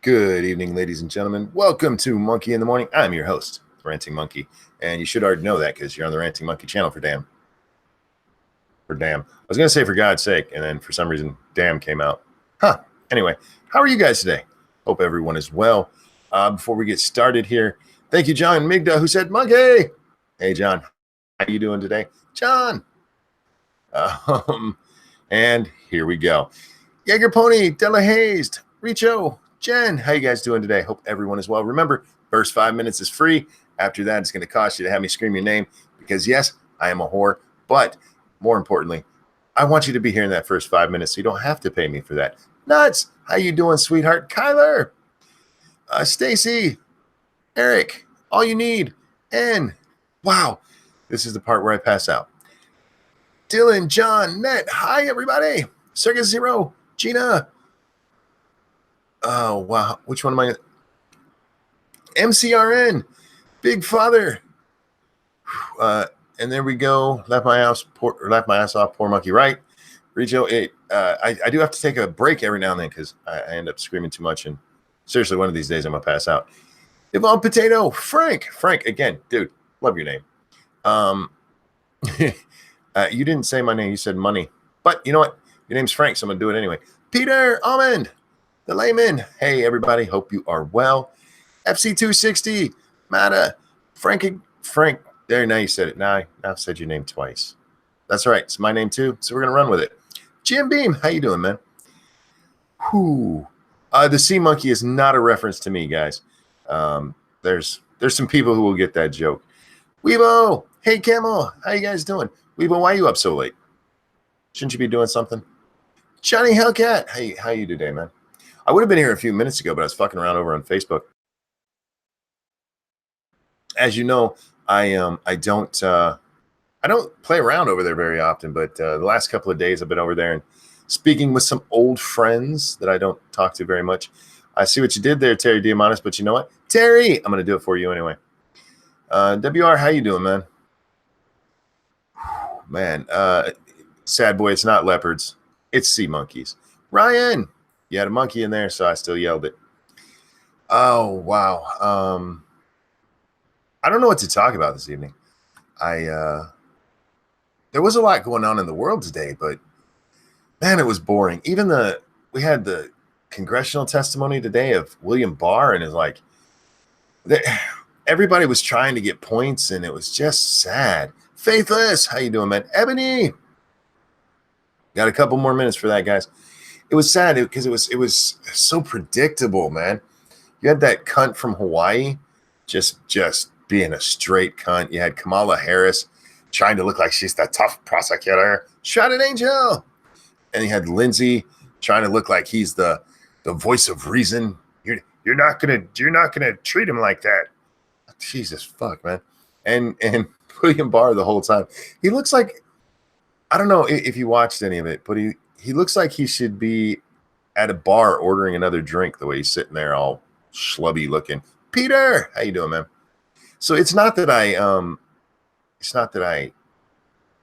Good evening, ladies and gentlemen. Welcome to Monkey in the Morning. I'm your host, Ranting Monkey, and you should already know that because you're on the Ranting Monkey channel for damn. I was going to say for God's sake, and then for some reason, damn came out. Anyway, how are you guys today? Hope everyone is well. Before we get started here, thank you, John Migda, who said, Monkey. Hey, John, how you doing today? John. And here we go. Jaeger Pony, Della Hazed, Richo, Jen, how you guys doing today? Hope everyone is well. Remember, first 5 minutes is free. After that, it's going to cost you to have me scream your name because, yes, I am a whore. But more importantly, I want you to be here in that first 5 minutes so you don't have to pay me for that. Nuts, how you doing, sweetheart? Kyler, Stacy, Eric, all you need. And, wow, this is the part where I pass out. Dylan, John, Nett, hi, everybody. Circus Zero, Gina. Oh, wow. Which one am I? MCRN, Big Father. And there we go. Left my ass off. Poor monkey. Right. Rijo, I do have to take a break every now and then because I end up screaming too much. And seriously, one of these days I'm going to pass out. Yvonne Potato, Frank, again, dude, love your name. You didn't say my name. You said money. But you know what? Your name's Frank, so I'm going to do it anyway. Peter Almond, the layman. Hey, everybody. Hope you are well. FC260, Matta, Frank. There, now you said it. Now I've said your name twice. That's right. It's my name too, so we're going to run with it. Jim Beam, how you doing, man? Whew. The sea monkey is not a reference to me, guys. There's some people who will get that joke. Weebo, hey, Camel, how you guys doing? Weebo, why are you up so late? Shouldn't you be doing something? Johnny Hellcat, how you today, man? I would have been here a few minutes ago, but I was fucking around over on Facebook. As you know, I don't play around over there very often, but the last couple of days I've been over there and speaking with some old friends that I don't talk to very much. I see what you did there, Terry Diamandis, but you know what? Terry, I'm going to do it for you anyway. WR, how you doing, man? Man, sad boy, it's not leopards. It's sea monkeys. Ryan, you had a monkey in there, so I still yelled it. Oh, wow. I don't know what to talk about this evening. There was a lot going on in the world today, but man, it was boring. We had the congressional testimony today of William Barr, and it's like everybody was trying to get points, and it was just sad. Faithless, how you doing, man? Ebony, got a couple more minutes for that, guys. It was sad because it was so predictable, man. You had that cunt from Hawaii, just being a straight cunt. You had Kamala Harris trying to look like she's the tough prosecutor, shrouded angel, and you had Lindsey trying to look like he's the voice of reason. You're not gonna treat him like that. Jesus fuck, man. And William Barr the whole time. He looks like, I don't know if you watched any of it, but he looks like he should be at a bar ordering another drink the way he's sitting there all schlubby looking. Peter, how you doing, man? So it's not that I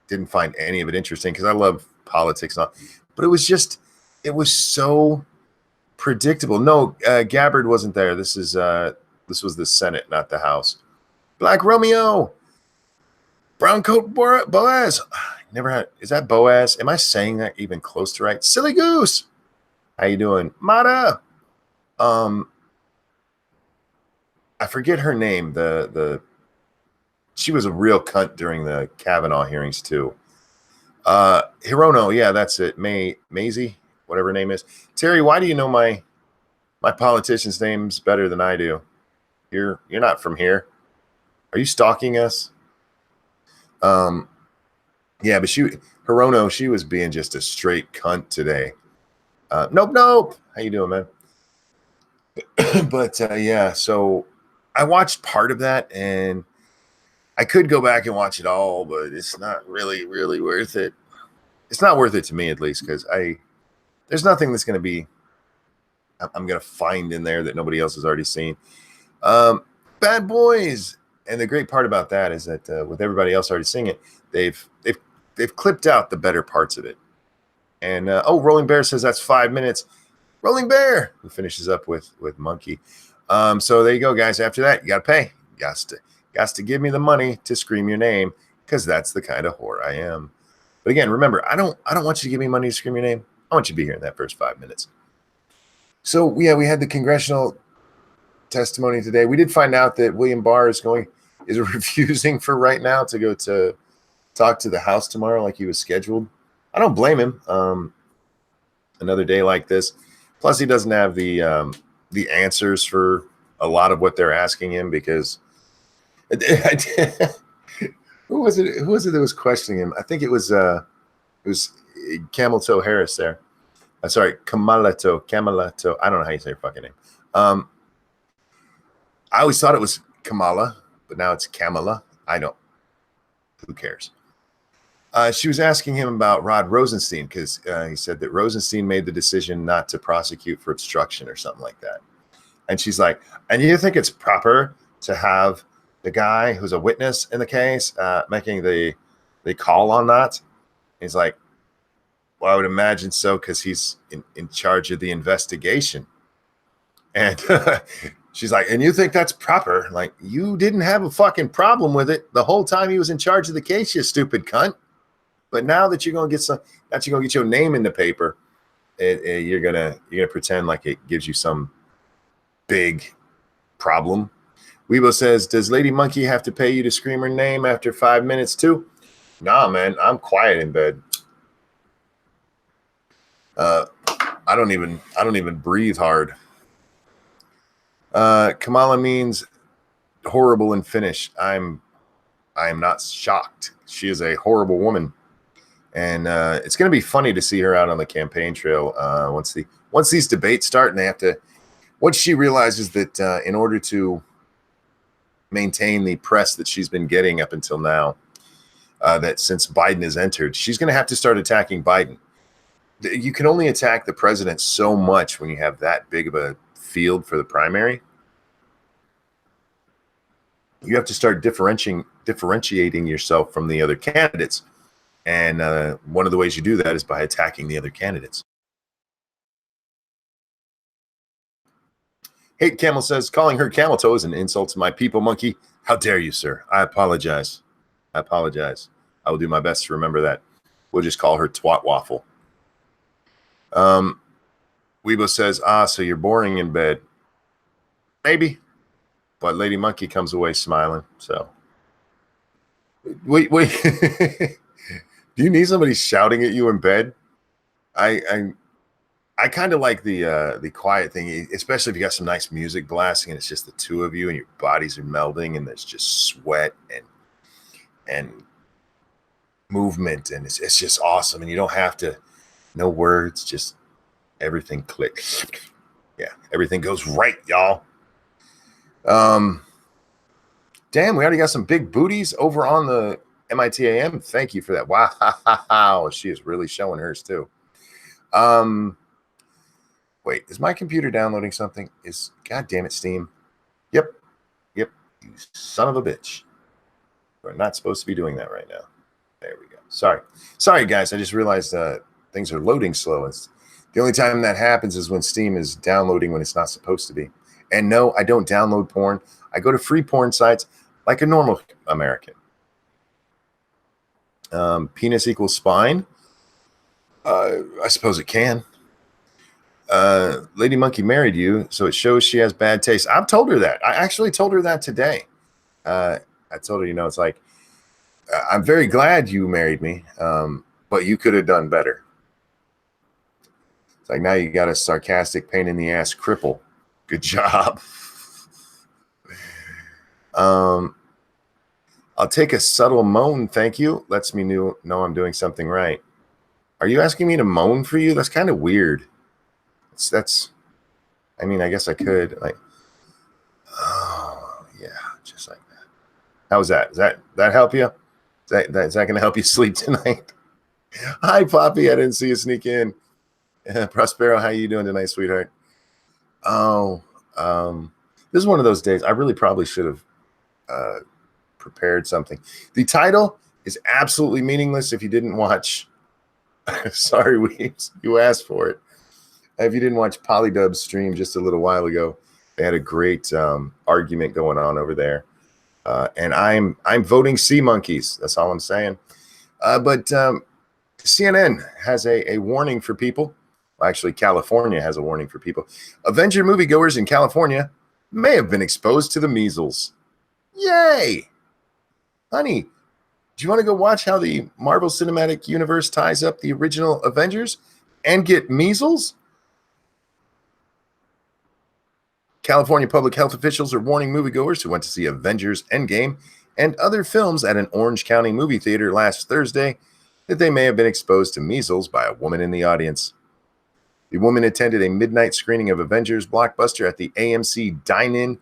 didn't find any of it interesting because I love politics and all, but it was so predictable. No, Gabbard wasn't there. This was the Senate, not the House. Black Romeo, brown coat Boaz. Never had. Is that Boaz? Am I saying that even close to right? Silly Goose, how you doing? Mata. I forget her name. She was a real cunt during the Kavanaugh hearings too. Hirono, yeah, that's it. Maisie, whatever her name is. Terry, why do you know my politician's names better than I do? You're not from here. Are you stalking us? Yeah, but Hirono, she was being just a straight cunt today. Nope. How you doing, man? But yeah, so I watched part of that, and I could go back and watch it all, but it's not really worth it. It's not worth it to me, at least, because there's nothing that's going to be I'm going to find in there that nobody else has already seen. Bad Boys, and the great part about that is that with everybody else already seeing it, they've clipped out the better parts of it. And Rolling Bear says that's 5 minutes. Rolling Bear, who finishes up with Monkey. So there you go, guys. After that, you got to pay. Got to give me the money to scream your name, because that's the kind of whore I am. But again, remember, I don't want you to give me money to scream your name. I want you to be here in that first 5 minutes. So yeah, we had the congressional testimony today. We did find out that William Barr is refusing for right now to go to talk to the House tomorrow like he was scheduled. I don't blame him. Another day like this. Plus, he doesn't have the answers for a lot of what they're asking him, because who was it that was questioning him? I think it was Camel Toe Harris there. Sorry, Kamala Toe. I don't know how you say her fucking name. I always thought it was Kamala, but now it's Kamala. I don't. Who cares? She was asking him about Rod Rosenstein, because he said that Rosenstein made the decision not to prosecute for obstruction or something like that. And she's like, and you think it's proper to have the guy who's a witness in the case making the call on that? He's like, well, I would imagine so, because he's in charge of the investigation. And she's like, and you think that's proper? Like, you didn't have a fucking problem with it the whole time he was in charge of the case, you stupid cunt. But now that you're gonna get your name in the paper, you're gonna pretend like it gives you some big problem. Weebo says, does Lady Monkey have to pay you to scream her name after 5 minutes too? Nah, man, I'm quiet in bed. I don't even breathe hard. Kamala means horrible in Finnish. I am not shocked. She is a horrible woman. And it's going to be funny to see her out on the campaign trail once these debates start, and they have to. Once she realizes that in order to maintain the press that she's been getting up until now, that since Biden has entered, she's going to have to start attacking Biden. You can only attack the president so much when you have that big of a field for the primary. You have to start differentiating yourself from the other candidates. And one of the ways you do that is by attacking the other candidates. Hate Camel says, calling her camel toe is an insult to my people, Monkey. How dare you, sir? I apologize. I will do my best to remember that. We'll just call her Twat Waffle. Weebo says, so you're boring in bed. Maybe. But Lady Monkey comes away smiling. So wait. Do you need somebody shouting at you in bed? I kind of like the quiet thing, especially if you got some nice music blasting and it's just the two of you and your bodies are melding and there's just sweat and movement, and it's just awesome, and you don't have to, no words, just everything clicks. Yeah, everything goes right, y'all. Damn, we already got some big booties over on the MITAM. Thank you for that. Wow, she is really showing hers too. Wait, is my computer downloading something? God damn it, Steam. Yep, you son of a bitch. We're not supposed to be doing that right now. There we go. Sorry, guys. I just realized things are loading slow. The only time that happens is when Steam is downloading when it's not supposed to be. And no, I don't download porn. I go to free porn sites like a normal American. Penis equals spine. I suppose it can. Lady Monkey married you, so it shows she has bad taste. I've told her that. I actually told her that today. I told her, it's like, I'm very glad you married me, but you could have done better. It's like, now you got a sarcastic pain in the ass cripple. Good job. I'll take a subtle moan, thank you. Lets me know I'm doing something right. Are you asking me to moan for you? That's kind of weird. I mean, I guess I could, like, oh yeah, just like that. How's that? Does that help you? Is that going to help you sleep tonight? Hi, Poppy. I didn't see you sneak in. Prospero, how you doing tonight, sweetheart? Oh, this is one of those days. I really probably should have prepared something. The title is absolutely meaningless if you didn't watch. Sorry, Weeps. You asked for it. If you didn't watch Polydub's stream just a little while ago, they had a great argument going on over there. And I'm voting sea monkeys. That's all I'm saying. But CNN has a warning for people. Well, actually, California has a warning for people. Avenger moviegoers in California may have been exposed to the measles. Yay! Honey, do you want to go watch how the Marvel Cinematic Universe ties up the original Avengers and get measles? California public health officials are warning moviegoers who went to see Avengers Endgame and other films at an Orange County movie theater last Thursday that they may have been exposed to measles by a woman in the audience. The woman attended a midnight screening of Avengers blockbuster at the AMC Dine-In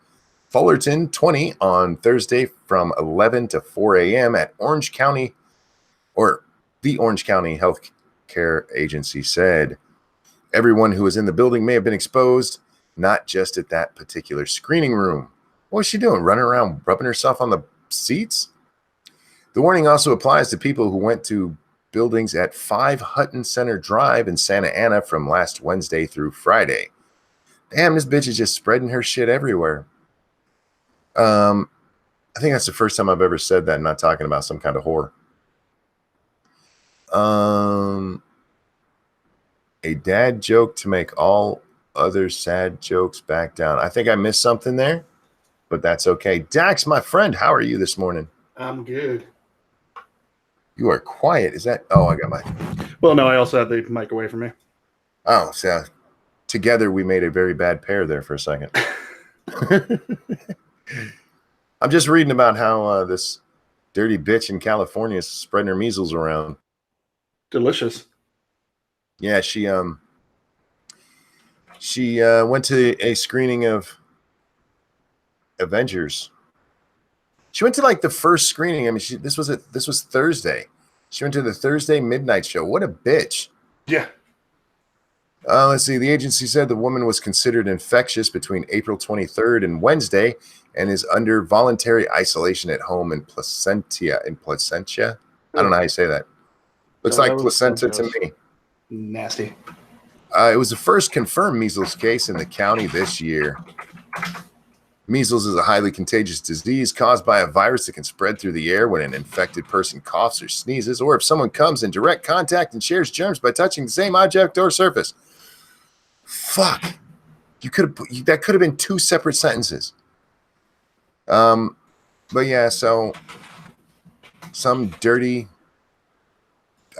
Fullerton 20 on Thursday from 11 to 4 a.m. at Orange County, or the Orange County Health Care Agency said. Everyone who was in the building may have been exposed, not just at that particular screening room. What was she doing? Running around rubbing herself on the seats? The warning also applies to people who went to buildings at 5 Hutton Center Drive in Santa Ana from last Wednesday through Friday. Damn, this bitch is just spreading her shit everywhere. I think that's the first time I've ever said that, not talking about some kind of whore. A dad joke to make all other sad jokes back down. I think I missed something there, but that's okay. Dax, my friend, how are you this morning? I'm good. You are quiet. Is that? Oh, I got my. Well, no, I also had the mic away from me. Oh, so together we made a very bad pair there for a second. I'm just reading about how this dirty bitch in California is spreading her measles around. Delicious. Yeah, she went to a screening of Avengers. She went to like the first screening. I mean, this was Thursday. She went to the Thursday midnight show. What a bitch. Yeah. Let's see. The agency said the woman was considered infectious between April 23rd and Wednesday and is under voluntary isolation at home in Placentia. I don't know how you say that. Looks like placenta to me. Nasty. It was the first confirmed measles case in the county this year. Measles is a highly contagious disease caused by a virus that can spread through the air when an infected person coughs or sneezes, or if someone comes in direct contact and shares germs by touching the same object or surface. Fuck. That could have been 2 separate sentences. But yeah, so some dirty,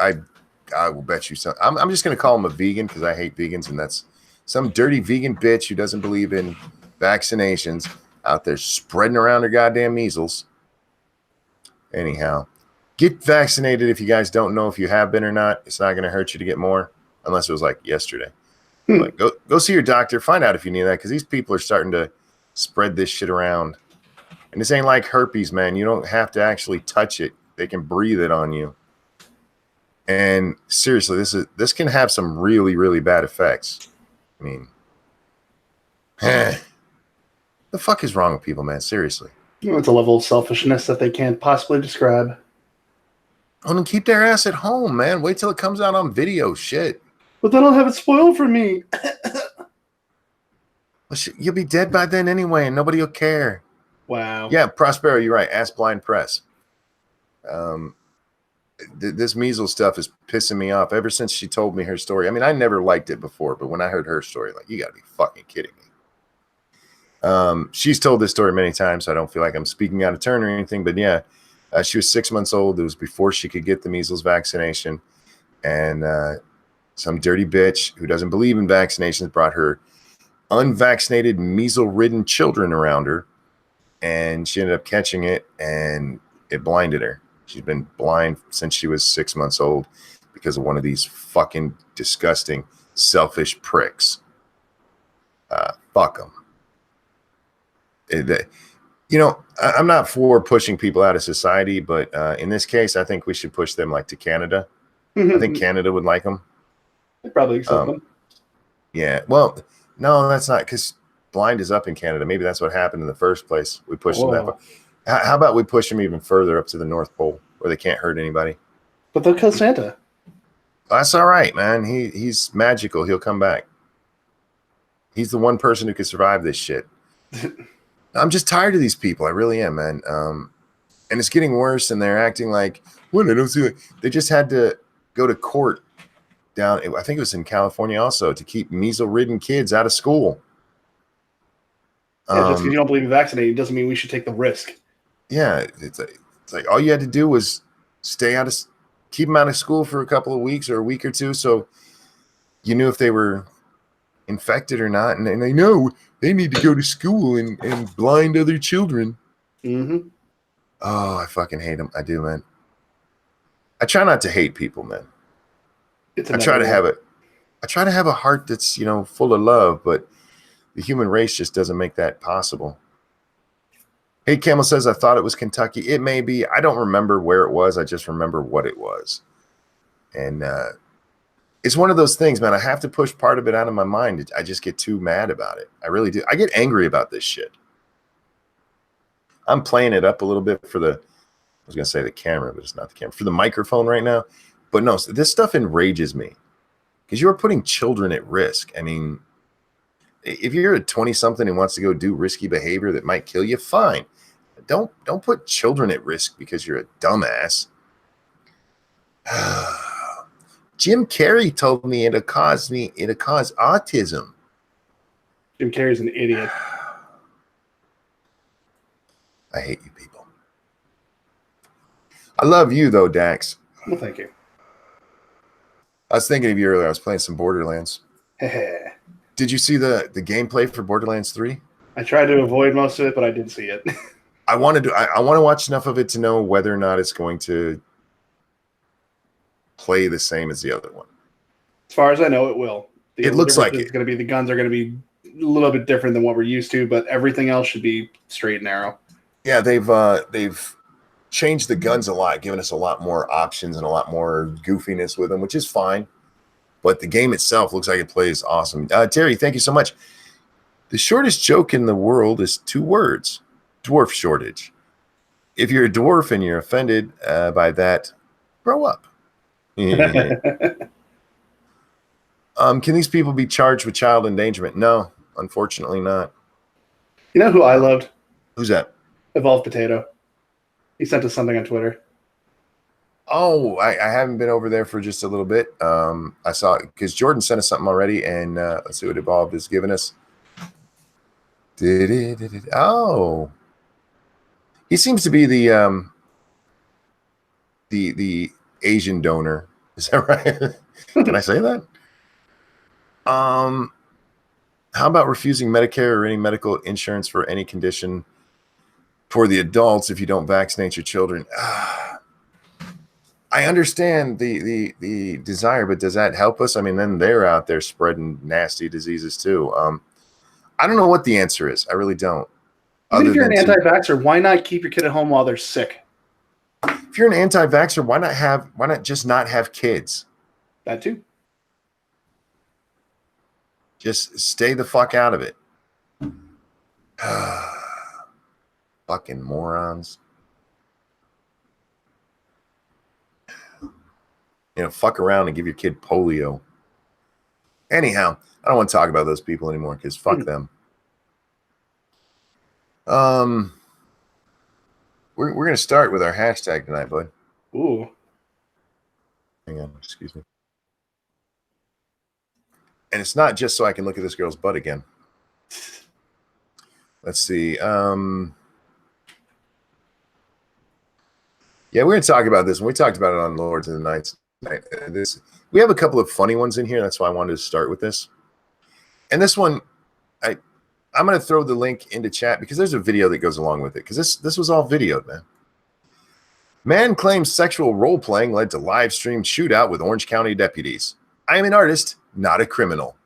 I will bet you some. I'm just going to call him a vegan because I hate vegans, and that's some dirty vegan bitch who doesn't believe in vaccinations out there spreading around her goddamn measles. Anyhow, get vaccinated if you guys don't know if you have been or not. It's not going to hurt you to get more, unless it was like yesterday. Like, go see your doctor. Find out if you need that, because these people are starting to spread this shit around. And this ain't like herpes, man. You don't have to actually touch it. They can breathe it on you. And seriously, this can have some really, really bad effects. I mean, the fuck is wrong with people, man? Seriously. It's a level of selfishness that they can't possibly describe. Oh, then keep their ass at home, man. Wait till it comes out on video. Shit. But then I'll have it spoiled for me. Well, you'll be dead by then anyway, and nobody will care. Wow. Yeah, Prospero, you're right. Ask Blind Press. This measles stuff is pissing me off ever since she told me her story. I mean, I never liked it before, but when I heard her story, like, you got to be fucking kidding me. She's told this story many times, so I don't feel like I'm speaking out of turn or anything. But yeah, she was 6 months old. It was before she could get the measles vaccination. And some dirty bitch who doesn't believe in vaccinations brought her unvaccinated, measles-ridden children around her. And she ended up catching it, and it blinded her. She's been blind since she was 6 months old because of one of these fucking disgusting, selfish pricks. Fuck them. You know, I'm not for pushing people out of society, but in this case, I think we should push them like to Canada. I think Canada would like them. They probably accept them. Yeah. Well, no, that's not, because blind is up in Canada. Maybe that's what happened in the first place. We pushed them that far. How about we push them even further up to the North Pole where they can't hurt anybody? But they'll kill Santa. That's all right, man. He's magical. He'll come back. He's the one person who could survive this shit. I'm just tired of these people. I really am, man. And it's getting worse, and they're acting like, what? I don't see it. They just had to go to court down, I think it was in California also, to keep measles-ridden kids out of school. Yeah, just because you don't believe in vaccinated doesn't mean we should take the risk. Yeah, it's like all you had to do was keep them out of school for a couple of weeks or a week or two, so you knew if they were infected or not, and they know they need to go to school and blind other children. Mm-hmm. Oh, I fucking hate them. I do, man. I try not to hate people, man. I try to have a heart that's, full of love, but the human race just doesn't make that possible. Hey, Camel says, I thought it was Kentucky. It may be. I don't remember where it was. I just remember what it was. And it's one of those things, man. I have to push part of it out of my mind. I just get too mad about it. I really do. I get angry about this shit. I'm playing it up a little bit for I was going to say the camera, but it's not the camera, for the microphone right now. But no, this stuff enrages me because you're putting children at risk. I mean, if you're a 20-something and wants to go do risky behavior that might kill you, fine. Don't put children at risk because you're a dumbass. Jim Carrey told me it'll cause autism. Jim Carrey's an idiot. I hate you people. I love you though, Dax. Well, thank you. I was thinking of you earlier. I was playing some Borderlands. Did you see the gameplay for Borderlands 3? I tried to avoid most of it, but I did see it. I want to watch enough of it to know whether or not it's going to play the same as the other one. As far as I know, it will. It looks like it's going to be, the guns are going to be a little bit different than what we're used to, but everything else should be straight and narrow. Yeah, they've changed the guns a lot, given us a lot more options and a lot more goofiness with them, which is fine. But the game itself looks like it plays awesome. Terry, thank you so much. The shortest joke in the world is 2 words: dwarf shortage. If you're a dwarf and you're offended by that, grow up. Can these people be charged with child endangerment? No, unfortunately not. You know who I loved? Who's that? Evolved Potato. He sent us something on Twitter. Oh, I haven't been over there for just a little bit. I saw it because Jordan sent us something already, and let's see what Evolved has given us. Oh, he seems to be the Asian donor. Is that right? Can I say that? How about refusing Medicare or any medical insurance for any condition for the adults if you don't vaccinate your children? I understand the desire, but does that help us? I mean, then they're out there spreading nasty diseases too. I don't know what the answer is. I really don't. Even if you're an anti-vaxxer, why not keep your kid at home while they're sick? If you're an anti-vaxxer, why not just not have kids? That too. Just stay the fuck out of it. Fucking morons. Fuck around and give your kid polio. Anyhow, I don't want to talk about those people anymore because fuck them. We're going to start with our hashtag tonight, bud. Ooh. Hang on, excuse me. And it's not just so I can look at this girl's butt again. Let's see. Yeah, we're going to talk about this. We talked about it on Lords of the Nights. We have a couple of funny ones in here. That's why I wanted to start with this. And this one, I'm going to throw the link into chat because there's a video that goes along with it. Because this was all videoed, man. Man claims sexual role-playing led to live-streamed shootout with Orange County deputies. I am an artist, not a criminal.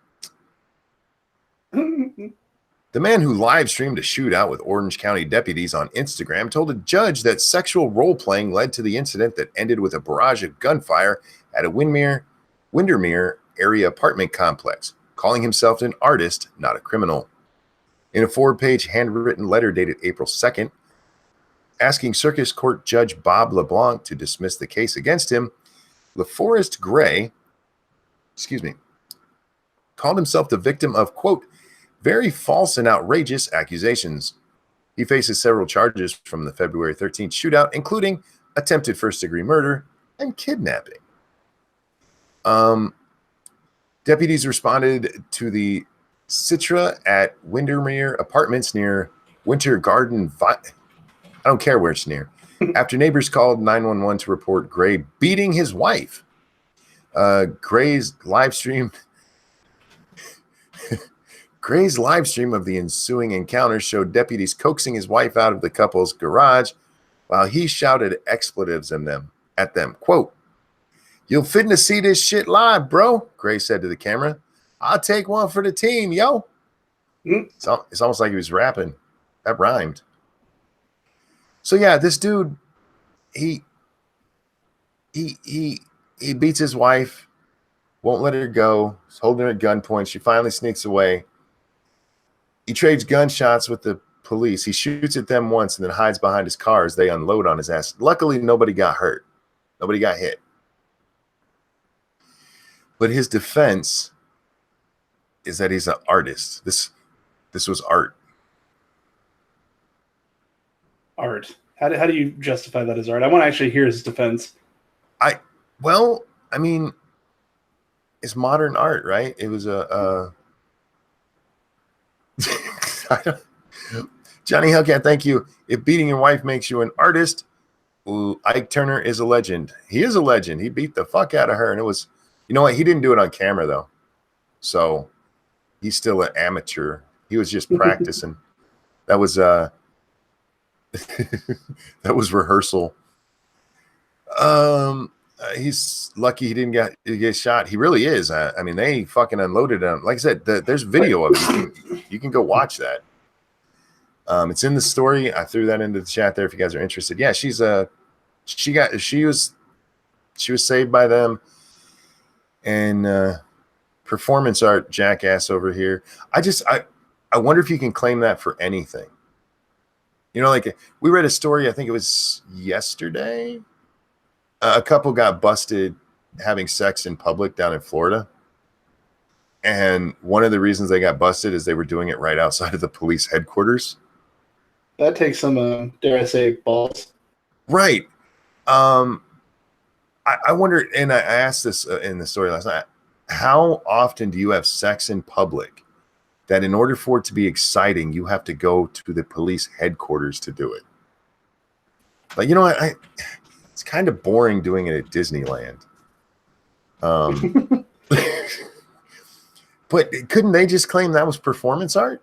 The man who live-streamed a shootout with Orange County deputies on Instagram told a judge that sexual role-playing led to the incident that ended with a barrage of gunfire at a Windermere area apartment complex, calling himself an artist, not a criminal. In a 4-page handwritten letter dated April 2nd, asking Circus Court Judge Bob LeBlanc to dismiss the case against him, LaForest Gray, called himself the victim of, quote, very false and outrageous accusations. He faces several charges from the February 13th shootout, including attempted first-degree murder and kidnapping. Deputies responded to the Citra at Windermere Apartments near Winter Garden. I don't care where it's near. After neighbors called 911 to report Gray beating his wife. Gray's live stream of the ensuing encounter showed deputies coaxing his wife out of the couple's garage while he shouted expletives at them. Quote, "You'll fit to see this shit live, bro," Gray said to the camera. "I'll take one for the team, yo." It's almost like he was rapping. That rhymed. So yeah, this dude, he beats his wife, won't let her go, he's holding her at gunpoint. She finally sneaks away. He trades gunshots with the police. He shoots at them once and then hides behind his car as they unload on his ass. Luckily, nobody got hurt. Nobody got hit. But his defense is that he's an artist. This was art. Art. How do you justify that as art? I want to actually hear his defense. I mean, it's modern art, right? It was Johnny Hellcat, thank you. If beating your wife makes you an artist, Ike Turner is a legend. He is a legend. He beat the fuck out of her, and it was, you know what? He didn't do it on camera though, so he's still an amateur. He was just practicing. That was that was rehearsal. He's lucky he didn't get shot. He really is. I mean, they fucking unloaded him. Like I said, there's video of it. You can go watch that. It's in the story. I threw that into the chat there if you guys are interested. Yeah, she was saved by them. And performance art jackass over here. I wonder if you can claim that for anything. You know, like we read a story, I think it was yesterday. A couple got busted having sex in public down in Florida. And one of the reasons they got busted is they were doing it right outside of the police headquarters. That takes some, dare I say, balls. Right. I wonder, and I asked this in the story last night, how often do you have sex in public that in order for it to be exciting, you have to go to the police headquarters to do it? Like, you know what? It's kind of boring doing it at Disneyland. But couldn't they just claim that was performance art?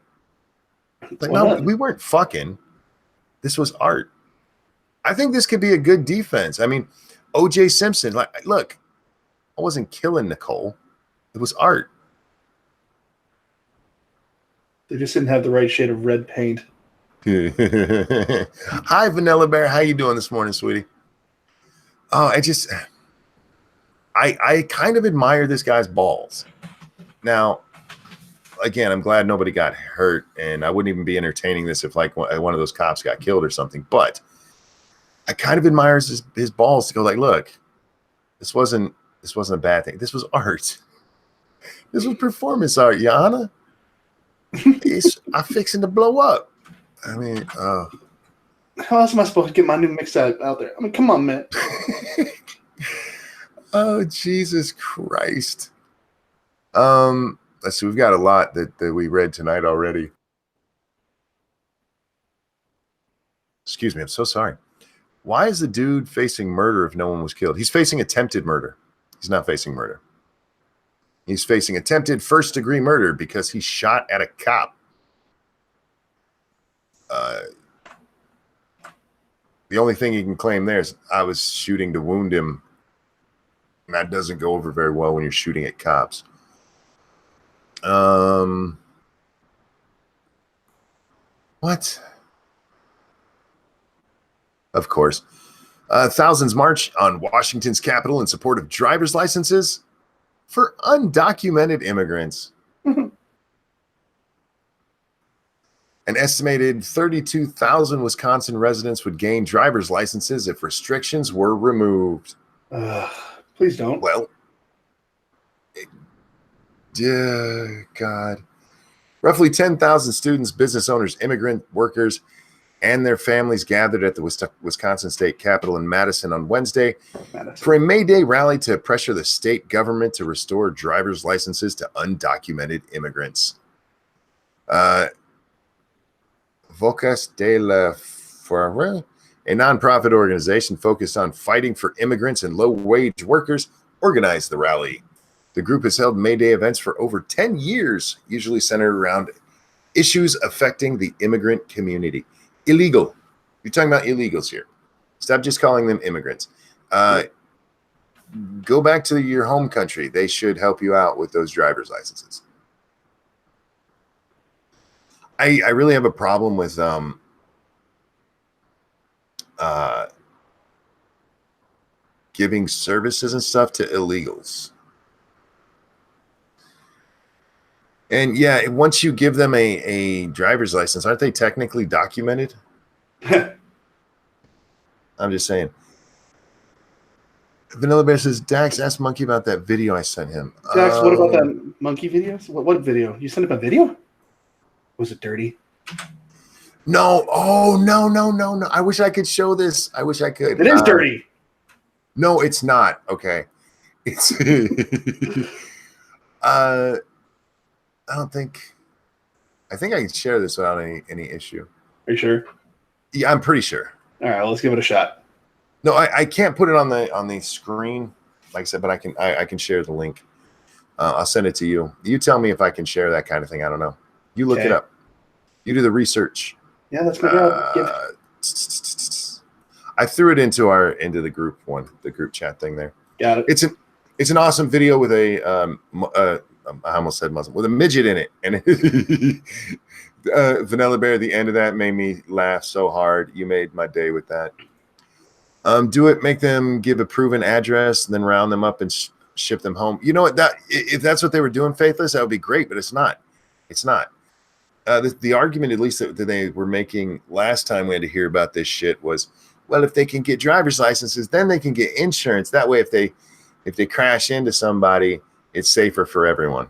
Like, no, we weren't fucking. This was art. I think this could be a good defense. I mean, O.J. Simpson, like, look, I wasn't killing Nicole. It was art. They just didn't have the right shade of red paint. Hi, Vanilla Bear. How you doing this morning, sweetie? Oh, I kind of admire this guy's balls. Now, again, I'm glad nobody got hurt, and I wouldn't even be entertaining this if like one of those cops got killed or something. But I kind of admire his balls to go like, look, this wasn't a bad thing. This was art. This was performance art, Yana. I'm fixing to blow up. I mean, how else am I supposed to get my new mix out there? I mean, come on, man. Oh, Jesus Christ. Let's see. We've got a lot that we read tonight already. Excuse me. I'm so sorry. Why is the dude facing murder if no one was killed? He's facing attempted murder. He's not facing murder. He's facing attempted first-degree murder because he shot at a cop. The only thing he can claim there is I was shooting to wound him. And that doesn't go over very well when you're shooting at cops. What? Of course. Thousands march on Washington's Capitol in support of driver's licenses for undocumented immigrants. An estimated 32,000 Wisconsin residents would gain driver's licenses if restrictions were removed. Please don't. Well, God. Roughly 10,000 students, business owners, immigrant workers, and their families gathered at the Wisconsin State Capitol in Madison on Wednesday for a May Day rally to pressure the state government to restore driver's licenses to undocumented immigrants. Vocas de la Fuerza, a nonprofit organization focused on fighting for immigrants and low-wage workers, organized the rally. The group has held May Day events for over 10 years, usually centered around issues affecting the immigrant community. Illegal. You're talking about illegals here. Stop just calling them immigrants. Go back to your home country. They should help you out with those driver's licenses. I really have a problem with giving services and stuff to illegals. And yeah, once you give them a driver's license, aren't they technically documented? I'm just saying. Vanilla Bear says, Dax, ask Monkey about that video I sent him. Dax, what about that monkey video? What video? You sent him a video? Was it dirty? No. Oh, no. I wish I could show this. I wish I could. It is dirty. No, it's not. Okay. It's I think I can share this without any issue. Are you sure? Yeah, I'm pretty sure. All right, let's give it a shot. No, I can't put it on the screen, like I said, but I can share the link. I'll send it to you. You tell me if I can share that kind of thing. I don't know. You look it up. You do the research. Yeah, that's my job. I threw it into the group the group chat thing there. Got it. It's an awesome video with a I almost said Muslim, with a midget in it, and Vanilla Bear at the end of that made me laugh so hard. You made my day with that. Do it. Make them give a proven address, and then round them up and ship them home. You know what? If that's what they were doing, Faithless, that would be great. But it's not. It's not. The argument, at least that they were making last time we had to hear about this shit, was, well, if they can get driver's licenses, then they can get insurance. That way, if they crash into somebody, it's safer for everyone.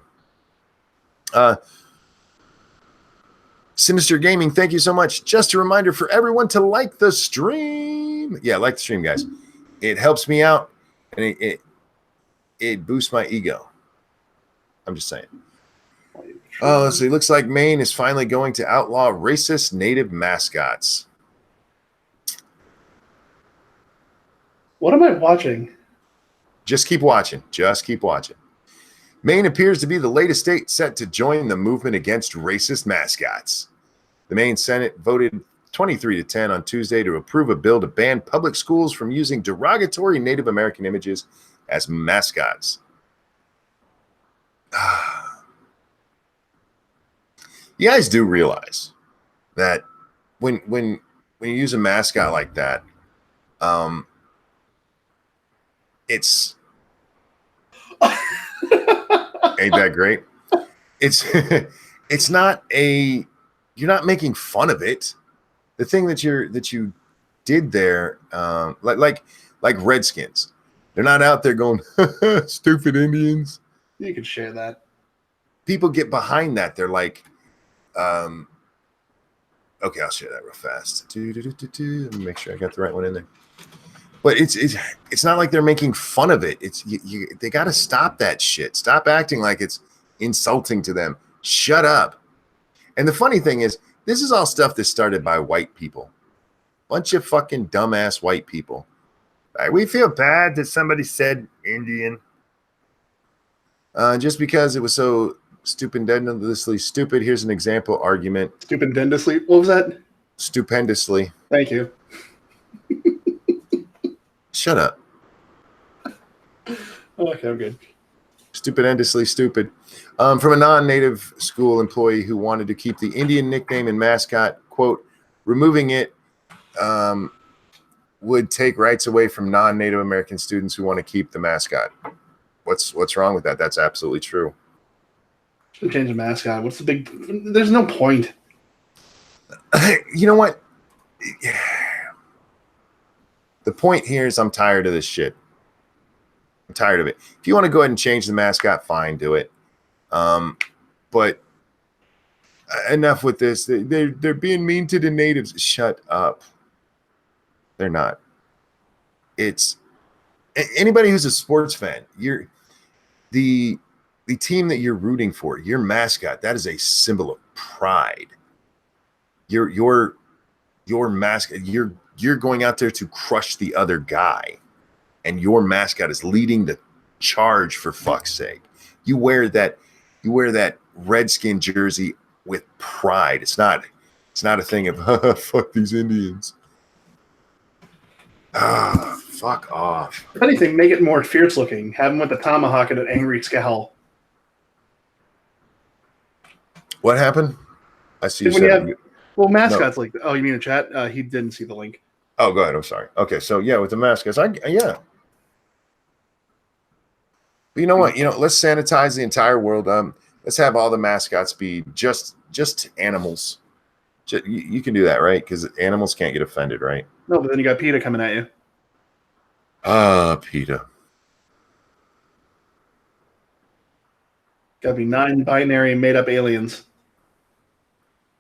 Sinister Gaming, thank you so much. Just a reminder for everyone to like the stream. Yeah, like the stream, guys. It helps me out, and it boosts my ego. I'm just saying. Oh, let's see. Looks like Maine is finally going to outlaw racist native mascots. What am I watching? Just keep watching. Just keep watching. Maine appears to be the latest state set to join the movement against racist mascots. The Maine Senate voted 23-10 on Tuesday to approve a bill to ban public schools from using derogatory Native American images as mascots. You guys do realize that when you use a mascot like that, it's ain't that great? It's not you're not making fun of it. The thing that you did there, like Redskins, they're not out there going stupid Indians. You can share that. People get behind that. They're like, okay, I'll share that real fast. Let me make sure I got the right one in there. But it's not like they're making fun of it. They got to stop that shit. Stop acting like it's insulting to them. Shut up. And the funny thing is, this is all stuff that started by white people. Bunch of fucking dumbass white people. We feel bad that somebody said Indian. Just because it was so stupendously stupid. Here's an example argument. Stupendously? What was that? Stupendously. Thank you. Shut up. Okay, I'm good. Stupendously stupid. From a non-native school employee who wanted to keep the Indian nickname and mascot, quote, removing it would take rights away from non-Native American students who want to keep the mascot. What's wrong with that? That's absolutely true. Should change the mascot. What's the big? There's no point. You know what? The point here is I'm tired of this shit. I'm tired of it. If you want to go ahead and change the mascot, fine, do it. But enough with this. They're being mean to the natives. Shut up. They're not. It's anybody who's a sports fan. You're the team that you're rooting for. Your mascot. That is a symbol of pride. Your mascot. You're going out there to crush the other guy, and your mascot is leading the charge. For fuck's sake, you wear that Redskin jersey with pride. It's not a thing of fuck these Indians. Fuck off. If anything, make it more fierce looking. Have him with the tomahawk and an angry scowl. What happened? I see you said. Well, mascots like. Oh, you mean in chat? He didn't see the link. Oh, go ahead. I'm sorry. Okay, so yeah, with the mascots, yeah. But you know what? Let's sanitize the entire world. Let's have all the mascots be just animals. You can do that, right? Because animals can't get offended, right? No, but then you got PETA coming at you. PETA. Gotta be non-binary made-up aliens.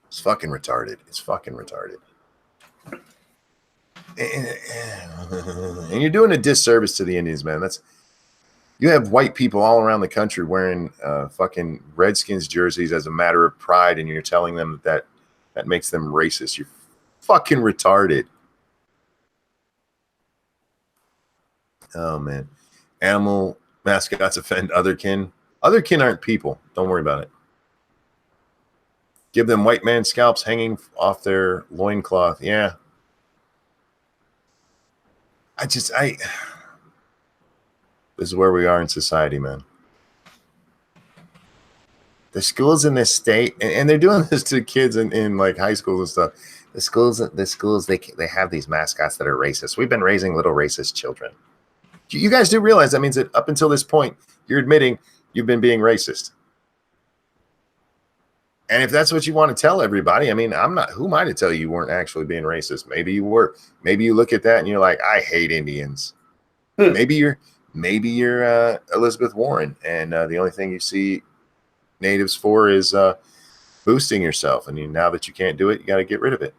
It's fucking retarded. And you're doing a disservice to the Indians, man. You have white people all around the country wearing fucking Redskins jerseys as a matter of pride, and you're telling them that makes them racist. You're fucking retarded. Oh, man. Animal mascots offend other kin. Other kin aren't people. Don't worry about it. Give them white man scalps hanging off their loincloth. Yeah. This is where we are in society, man. The schools in this state, and they're doing this to kids in like high schools and stuff. The schools, they have these mascots that are racist. We've been raising little racist children. You guys do realize that means that up until this point, you're admitting you've been being racist. And if that's what you want to tell everybody, I mean, who am I to tell you weren't actually being racist? Maybe you were. Maybe you look at that and you're like, I hate Indians. Maybe you're Elizabeth Warren, and the only thing you see natives for is boosting yourself. And now that you can't do it, you got to get rid of it.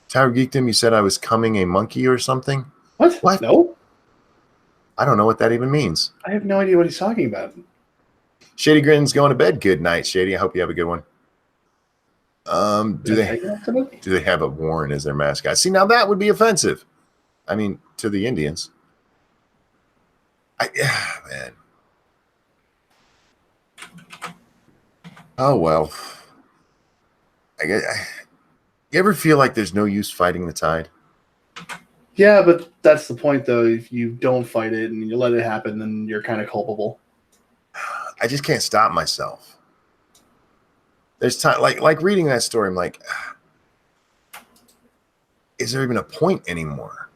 Tower Geekdom, you said I was coming a monkey or something? What? No. I don't know what that even means. I have no idea what he's talking about. Shady Grin's going to bed. Good night, Shady. I hope you have a good one. Do they have a Warren as their mascot? See, now that would be offensive. I mean, to the Indians. Man. Oh, well. You ever feel like there's no use fighting the tide? Yeah, but that's the point, though. If you don't fight it and you let it happen, then you're kind of culpable. I just can't stop myself. There's time, like reading that story, I'm like, is there even a point anymore?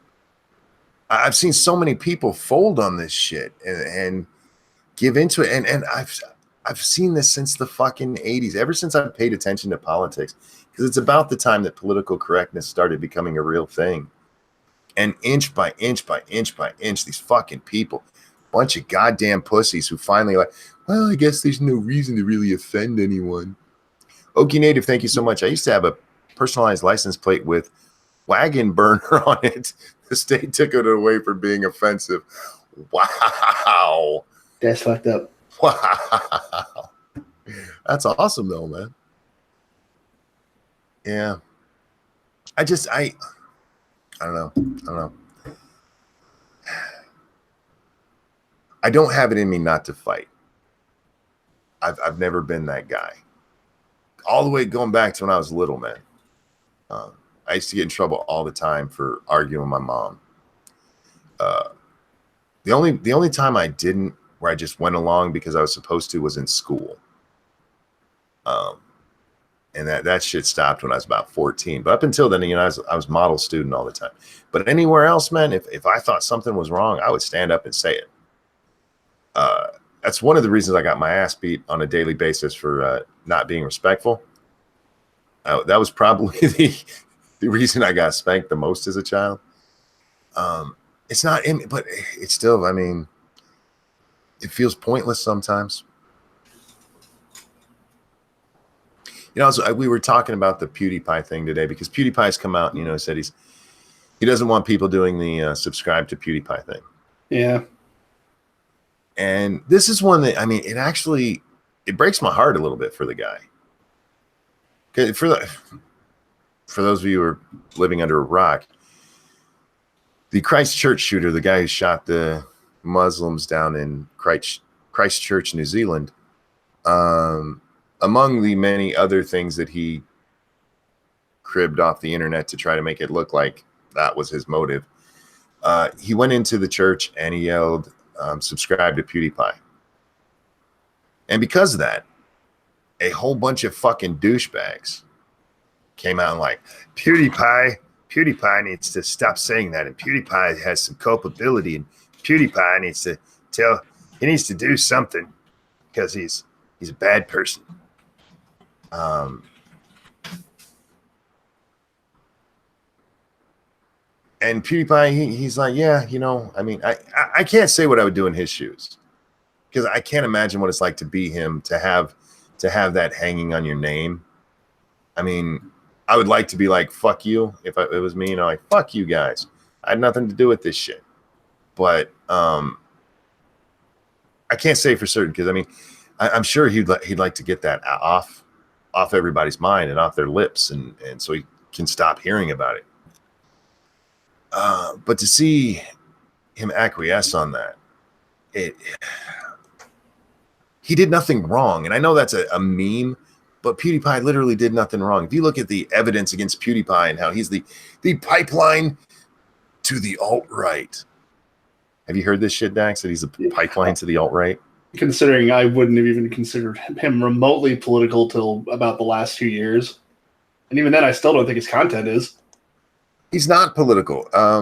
I've seen so many people fold on this shit and give into it, and I've seen this since the fucking 80s, ever since I've paid attention to politics, because it's about the time that political correctness started becoming a real thing. And inch by inch by inch by inch, these fucking people, bunch of goddamn pussies who finally like, well, I guess there's no reason to really offend anyone. Okie Native, thank you so much. I used to have a personalized license plate with wagon burner on it. The state took it away for being offensive. Wow. That's fucked up. Wow. That's awesome though, man. Yeah. I don't know. I don't have it in me not to fight. I've never been that guy. All the way going back to when I was little, man. I used to get in trouble all the time for arguing with my mom. The only time I didn't, where I just went along because I was supposed to, was in school. And that shit stopped when I was about 14. But up until then, I was model student all the time. But anywhere else, man, if I thought something was wrong, I would stand up and say it. That's one of the reasons I got my ass beat on a daily basis for not being respectful. That was probably the reason I got spanked the most as a child. It's not in me, but it's still, I mean, it feels pointless sometimes. You know, we were talking about the PewDiePie thing today because PewDiePie's come out and, you know, said he doesn't want people doing the subscribe to PewDiePie thing. Yeah. And this is one that, I mean, it breaks my heart a little bit for the guy. For those of you who are living under a rock, the Christchurch shooter, the guy who shot the Muslims down in Christchurch, New Zealand, among the many other things that he cribbed off the internet to try to make it look like that was his motive, he went into the church and he yelled, subscribe to PewDiePie. And because of that, a whole bunch of fucking douchebags came out and like, PewDiePie needs to stop saying that, and PewDiePie has some culpability, and PewDiePie needs to do something because he's a bad person. And PewDiePie, he's like, yeah, you know, I mean, I can't say what I would do in his shoes because I can't imagine what it's like to be him, to have that hanging on your name. I mean, I would like to be like, fuck you. If it was me, you know, like, fuck you guys. I had nothing to do with this shit. But I can't say for certain because, I mean, I'm sure he'd like to get that off everybody's mind and off their lips, and so he can stop hearing about it. But to see him acquiesce on that, he did nothing wrong. And I know that's a meme, but PewDiePie literally did nothing wrong. If you look at the evidence against PewDiePie and how he's the pipeline to the alt-right. Have you heard this shit, Dax, that he's a pipeline to the alt-right? Considering I wouldn't have even considered him remotely political till about the last 2 years. And even then, I still don't think his content is. He's not political. I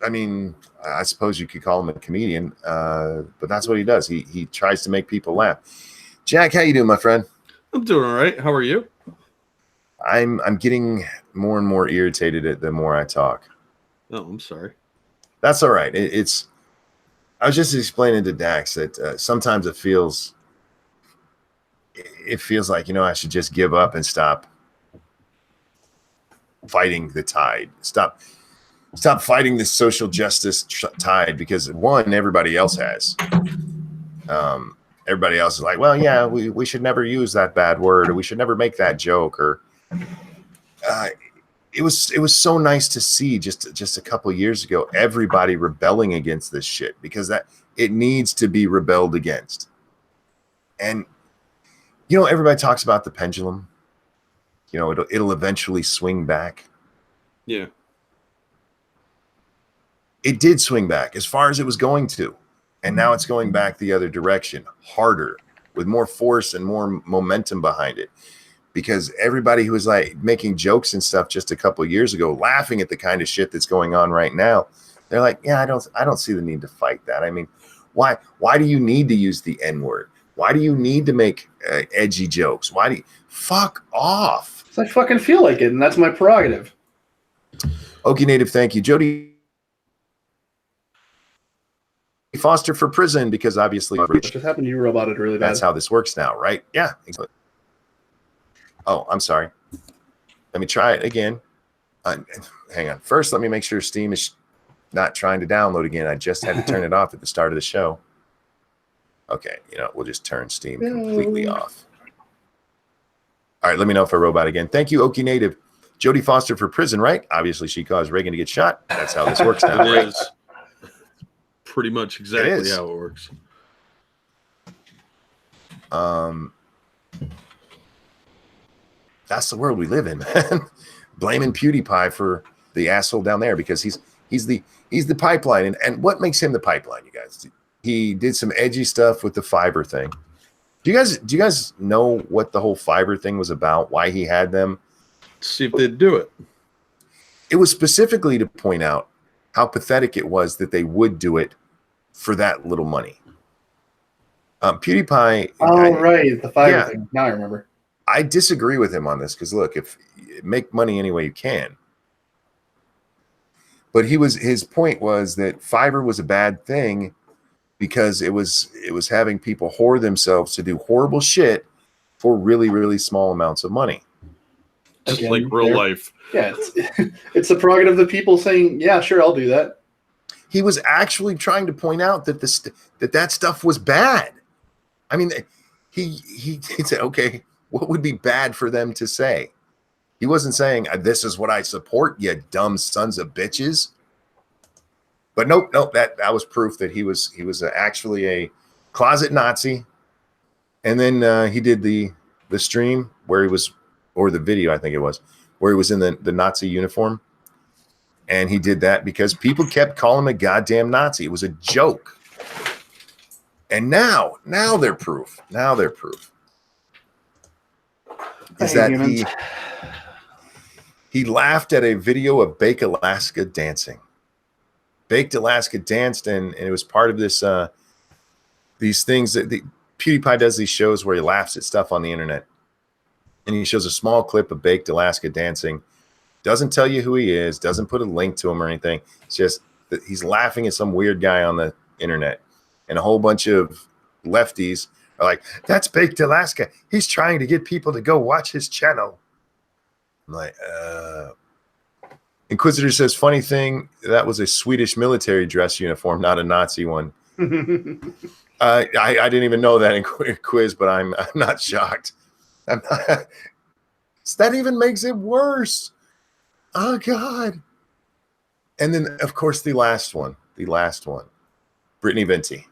mean, I suppose you could call him a comedian, but that's what he does. He tries to make people laugh. Jack, how you doing, my friend? I'm doing all right. How are you? I'm getting more and more irritated the more I talk. Oh, I'm sorry. That's all right. I was just explaining to Dax that sometimes it feels like, you know, I should just give up and stop fighting the tide. Stop fighting this social justice tide because, one, everybody else has. Everybody else is like, well, yeah, we should never use that bad word, or we should never make that joke, or it was so nice to see just a couple of years ago everybody rebelling against this shit, because that it needs to be rebelled against. And you know, everybody talks about the pendulum. You know, it'll eventually swing back. Yeah. It did swing back as far as it was going to. And now it's going back the other direction, harder, with more force and more momentum behind it. Because everybody who was like making jokes and stuff just a couple of years ago, laughing at the kind of shit that's going on right now, they're like, yeah, I don't see the need to fight that. I mean, why do you need to use the N-word? Why do you need to make edgy jokes? Fuck off? I fucking feel like it, and that's my prerogative. Okie Native, thank you. Jody Foster for prison, because obviously What just happened to you, Robot? It really bad. that's how this works now, right? Yeah, exactly. Oh, I'm sorry. Let me try it again. Hang on. First, let me make sure Steam is not trying to download again. I just had to turn it off at the start of the show. Okay, you know, we'll just turn Steam completely off. All right, let me know if I robot again. Thank you, Okie Native. Jodie Foster for prison, right? Obviously, she caused Reagan to get shot. That's how this works now, It right? is pretty much exactly how it works. That's the world we live in, man. Blaming PewDiePie for the asshole down there because he's the pipeline. And what makes him the pipeline, you guys? He did some edgy stuff with the Fiverr thing. Do you guys know what the whole Fiverr thing was about? Why he had them? See if they'd do it. It was specifically to point out how pathetic it was that they would do it for that little money. PewDiePie. Right, the Fiverr thing. Now I remember. I disagree with him on this because look, if make money any way you can. But his point was that Fiverr was a bad thing because it was having people whore themselves to do horrible shit for really, really small amounts of money. Just like real life. Yeah, it's the prerogative of the people saying, yeah, sure, I'll do that. He was actually trying to point out that that stuff was bad. I mean, he said, okay, what would be bad for them to say? He wasn't saying, this is what I support, you dumb sons of bitches. But nope, that was proof that he was actually a closet Nazi. And then he did the stream where he was, or the video, I think it was, where he was in the Nazi uniform. And he did that because people kept calling him a goddamn Nazi. It was a joke. And now they're proof. Now they're proof. Is that he laughed at a video of Bake Alaska dancing. Baked Alaska danced, and it was part of this these things that PewDiePie does, these shows where he laughs at stuff on the internet. And he shows a small clip of Baked Alaska dancing. Doesn't tell you who he is, doesn't put a link to him or anything. It's just that he's laughing at some weird guy on the internet. And a whole bunch of lefties are like, that's Baked Alaska. He's trying to get people to go watch his channel. I'm like, Inquisitor says, funny thing, that was a Swedish military dress uniform, not a Nazi one. I didn't even know that in quiz, but I'm not shocked. I'm not, that even makes it worse. Oh, God. And then, of course, the last one, Brittany Venti.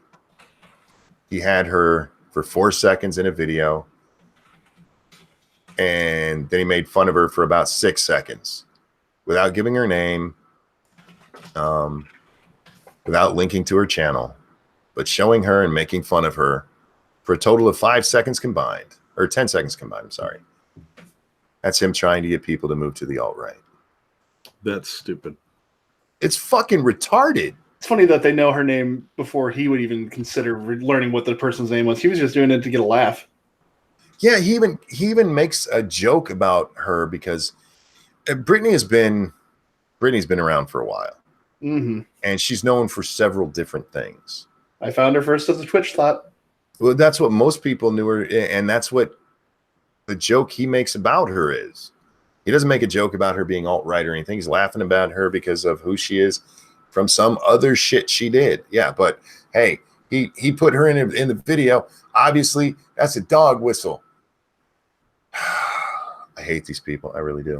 He had her for 4 seconds in a video, and then he made fun of her for about 6 seconds without giving her name, without linking to her channel, but showing her and making fun of her for a total of 5 seconds combined, or 10 seconds combined, I'm sorry. That's him trying to get people to move to the alt-right. That's stupid. It's fucking retarded. It's funny that they know her name before he would even consider learning what the person's name was. He was just doing it to get a laugh. Yeah, he even makes a joke about her because Brittany's been around for a while. Mm-hmm. And she's known for several different things. I found her first as a Twitch thought. Well, that's what most people knew her, and that's what the joke he makes about her is. He doesn't make a joke about her being alt-right or anything. He's laughing about her because of who she is from some other shit she did. Yeah, but hey, he put her in the video. Obviously, that's a dog whistle. I hate these people. I really do.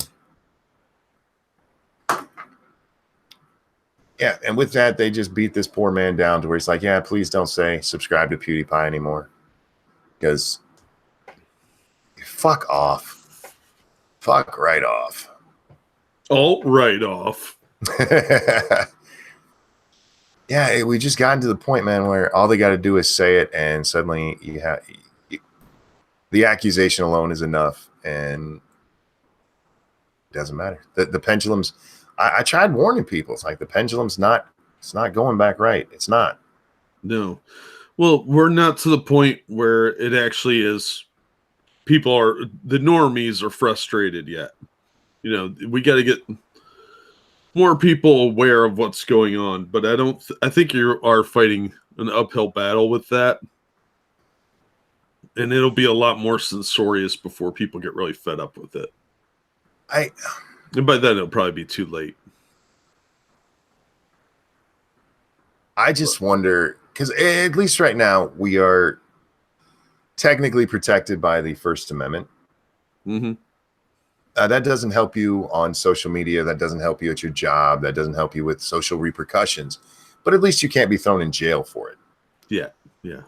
Yeah, and with that, they just beat this poor man down to where he's like, yeah, please don't say subscribe to PewDiePie anymore. Because fuck off. Fuck right off. All right off. Yeah, we just gotten to the point, man, where all they got to do is say it, and suddenly the accusation alone is enough, and it doesn't matter. The pendulum's. I tried warning people. It's like the pendulum's not. It's not going back right. It's not. No. Well, we're not to the point where it actually is. The normies are frustrated yet. You know, we got to get more people aware of what's going on. But I think you are fighting an uphill battle with that. And it'll be a lot more censorious before people get really fed up with it. And by then, it'll probably be too late. I just wonder, because at least right now, we are technically protected by the First Amendment. Mm-hmm. That doesn't help you on social media. That doesn't help you at your job. That doesn't help you with social repercussions. But at least you can't be thrown in jail for it. Yeah, yeah.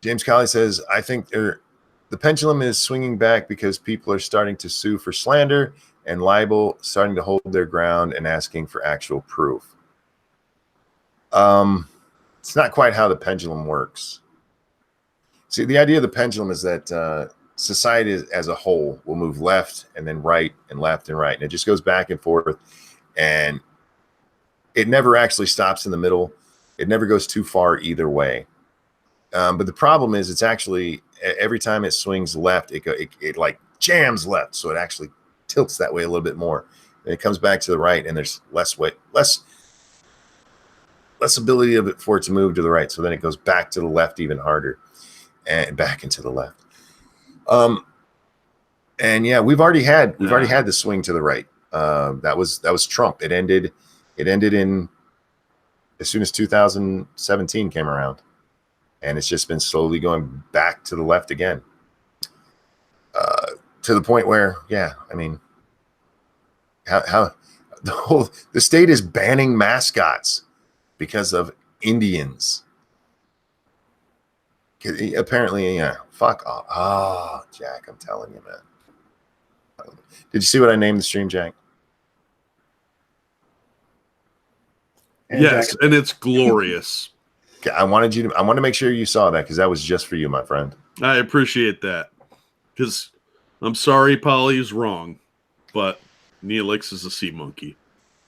James Colley says, I think the pendulum is swinging back because people are starting to sue for slander and libel, starting to hold their ground and asking for actual proof. It's not quite how the pendulum works. See, the idea of the pendulum is that society as a whole will move left and then right and left and right. And it just goes back and forth. And it never actually stops in the middle. It never goes too far either way. But the problem is it's actually, every time it swings left, it like jams left. So it actually tilts that way a little bit more. And it comes back to the right, and there's less ability for it to move to the right. So then it goes back to the left even harder. and back into the left. And yeah, we've already had the swing to the right. That was Trump. It ended in as soon as 2017 came around, and it's just been slowly going back to the left again. To the point where, yeah, I mean, how the state is banning mascots because of Indians. Apparently, yeah, fuck off. Oh, Jack, I'm telling you, man. Did you see what I named the stream, Jack? Yes, and it's glorious. Okay, I want to make sure you saw that because that was just for you, my friend. I appreciate that. Because I'm sorry, Polly's wrong, but Neelix is a sea monkey.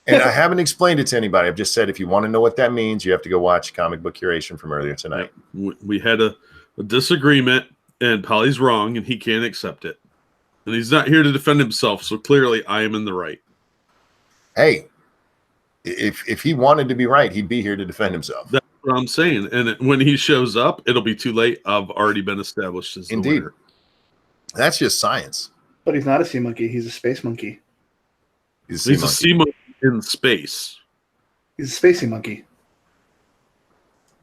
And I haven't explained it to anybody. I've just said if you want to know what that means, you have to go watch Comic Book Curation from earlier tonight. We had a disagreement, and Polly's wrong, and he can't accept it. And he's not here to defend himself, so clearly I am in the right. Hey, if he wanted to be right, he'd be here to defend himself. That's what I'm saying. And when he shows up, it'll be too late. I've already been established as the winner. That's just science. But he's not a sea monkey. He's a space monkey. He's a sea monkey in space. He's a spacey monkey.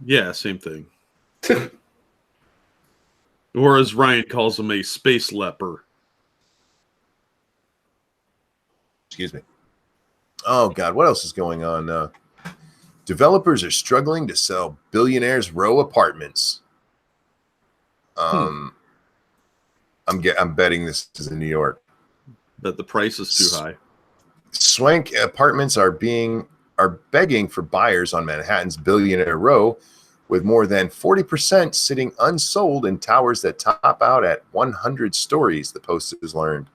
Yeah, same thing. Or as Ryan calls him, a space leper. Excuse me. Oh, God. What else is going on? Developers are struggling to sell billionaires' row apartments. I'm betting this is in New York. That the price is too high. Swank apartments are begging for buyers on Manhattan's Billionaire Row, with more than 40% sitting unsold in towers that top out at 100 stories, the Post has learned.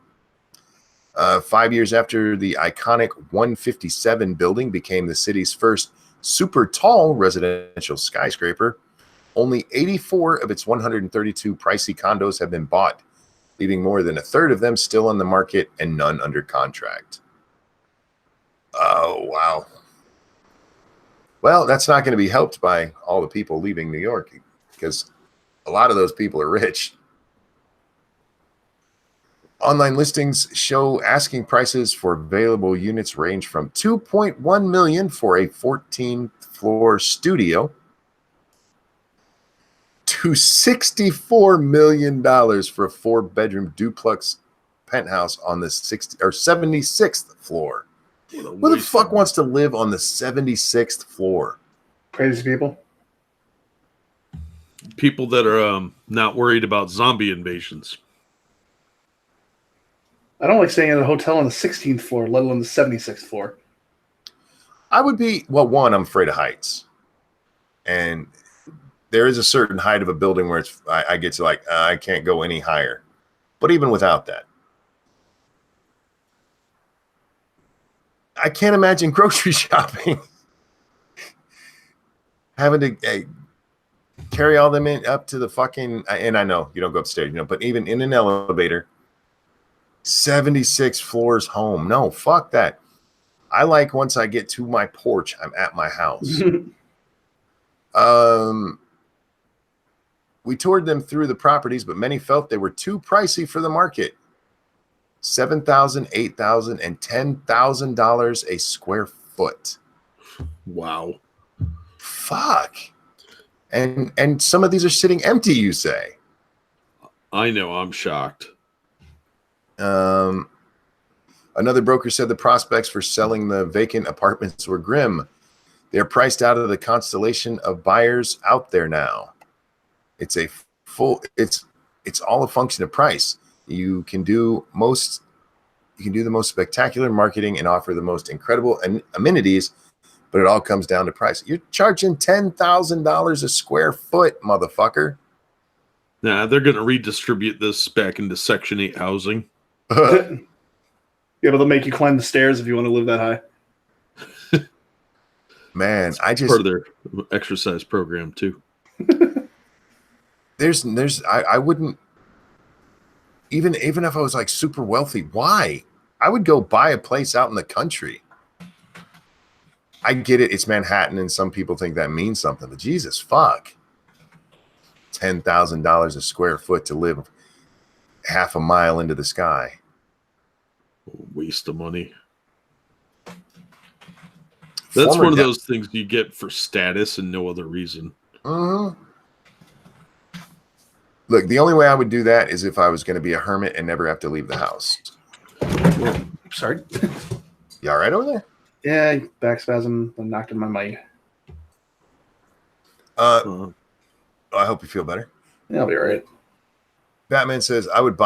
5 years after the iconic 157 building became the city's first super tall residential skyscraper, only 84 of its 132 pricey condos have been bought, leaving more than a third of them still on the market and none under contract. Oh, wow. Well, that's not going to be helped by all the people leaving New York because a lot of those people are rich. Online listings show asking prices for available units range from $2.1 million for a 14-floor studio to $64 million for a 4-bedroom duplex penthouse on the 76th floor. Who the fuck wants to live on the 76th floor? Crazy people. People that are not worried about zombie invasions. I don't like staying at a hotel on the 16th floor, let alone the 76th floor. I would be, well, one, I'm afraid of heights. And there is a certain height of a building where I get to like, I can't go any higher. But even without that, I can't imagine grocery shopping. Having to carry all them in up to the fucking, and I know you don't go upstairs, but even in an elevator, 76 floors home. No, fuck that. I like once I get to my porch, I'm at my house. We toured them through the properties, but many felt they were too pricey for the market. $7,000, $8,000, and $10,000 a square foot. Wow. Fuck. And some of these are sitting empty, you say? I know, I'm shocked. Another broker said the prospects for selling the vacant apartments were grim. They're priced out of the constellation of buyers out there now. It's all a function of price. You can do the most spectacular marketing and offer the most incredible amenities, but it all comes down to price. You're charging $10,000 a square foot, motherfucker. Nah, they're going to redistribute this back into Section 8 housing. Yeah, but they'll make you climb the stairs if you want to live that high. Man, part of their exercise program too. I wouldn't even if I was like super wealthy. Why? I would go buy a place out in the country. I get it. It's Manhattan, and some people think that means something. But Jesus, fuck. $10,000 a square foot to live half a mile into the sky. Waste of money. That's one of those things you get for status and no other reason. Look, the only way I would do that is if I was going to be a hermit and never have to leave the house. Well, sorry. You all right over there? Yeah, back spasm. I'm knocked in my mic. I hope you feel better. Yeah, I'll be all right. Batman says, I'd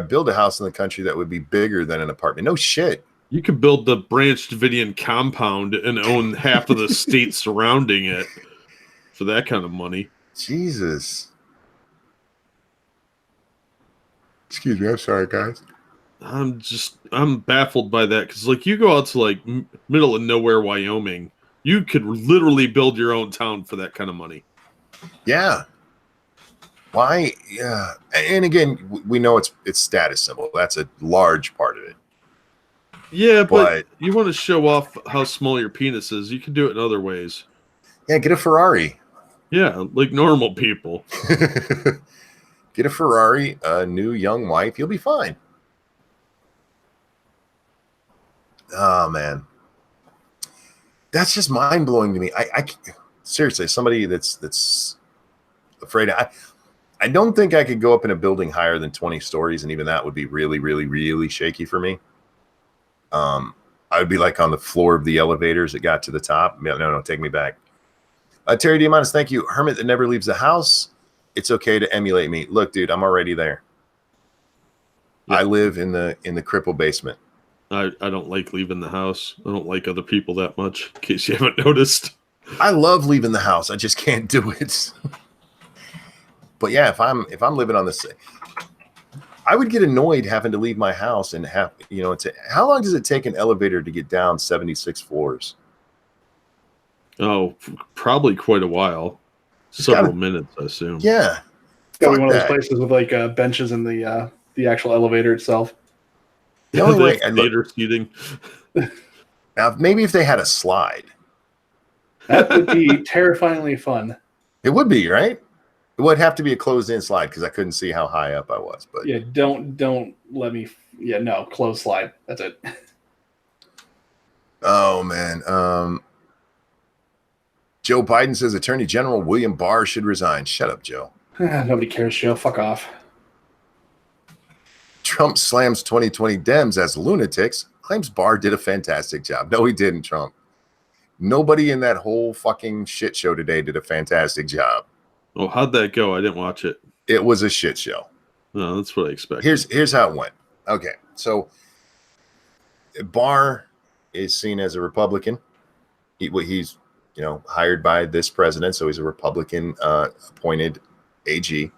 build a house in the country that would be bigger than an apartment. No shit. You could build the Branch Davidian compound and own half of the state surrounding it for that kind of money. Jesus. Excuse me. I'm sorry, guys. I'm baffled by that because, like, you go out to like middle of nowhere, Wyoming, you could literally build your own town for that kind of money. Yeah. Why? Yeah. And again, we know it's status symbol. That's a large part of it. Yeah, but you want to show off how small your penis is. You can do it in other ways. Yeah, get a Ferrari. Yeah, like normal people. Get a Ferrari, a new young wife. You'll be fine. Oh, man. That's just mind-blowing to me. I seriously, somebody that's afraid. I don't think I could go up in a building higher than 20 stories, and even that would be really, really, really shaky for me. I would be like on the floor of the elevators that got to the top. No, take me back. Terry Diamandis, thank you. Hermit that never leaves the house. It's okay to emulate me. Look, dude, I'm already there. Yeah. I live in the cripple basement. I don't like leaving the house. I don't like other people that much, in case you haven't noticed. I love leaving the house. I just can't do it. But yeah, if I'm living on this, I would get annoyed having to leave my house and have, how long does it take an elevator to get down 76 floors? Oh, probably quite a while. Several minutes, I assume. Yeah. It's got to be one of those places with like benches in the actual elevator itself. The only way theater seating. Now, maybe if they had a slide. That would be terrifyingly fun. It would be, right? It would have to be a closed-in slide because I couldn't see how high up I was. But yeah, don't let me. Yeah, no, closed slide. That's it. Oh man. Joe Biden says Attorney General William Barr should resign. Shut up, Joe. Nobody cares, Joe. Fuck off. Trump slams 2020 Dems as lunatics. Claims Barr did a fantastic job. No, he didn't, Trump. Nobody in that whole fucking shit show today did a fantastic job. Oh, how'd that go? I didn't watch it. It was a shit show. No, that's what I expected. Here's how it went. Okay, so Barr is seen as a Republican. He's hired by this president, so he's a Republican appointed AG.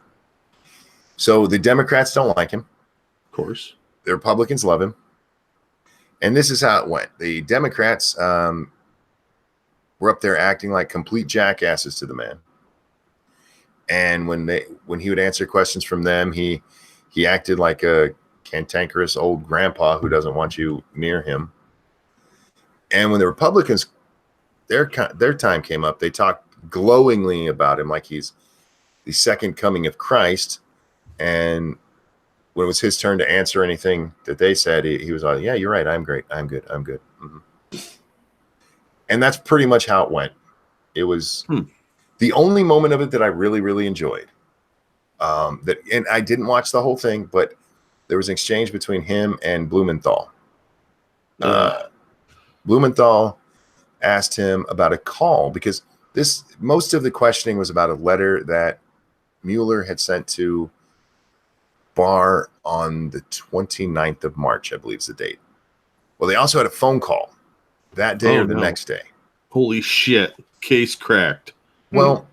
So the Democrats don't like him. Of course. The Republicans love him. And this is how it went. The Democrats were up there acting like complete jackasses to the man. And when he would answer questions from them, he acted like a cantankerous old grandpa who doesn't want you near him. And when the Republicans, their time came up, they talked glowingly about him like he's the second coming of Christ. And when it was his turn to answer anything that they said, he was like, yeah, you're right. I'm great. I'm good. I'm good. Mm-hmm. And that's pretty much how it went. It was the only moment of it that I really, really enjoyed. And I didn't watch the whole thing, but there was an exchange between him and Blumenthal. Blumenthal asked him about a call because most of the questioning was about a letter that Mueller had sent to Barr on the 29th of March, I believe is the date. Well, they also had a phone call that day or the next day. Holy shit. Case cracked. Well,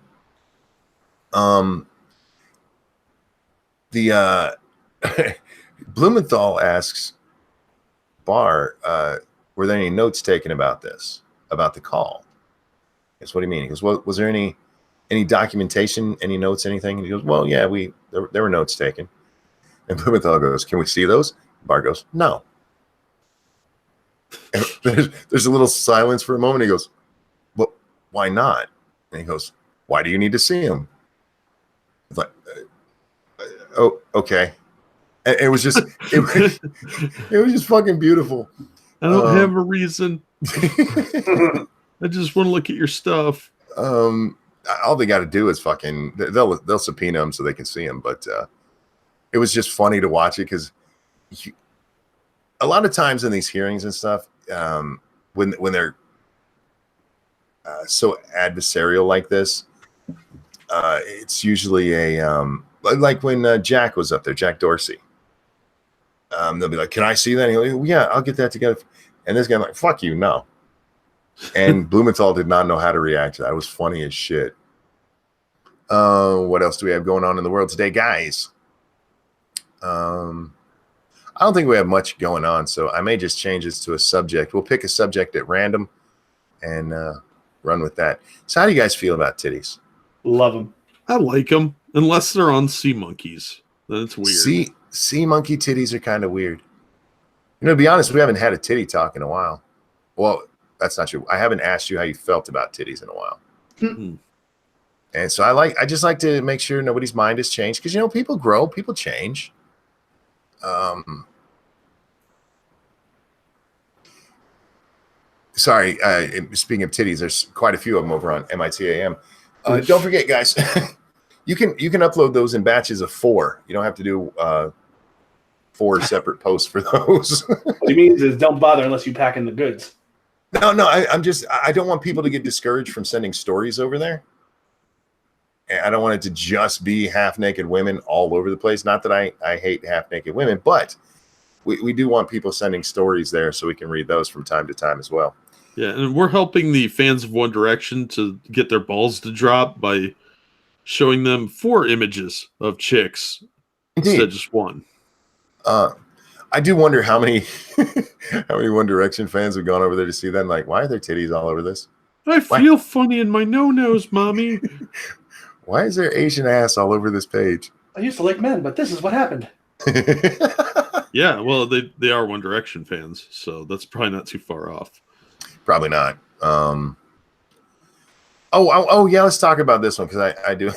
Blumenthal asks Barr, were there any notes taken about this, about the call? That's what do you mean? He goes, well, was there any documentation, any notes, anything? And he goes, well, yeah, there were notes taken. And Blumenthal goes, can we see those? Barr goes, no. And there's a little silence for a moment. He goes, well, why not? And he goes, why do you need to see him? It's like, oh, okay. And it was just it was just fucking beautiful. I don't have a reason. I just want to look at your stuff. All they got to do is fucking they'll subpoena them so they can see them. But it was just funny to watch it because a lot of times in these hearings and stuff, when they're so adversarial like this, it's usually a like when Jack was up there, Jack Dorsey. They'll be like, "Can I see that?" And he'll, yeah, I'll get that together. And this guy like, "Fuck you, no." And Blumenthal did not know how to react to that. It was funny as shit. What else do we have going on in the world today, guys? I don't think we have much going on, so I may just change this to a subject. We'll pick a subject at random and run with that. So how do you guys feel about titties? Love them. I like them, unless they're on sea monkeys. Then it's weird. Sea monkey titties are kind of weird. You know, to be honest, we haven't had a titty talk in a while. Well, that's not true. I haven't asked you how you felt about titties in a while. Mm-hmm. And so I just like to make sure nobody's mind has changed because, you know, people grow, people change. Sorry, speaking of titties, there's quite a few of them over on MITAM. Don't forget, guys, you can upload those in batches of 4. You don't have to do 4 separate posts for those. What he means is don't bother unless you pack in the goods. No, I don't want people to get discouraged from sending stories over there. And I don't want it to just be half-naked women all over the place. Not that I hate half-naked women, but we do want people sending stories there so we can read those from time to time as well. Yeah, and we're helping the fans of One Direction to get their balls to drop by showing them 4 images of chicks instead of just 1. I do wonder how many One Direction fans have gone over there to see that. And like, why are there titties all over this? I feel funny in my no-nos, mommy. Why is there Asian ass all over this page? I used to like men, but this is what happened. Yeah, well, they are One Direction fans, so that's probably not too far off. Probably not. Oh yeah, let's talk about this one because I do.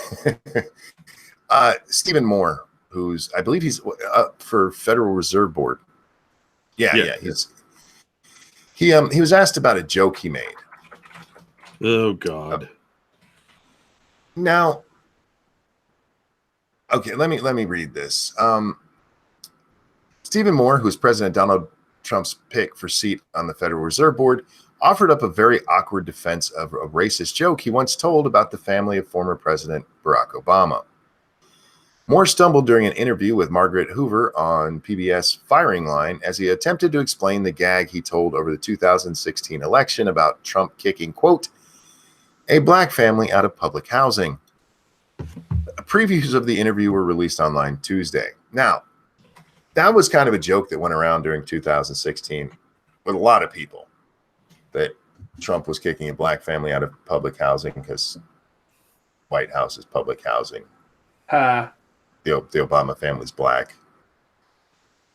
Stephen Moore, I believe he's up for Federal Reserve Board. Yeah. He was asked about a joke he made. Oh God. Now, okay, let me read this. Stephen Moore, who is President Donald Trump's pick for seat on the Federal Reserve Board, offered up a very awkward defense of a racist joke he once told about the family of former President Barack Obama. Moore stumbled during an interview with Margaret Hoover on PBS Firing Line as he attempted to explain the gag he told over the 2016 election about Trump kicking, quote, a black family out of public housing. Previews of the interview were released online Tuesday. Now, that was kind of a joke that went around during 2016 with a lot of people, that Trump was kicking a black family out of public housing because White House is public housing. The Obama family's black.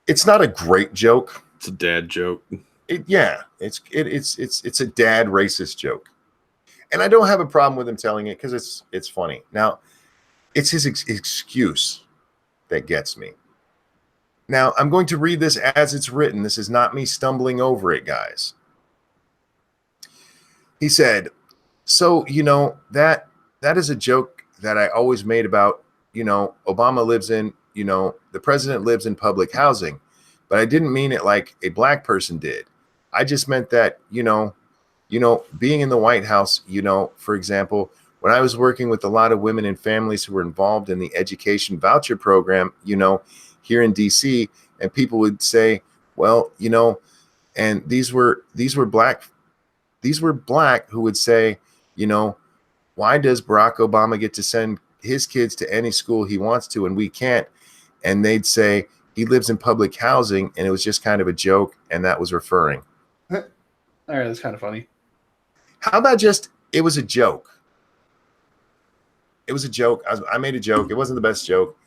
It's not a great joke. It's a dad joke. It's a dad racist joke. And I don't have a problem with him telling it because it's funny. Now, it's his excuse that gets me. Now, I'm going to read this as it's written. This is not me stumbling over it, guys. He said, so, you know, that is a joke that I always made about, you know, Obama lives in, you know, the president lives in public housing, but I didn't mean it like a black person did. I just meant that, you know, being in the White House, you know, for example, when I was working with a lot of women and families who were involved in the education voucher program, you know, here in DC, and people would say, well, you know, and these were black who would say, you know, why does Barack Obama get to send his kids to any school he wants to and we can't? And they'd say he lives in public housing, and it was just kind of a joke, and that was referring. All right, that's kind of funny. How about just, it was a joke? It was a joke. I made a joke. It wasn't the best joke,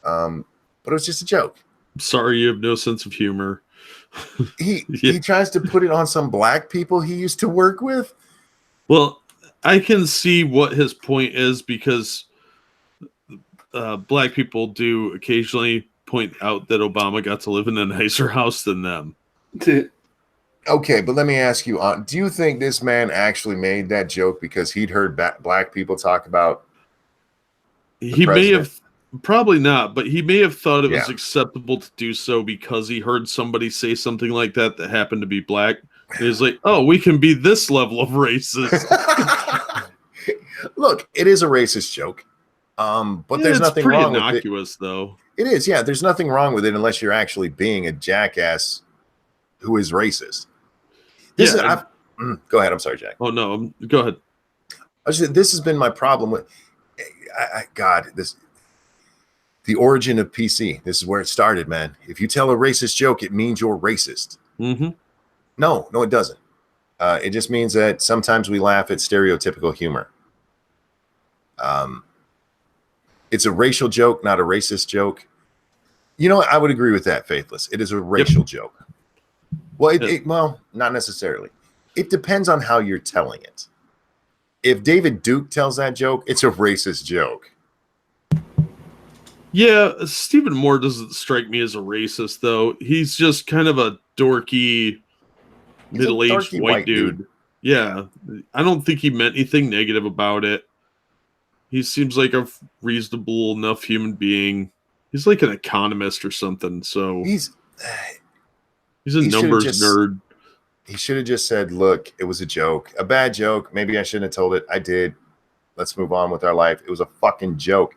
but it was just a joke. Sorry, you have no sense of humor. He tries to put it on some black people he used to work with. Well, I can see what his point is because black people do occasionally point out that Obama got to live in a nicer house than them. Okay, but let me ask you, do you think this man actually made that joke because he'd heard black people talk about He may have, probably not, but he may have thought it was Yeah. acceptable to do so because he heard somebody say something like that happened to be black. And he's like, oh, we can be this level of racist. Look, it is a racist joke. But there's nothing pretty wrong with it. innocuous, though. It is, yeah. There's nothing wrong with it unless you're actually being a jackass who is racist. Go ahead. I'm sorry, Jack. Oh no, go ahead. This has been my problem with the origin of PC. This is where it started, man. If you tell a racist joke, it means you're racist. Mm-hmm. No, it doesn't. It just means that sometimes we laugh at stereotypical humor. It's a racial joke, not a racist joke. You know what? I would agree with that, Faithless. It is a racial joke. Well, well, not necessarily. It depends on how you're telling it. If David Duke tells that joke, it's a racist joke. Yeah, Stephen Moore doesn't strike me as a racist, though. He's just kind of a dorky, middle-aged white dude. Yeah, I don't think he meant anything negative about it. He seems like a reasonable enough human being. He's like an economist or something, so he's a numbers nerd. He should have just said, look, it was a joke. A bad joke. Maybe I shouldn't have told it. I did. Let's move on with our life. It was a fucking joke.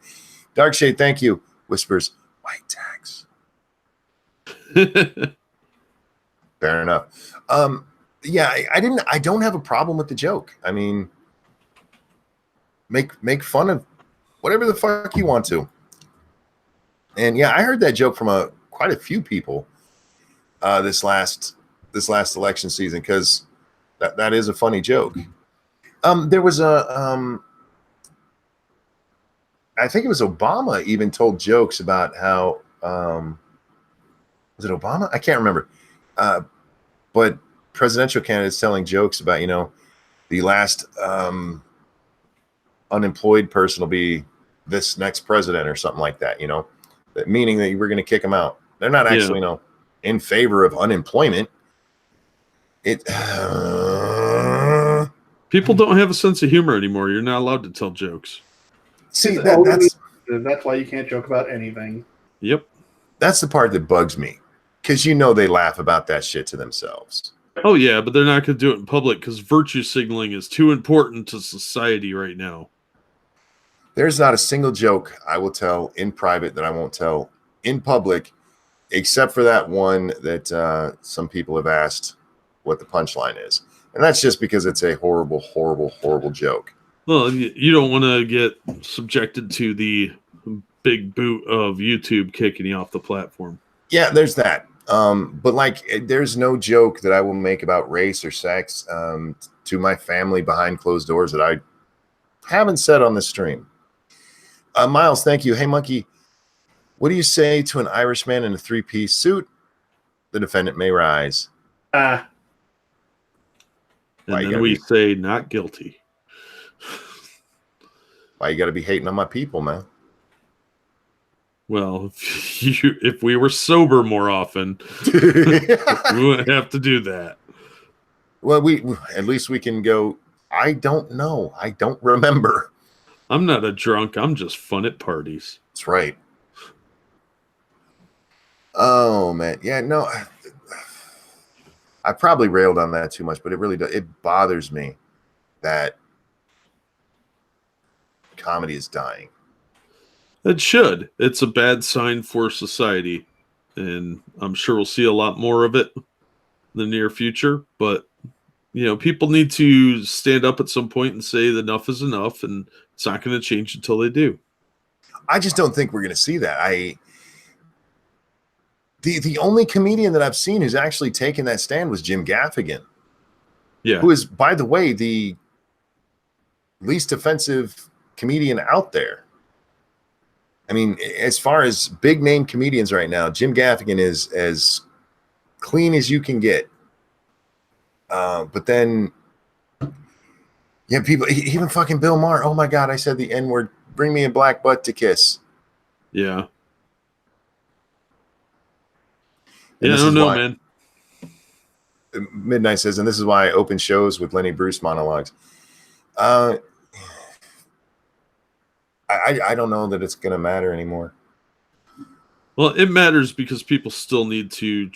Darkshade, thank you. Whispers, white tax. Fair enough. Yeah, I don't have a problem with the joke. I mean, make fun of whatever the fuck you want to. And yeah, I heard that joke from quite a few people this last election season, because that is a funny joke. There was I think it was Obama even told jokes about how was it Obama? I can't remember. But presidential candidates telling jokes about, the last unemployed person will be this next president or something like that, meaning that we're going to kick them out. They're not actually, in favor of unemployment. People don't have a sense of humor anymore. You're not allowed to tell jokes. See, that's why you can't joke about anything. Yep. That's the part that bugs me, because they laugh about that shit to themselves. Oh yeah, but they're not going to do it in public because virtue signaling is too important to society right now. There's not a single joke I will tell in private that I won't tell in public, except for that one that some people have asked what the punchline is. And that's just because it's a horrible, horrible, horrible joke. Well, you don't want to get subjected to the big boot of YouTube kicking you off the platform. Yeah, there's that. But there's no joke that I will make about race or sex to my family behind closed doors that I haven't said on the stream. Miles, thank you. Hey, Monkey, what do you say to an Irishman in a three-piece suit? The defendant may rise. And then we say not guilty. Why you got to be hating on my people, man? Well, if we were sober more often, we wouldn't have to do that. Well, at least we can go, I don't know. I don't remember. I'm not a drunk. I'm just fun at parties. That's right. Oh, man. Yeah, no. I probably railed on that too much, but it really does. It bothers me that comedy is dying. It should. It's a bad sign for society, and I'm sure we'll see a lot more of it in the near future. But people need to stand up at some point and say that enough is enough, and it's not going to change until they do. I just don't think we're going to see that. The only comedian that I've seen who's actually taken that stand was Jim Gaffigan. Yeah, who is, by the way, the least offensive comedian out there. I mean, as far as big name comedians right now, Jim Gaffigan is as clean as you can get. But then, yeah, people, even fucking Bill Maher. Oh my God, I said the N-word. Bring me a black butt to kiss. Yeah. And Yeah, I this don't is know, why man. Midnight says, and this is why I open shows with Lenny Bruce monologues. Uh, I don't know that it's going to matter anymore. Well, it matters because people still need to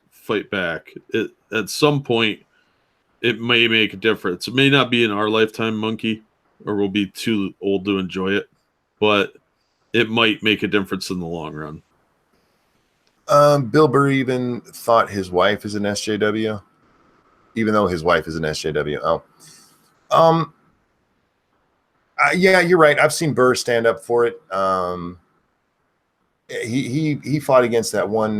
fight back. At some point, it may make a difference. It may not be in our lifetime, Monkey, or we'll be too old to enjoy it, but it might make a difference in the long run. Bill Burr even thought his wife is an SJW, even though his wife is an SJW. Yeah, you're right. I've seen Burr stand up for it. He fought against that one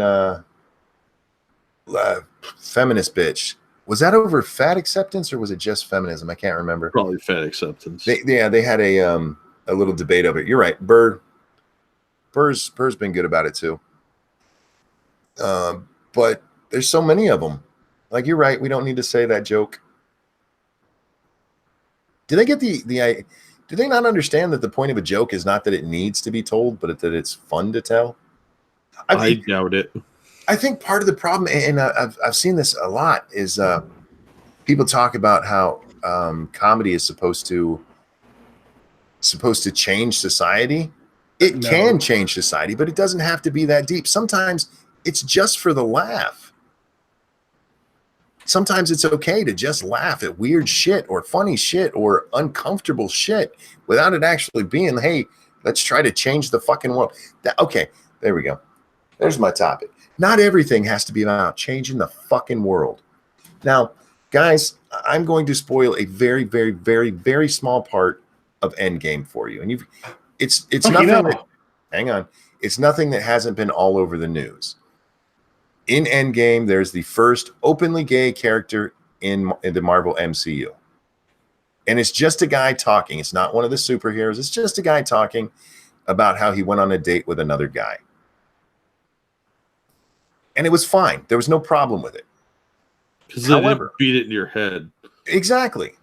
feminist bitch. Was that over fat acceptance or was it just feminism? I can't remember. Probably fat acceptance. They had a little debate of it. You're right. Burr's been good about it too. But there's so many of them. Like, you're right. We don't need to say that joke. Do they get the do they not understand that the point of a joke is not that it needs to be told, but that it's fun to tell? I doubt it. I think part of the problem, and I've seen this a lot, is people talk about how comedy is supposed to change society. It can change society, but it doesn't have to be that deep. Sometimes it's just for the laugh. Sometimes it's okay to just laugh at weird shit or funny shit or uncomfortable shit without it actually being, hey, let's try to change the fucking world. Okay, there we go. There's my topic. Not everything has to be about changing the fucking world. Now, guys, I'm going to spoil a very, very, very, very small part of Endgame for you. And it's nothing that, hang on. It's nothing that hasn't been all over the news. In Endgame, there's the first openly gay character in the Marvel MCU. And it's just a guy talking. It's not one of the superheroes. It's just a guy talking about how he went on a date with another guy. And it was fine. There was no problem with it. Because they didn't beat it in your head. Exactly.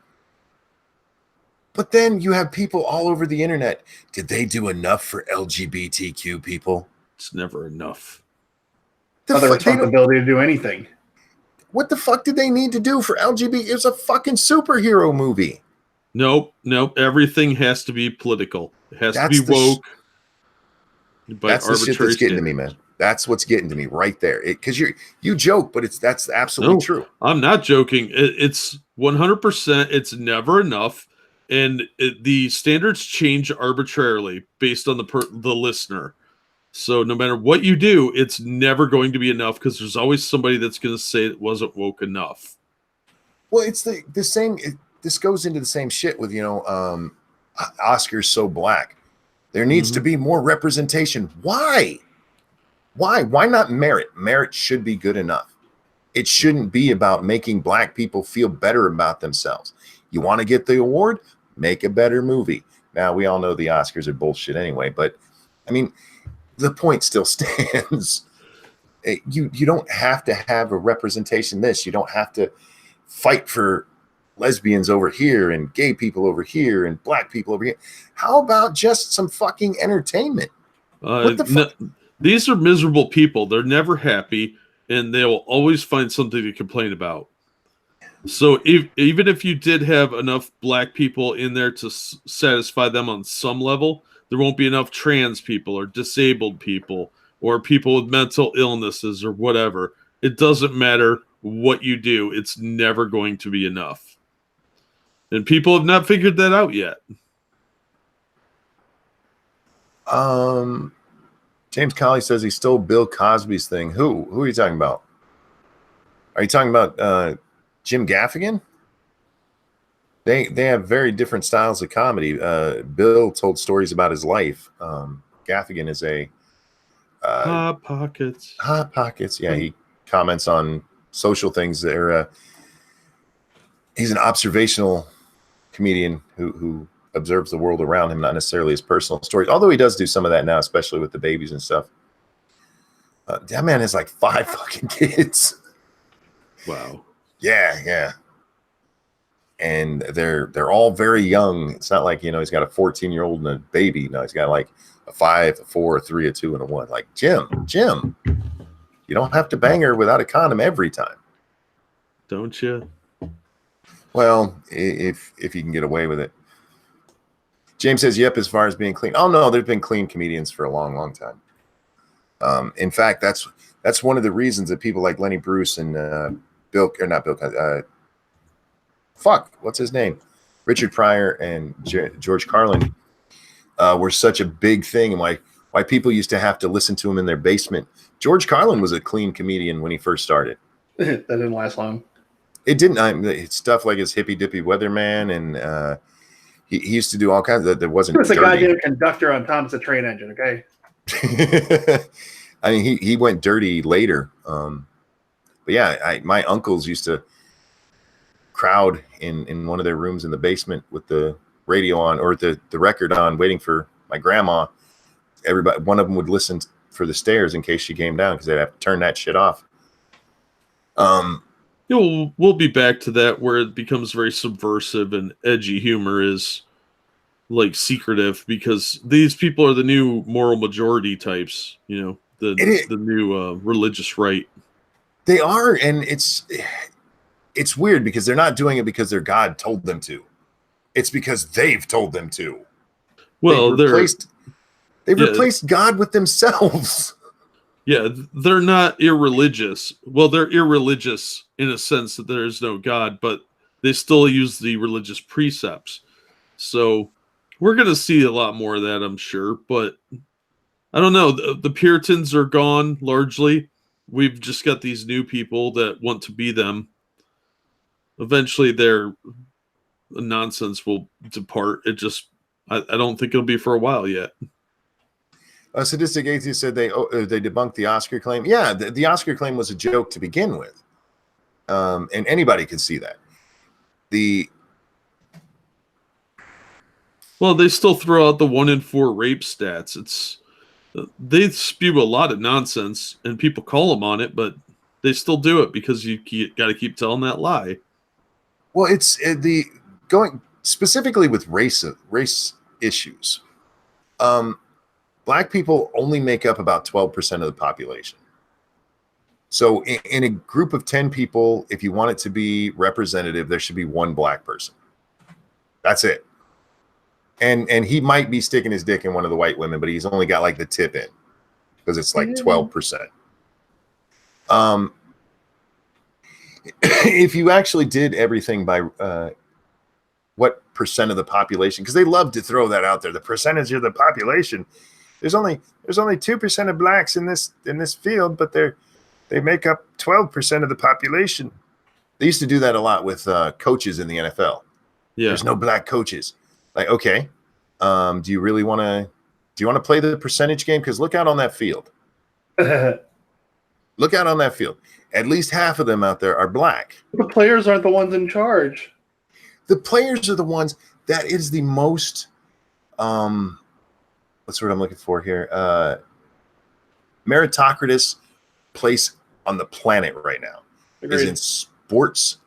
But then you have people all over the internet. Did they do enough for LGBTQ people? It's never enough. Other responsibility to do anything. What the fuck did they need to do for LGBT? It's a fucking superhero movie. Nope. Everything has to be political. It has to be woke. That's the shit that's getting to me, man. That's what's getting to me right there. Because you joke, but that's absolutely true. I'm not joking. It's 100%. It's never enough, and the standards change arbitrarily based on the listener. So no matter what you do, it's never going to be enough because there's always somebody that's going to say it wasn't woke enough. Well, it's the same. This goes into the same shit with, Oscars so black. There needs to be more representation. Why? Why not merit? Merit should be good enough. It shouldn't be about making black people feel better about themselves. You want to get the award? Make a better movie. Now, we all know the Oscars are bullshit anyway, but I mean, the point still stands. You don't have to have a representation this. You don't have to fight for lesbians over here and gay people over here and black people over here. How about just some fucking entertainment? What the fuck? These are miserable people. They're never happy, and they'll always find something to complain about. So even if you did have enough black people in there to satisfy them on some level, there won't be enough trans people or disabled people or people with mental illnesses or whatever. It doesn't matter what you do. It's never going to be enough. And people have not figured that out yet. James Colley says he stole Bill Cosby's thing. Who are you talking about? Are you talking about Jim Gaffigan? They have very different styles of comedy. Bill told stories about his life. Gaffigan is a Hot Pockets. Hot Pockets. Yeah, he comments on social things. He's an observational comedian who observes the world around him, not necessarily his personal stories. Although he does do some of that now, especially with the babies and stuff. That man has like 5 fucking kids. Wow. Yeah. and they're all very young. It's not like, he's got a 14-year-old and a baby. No, he's got like a 5, a 4, a 3, a 2, and a 1. Like, Jim, you don't have to bang her without a condom every time. Don't you? Well, if you can get away with it. James says, yep, as far as being clean. Oh, no, there's been clean comedians for a long, long time. In fact, that's one of the reasons that people like Lenny Bruce and what's his name? Richard Pryor and George Carlin were such a big thing, and why people used to have to listen to him in their basement. George Carlin was a clean comedian when he first started. That didn't last long. It didn't. It's stuff like his Hippy Dippy Weatherman, and he used to do all kinds of that wasn't. He was a dirty. goddamn conductor on Thomas the Train Engine, okay? I mean, he went dirty later. But yeah, my uncles used to crowd in one of their rooms in the basement with the radio on, or the record on, waiting for my grandma. Everybody, one of them would listen for the stairs in case she came down, because they'd have to turn that shit off. We'll be back to that, where it becomes very subversive and edgy humor is like secretive, because these people are the new moral majority types, the new religious right. They are, and it's weird because they're not doing it because their God told them to. It's because they've told them to. Well, they've replaced God with themselves. Yeah, they're not irreligious. Well, they're irreligious in a sense that there is no God, but they still use the religious precepts. So we're going to see a lot more of that, I'm sure. But I don't know. The Puritans are gone largely. We've just got these new people that want to be them. Eventually, their nonsense will depart. I don't think it'll be for a while yet. A sadistic atheist said they debunked the Oscar claim. Yeah, the Oscar claim was a joke to begin with, and anybody can see that. Well, they still throw out the 1 in 4 rape stats. They spew a lot of nonsense, and people call them on it, but they still do it because you got to keep telling that lie. Well, it's going specifically with race issues. Black people only make up about 12% of the population. So in a group of 10 people, if you want it to be representative, there should be one black person. That's it. And he might be sticking his dick in one of the white women, but he's only got like the tip in, because it's like 12%. If you actually did everything by what percent of the population, because they love to throw that out there, the percentage of the population. There's only 2% of blacks in this field, but they make up 12% of the population. They used to do that a lot with coaches in the NFL. Yeah. There's no black coaches. Like, okay, do you really want to play the percentage game? Because look out on that field. Look out on that field. At least half of them out there are black. The players aren't the ones in charge. The players are the ones. That is the most what's the word I'm looking for here? Meritocratic place on the planet right now. Agreed. Is in sports,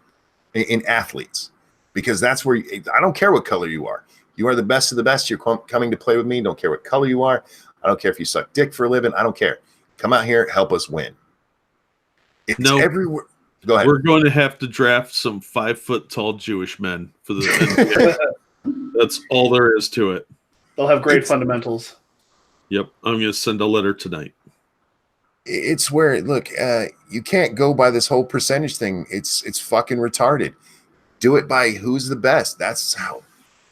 in athletes, because that's where I don't care what color you are. You are the best of the best. You're coming to play with me. Don't care what color you are. I don't care if you suck dick for a living. I don't care. Come out here, help us win. It's everywhere. Go ahead. We're going to have to draft some 5-foot tall Jewish men for the NBA. That's all there is to it. They'll have great fundamentals. Yep, I'm going to send a letter tonight. It's where, look, you can't go by this whole percentage thing. It's fucking retarded. Do it by who's the best. That's how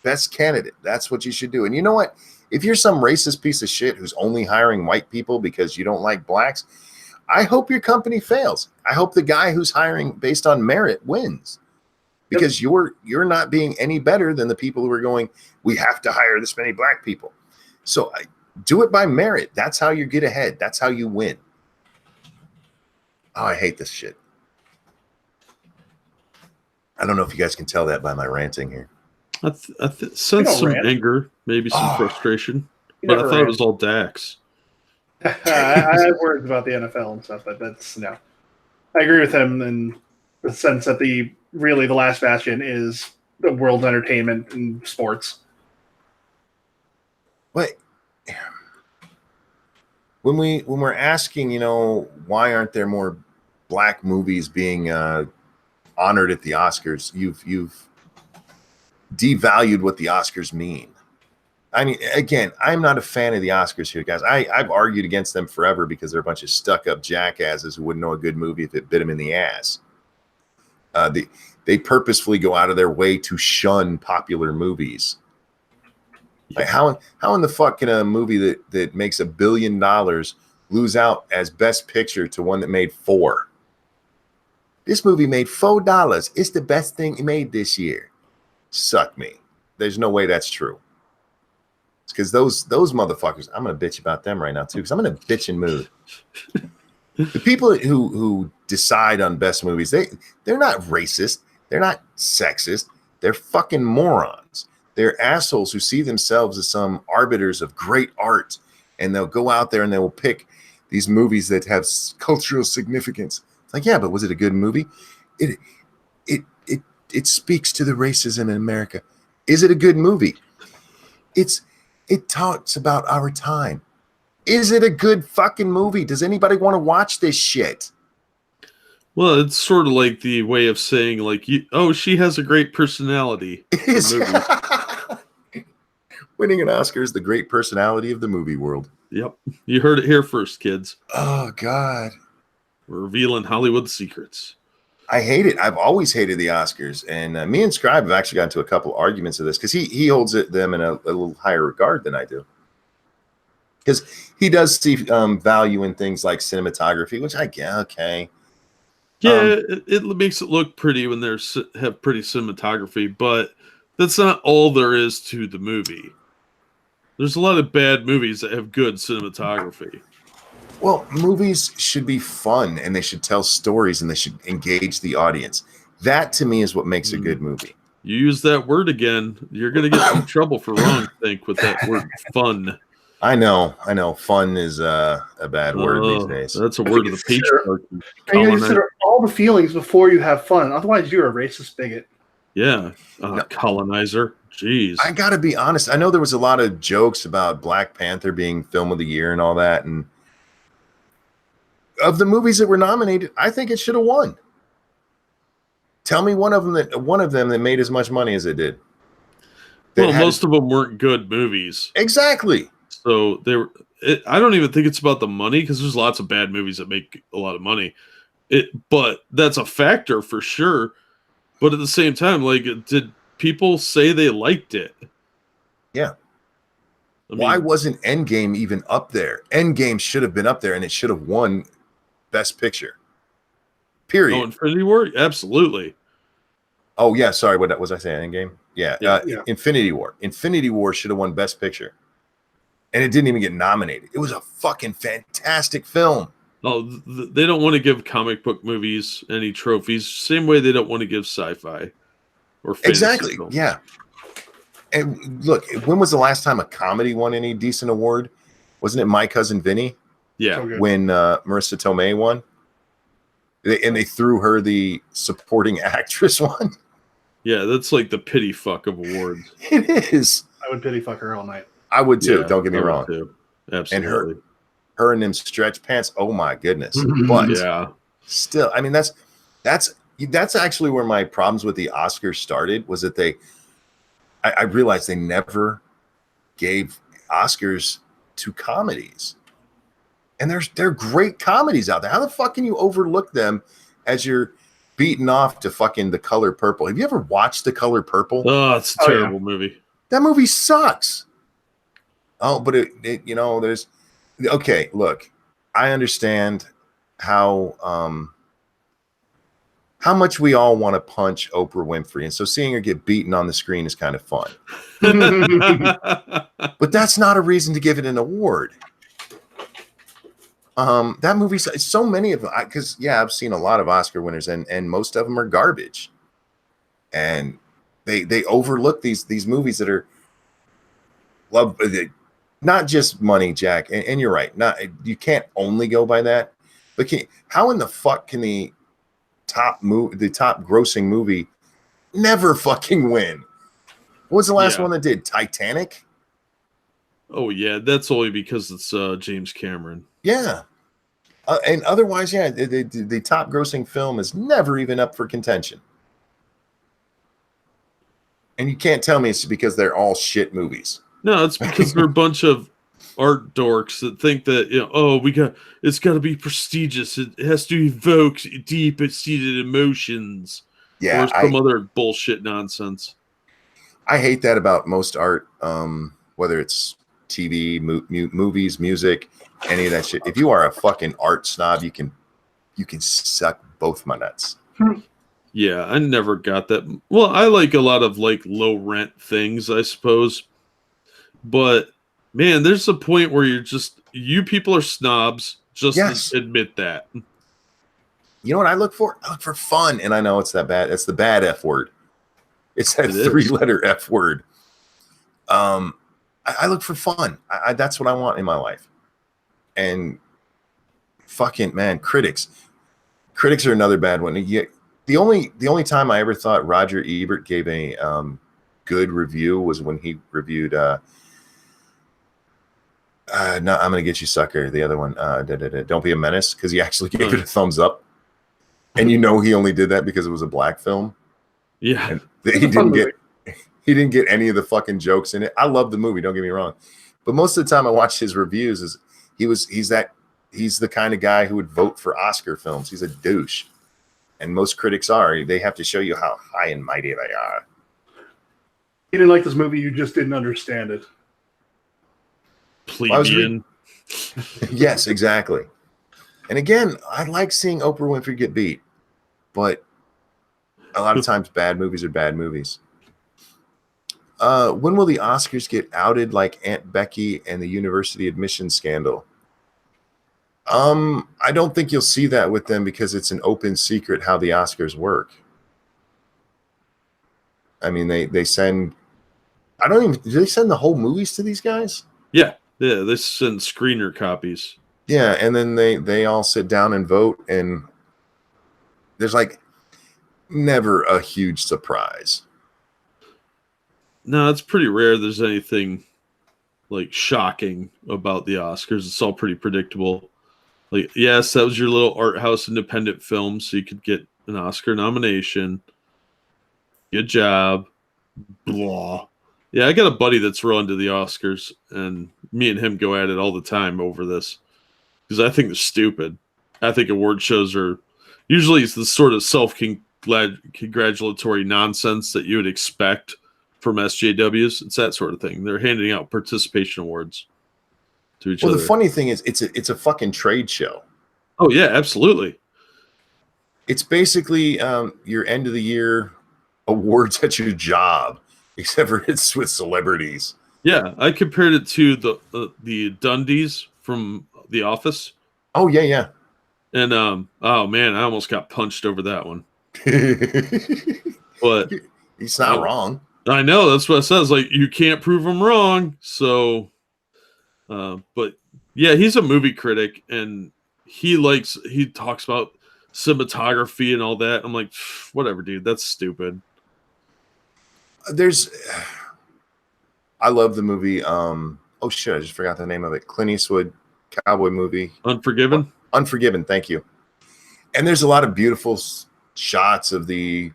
best candidate. That's what you should do. And you know what? If you're some racist piece of shit who's only hiring white people because you don't like blacks, I hope your company fails. I hope the guy who's hiring based on merit wins, because you're not being any better than the people who are going, we have to hire this many black people. So do it by merit. That's how you get ahead. That's how you win. Oh, I hate this shit. I don't know if you guys can tell that by my ranting here. I sense some anger, maybe some frustration, but I thought it was all Dax. I have words about the NFL and stuff, but that's no. I agree with him in the sense that the last bastion is the world entertainment and sports. But when we're asking, why aren't there more black movies being honored at the Oscars? You've devalued what the Oscars mean. I mean, again, I'm not a fan of the Oscars here, guys. I've argued against them forever because they're a bunch of stuck-up jackasses who wouldn't know a good movie if it bit them in the ass. They purposefully go out of their way to shun popular movies. Like how in the fuck can a movie that makes $1 billion lose out as Best Picture to one that made $4 million? This movie made $4. It's the best thing it made this year. Suck me. There's no way that's true. It's because those motherfuckers. I'm gonna bitch about them right now too, because I'm in a bitching mood. The people who decide on best movies, they're not racist. They're not sexist. They're fucking morons. They're assholes who see themselves as some arbiters of great art, and they'll go out there and they will pick these movies that have cultural significance. It's like, yeah, but was it a good movie? It speaks to the racism in America. Is it a good movie? It talks about our time. Is it a good fucking movie? Does anybody want to watch this shit? Well, it's sort of like the way of saying, like, she has a great personality. Winning an Oscar is the great personality of the movie world. Yep. You heard it here first, kids. Oh, God. We're revealing Hollywood secrets. I hate it. I've always hated the Oscars. And me and Scribe have actually gotten into a couple arguments of this because he holds them in a little higher regard than I do. Because he does see value in things like cinematography, which I get, okay. Yeah, it makes it look pretty when they have pretty cinematography, but that's not all there is to the movie. There's a lot of bad movies that have good cinematography. Well, movies should be fun, and they should tell stories, and they should engage the audience. That, to me, is what makes a good movie. You use that word again, you're going to get in trouble for wrong think with that word, fun. I know. Fun is a bad word these days. That's a word of the patriarchy. And you consider all the feelings before you have fun. Otherwise, you're a racist bigot. Yeah, colonizer. Jeez. I got to be honest. I know there was a lot of jokes about Black Panther being Film of the Year and all that. And of the movies that were nominated, I think it should have won. Tell me one of them that made as much money as it did. Well, most of them weren't good movies. Exactly. So I don't even think it's about the money because there's lots of bad movies that make a lot of money. But that's a factor for sure. But at the same time, like, did people say they liked it? Yeah. Why wasn't Endgame even up there? Endgame should have been up there, and it should have won Best Picture. Period. Oh, Infinity War? Absolutely. Oh, yeah. Sorry. What was I saying? Endgame? Yeah. Yeah. Infinity War. Infinity War should have won Best Picture. And it didn't even get nominated. It was a fucking fantastic film. Oh, they don't want to give comic book movies any trophies. Same way they don't want to give sci-fi or fantasy Exactly. films. Yeah. And look, when was the last time a comedy won any decent award? Wasn't it My Cousin Vinny? Yeah. So good. When Marissa Tomei won? They threw her the supporting actress one. Yeah, that's like the pity fuck of awards. It is. I would pity fuck her all night. I would too. Yeah, don't get me I would wrong. too. Absolutely. And her in them stretch pants. Oh my goodness. But Yeah. still, I mean, that's actually where my problems with the Oscars started, was that I realized they never gave Oscars to comedies. And they're great comedies out there. How the fuck can you overlook them as you're beaten off to fucking The Color Purple? Have you ever watched The Color Purple? Oh, it's a terrible movie. That movie sucks. Oh, but there's okay. Look, I understand how much we all want to punch Oprah Winfrey, and so seeing her get beaten on the screen is kind of fun. But that's not a reason to give it an award. That movie, so many of them, because I've seen a lot of Oscar winners, and most of them are garbage, and they overlook these movies that are not just money, Jack. And you're right. You can't only go by that. But how in the fuck can the top grossing movie Never fucking win. What was the last Yeah. one that did? Titanic? Oh yeah, that's only because it's James Cameron. Yeah. And otherwise, yeah, the top grossing film is never even up for contention. And you can't tell me it's because they're all shit movies. No, it's because they're a bunch of art dorks that think that, you know, it's got to be prestigious. It has to evoke deep-seated emotions, Yeah, or some other bullshit nonsense. I hate that about most art, whether it's TV, movies, music, any of that shit. If you are a fucking art snob, you can suck both my nuts. Yeah, I never got that. Well, I like a lot of like low rent things, I suppose. But man, there's a point where you people are snobs. Just Yes. admit that. You know what I look for? I look for fun, and I know it's that bad. It's the bad F word. It's that 3-letter F word. I look for fun. That's what I want in my life. And fucking man, critics are another bad one. The only time I ever thought Roger Ebert gave a good review was when he reviewed no, I'm Gonna Get You, Sucker. The other one, Don't Be a Menace, because he actually gave it a thumbs up. And you know he only did that because it was a black film. Yeah. And he didn't get any of the fucking jokes in it. I love the movie, don't get me wrong. But most of the time I watched his reviews he's the kind of guy who would vote for Oscar films. He's a douche. And most critics are. They have to show you how high and mighty they are. You didn't like this movie, you just didn't understand it. Plebeian. Yes, exactly. And again, I like seeing Oprah Winfrey get beat, but a lot of times bad movies are bad movies. When will the Oscars get outed like Aunt Becky and the university admission scandal? I don't think you'll see that with them because it's an open secret how the Oscars work. I mean, they send. Do they send the whole movies to these guys? Yeah, they send screener copies. Yeah, and then they all sit down and vote, and there's like never a huge surprise. No, it's pretty rare there's anything like shocking about the Oscars. It's all pretty predictable. Like, yes, that was your little art house independent film, so you could get an Oscar nomination. Good job. Blah. Yeah, I got a buddy that's real into the Oscars, and me and him go at it all the time over this because I think they're stupid. I think award shows are usually it's the sort of self-congratulatory nonsense that you would expect from SJWs. It's that sort of thing. They're handing out participation awards to each other. Well, the funny thing is, it's a fucking trade show. Oh yeah, absolutely. It's basically your end of the year awards at your job, except for it's with celebrities. Yeah, I compared it to the Dundies from The Office. Oh yeah. And oh man, I almost got punched over that one. But he's not wrong. I know, that's what it says. Like, you can't prove him wrong. So, but yeah, he's a movie critic, and he talks about cinematography and all that. I'm like, whatever, dude, that's stupid. I love the movie. Oh shit, I just forgot the name of it. Clint Eastwood cowboy movie. Unforgiven. Unforgiven. Thank you. And there's a lot of beautiful shots of the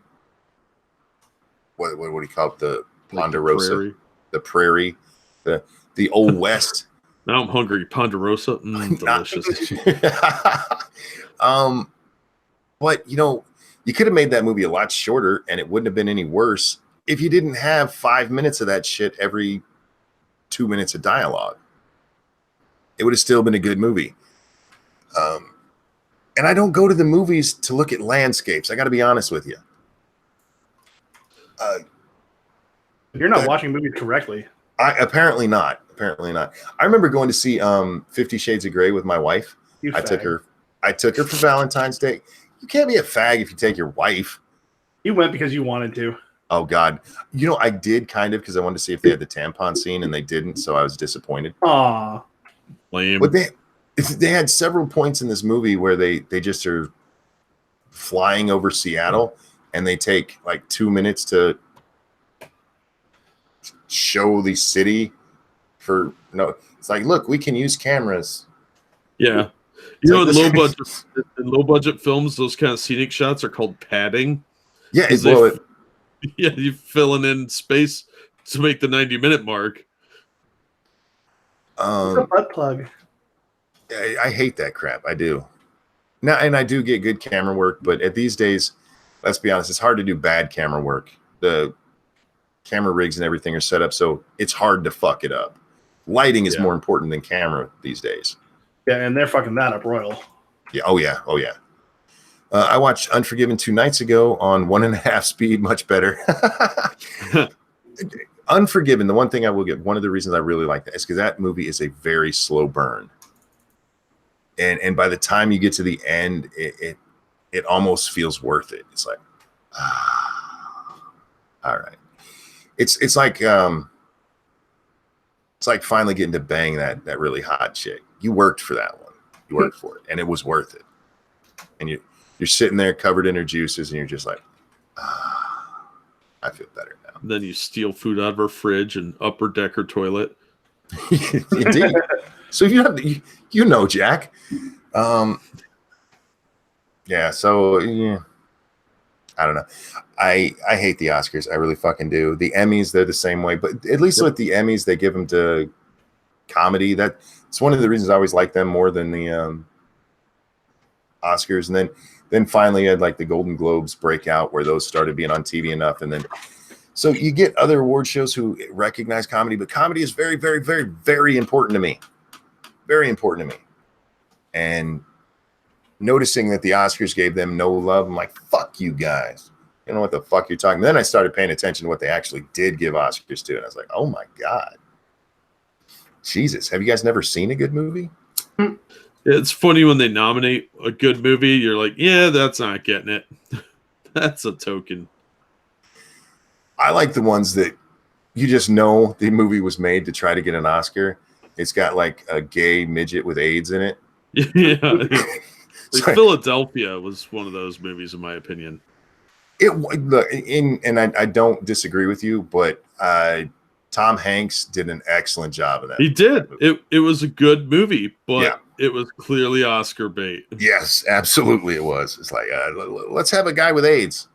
what do you call it? The Ponderosa, the prairie, the old west. Now I'm hungry. Ponderosa, delicious. But you could have made that movie a lot shorter, and it wouldn't have been any worse if you didn't have 5 minutes of that shit every 2 minutes of dialogue. It would have still been a good movie. And I don't go to the movies to look at landscapes. I got to be honest with you. You're not watching movies correctly. Apparently not. I remember going to see 50 Shades of Grey with my wife. I took her for Valentine's Day. You can't be a fag if you take your wife. You went because you wanted to. Oh God. I did kind of because I wanted to see if they had the tampon scene, and they didn't, so I was disappointed. Aw. Lame. But they had several points in this movie where they just are flying over Seattle, and they take like 2 minutes to show the city for no. It's like, look, we can use cameras. Yeah. It's You know, like in low budget films, those kind of scenic shots are called padding. Yeah, Yeah, you filling in space to make the 90-minute mark. It's a butt plug. I hate that crap. I do. Now, and I do get good camera work, but at these days, let's be honest, it's hard to do bad camera work. The camera rigs and everything are set up so it's hard to fuck it up. Lighting is more important than camera these days. Yeah, and they're fucking that up royal. Yeah. Oh yeah. Oh yeah. I watched Unforgiven 2 nights ago on 1.5 speed, much better. Unforgiven, the one thing I will give, one of the reasons I really like that is because that movie is a very slow burn. And by the time you get to the end, it almost feels worth it. It's like, all right. It's like finally getting to bang that really hot chick. You worked for that one. You worked for it, and it was worth it. And you're sitting there covered in her juices, and you're just like, I feel better now. Then you steal food out of her fridge and upper decker toilet. Indeed. So you know, Jack. Yeah. So yeah, I don't know. I hate the Oscars. I really fucking do. The Emmys, they're the same way. But at least with the Emmys, they give them to comedy. It's one of the reasons I always like them more than the Oscars. And then finally you had like the Golden Globes break out where those started being on TV enough. And then so you get other award shows who recognize comedy, but comedy is very, very, very, very important to me. Very important to me. And noticing that the Oscars gave them no love, I'm like, fuck you guys. You know what the fuck you're talking. Then I started paying attention to what they actually did give Oscars to. And I was like, oh my God. Jesus. Have you guys never seen a good movie? It's funny when they nominate a good movie, you're like, yeah, that's not getting it. That's a token. I like the ones that you just know the movie was made to try to get an Oscar. It's got like a gay midget with AIDS in it. Yeah. Like Philadelphia was one of those movies, in my opinion. I don't disagree with you, but Tom Hanks did an excellent job in that. He did. It was a good movie, but it was clearly Oscar bait. Yes, absolutely, it was. It's like let's have a guy with AIDS.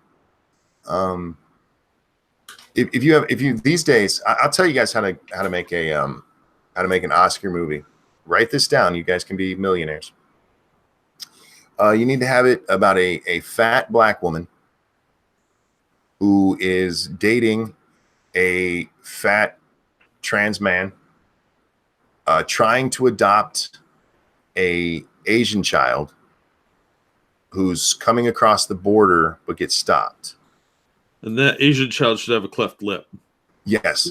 If you these days, I'll tell you guys how to make an Oscar movie. Write this down. You guys can be millionaires. You need to have it about a fat black woman who is dating a fat trans man, trying to adopt a Asian child who's coming across the border but gets stopped. And that Asian child should have a cleft lip. Yes.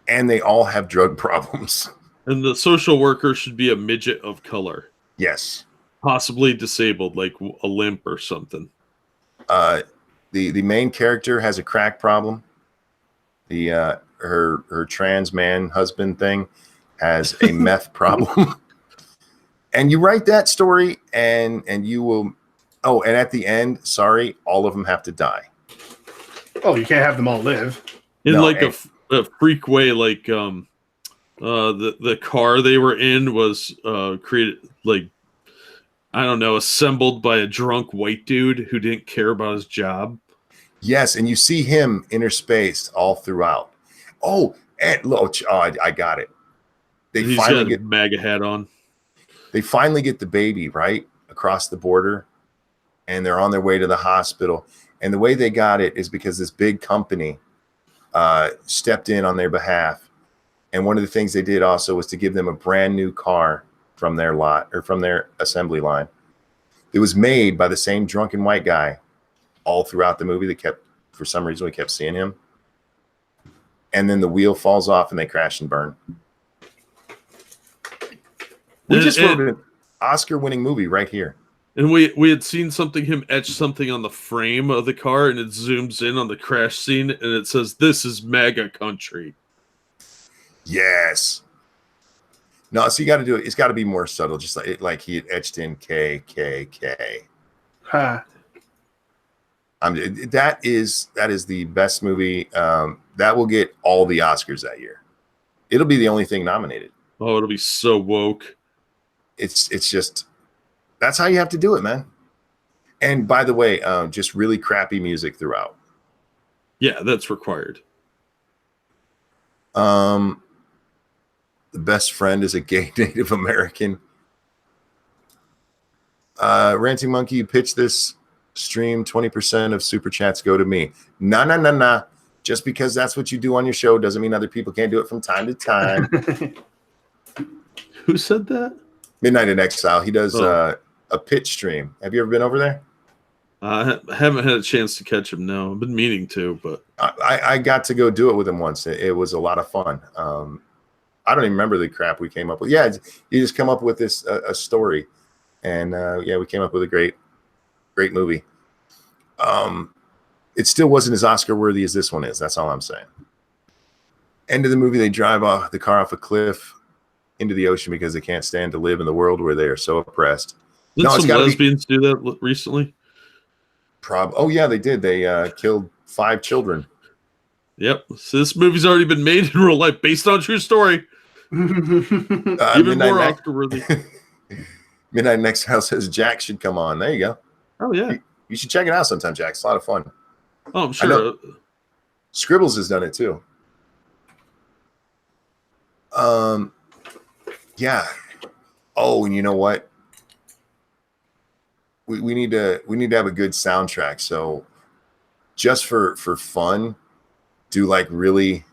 And they all have drug problems. And the social worker should be a midget of color. Yes. Possibly disabled, like a limp or something. The main character has a crack problem. Her trans man husband thing has a meth problem. And you write that story and you will. Oh, and at the end, sorry, all of them have to die. Oh, you can't have them all live. In a freak way, like the car they were in was created like, I don't know, assembled by a drunk white dude who didn't care about his job. Yes, and you see him interspaced all throughout. Oh, and look, I got it. He's finally got a MAGA hat on. They finally get the baby right across the border, and they're on their way to the hospital. And the way they got it is because this big company stepped in on their behalf. And one of the things they did also was to give them a brand new car from their lot or from their assembly line. It was made by the same drunken white guy all throughout the movie. For some reason, we kept seeing him. And then the wheel falls off and they crash and burn. We just wrote an Oscar-winning movie right here. And we had seen him etch something on the frame of the car, and it zooms in on the crash scene, and it says, "This is MAGA country." Yes. No, so you got to do it. It's got to be more subtle, just like he had etched in KKK. Huh. That is the best movie. That will get all the Oscars that year. It'll be the only thing nominated. Oh, it'll be so woke. It's just that's how you have to do it, man. And by the way, just really crappy music throughout. Yeah, that's required. The best friend is a gay Native American. Ranting Monkey, you pitch this stream, 20% of super chats go to me. Nah. Just because that's what you do on your show doesn't mean other people can't do it from time to time. Who said that? Midnight in Exile. He does a pitch stream. Have you ever been over there? I haven't had a chance to catch him. No, I've been meaning to, but I got to go do it with him once. It was a lot of fun. I don't even remember the crap we came up with. Yeah, you just come up with this a story, and we came up with a great movie. It still wasn't as Oscar worthy as this one is. That's all I'm saying. End of the movie, they drive the car off a cliff into the ocean because they can't stand to live in the world where they are so oppressed. Didn't some lesbians do that recently? Oh yeah, they did. They killed 5 children. Yep. So this movie's already been made in real life based on a true story. Even more Oscar worthy. Midnight in Exile says Jack should come on. There you go. Oh yeah. You should check it out sometime, Jack. It's a lot of fun. Oh, I'm sure. Scribbles has done it too. Yeah. Oh, and you know what? We need to have a good soundtrack. So just for fun, do like really,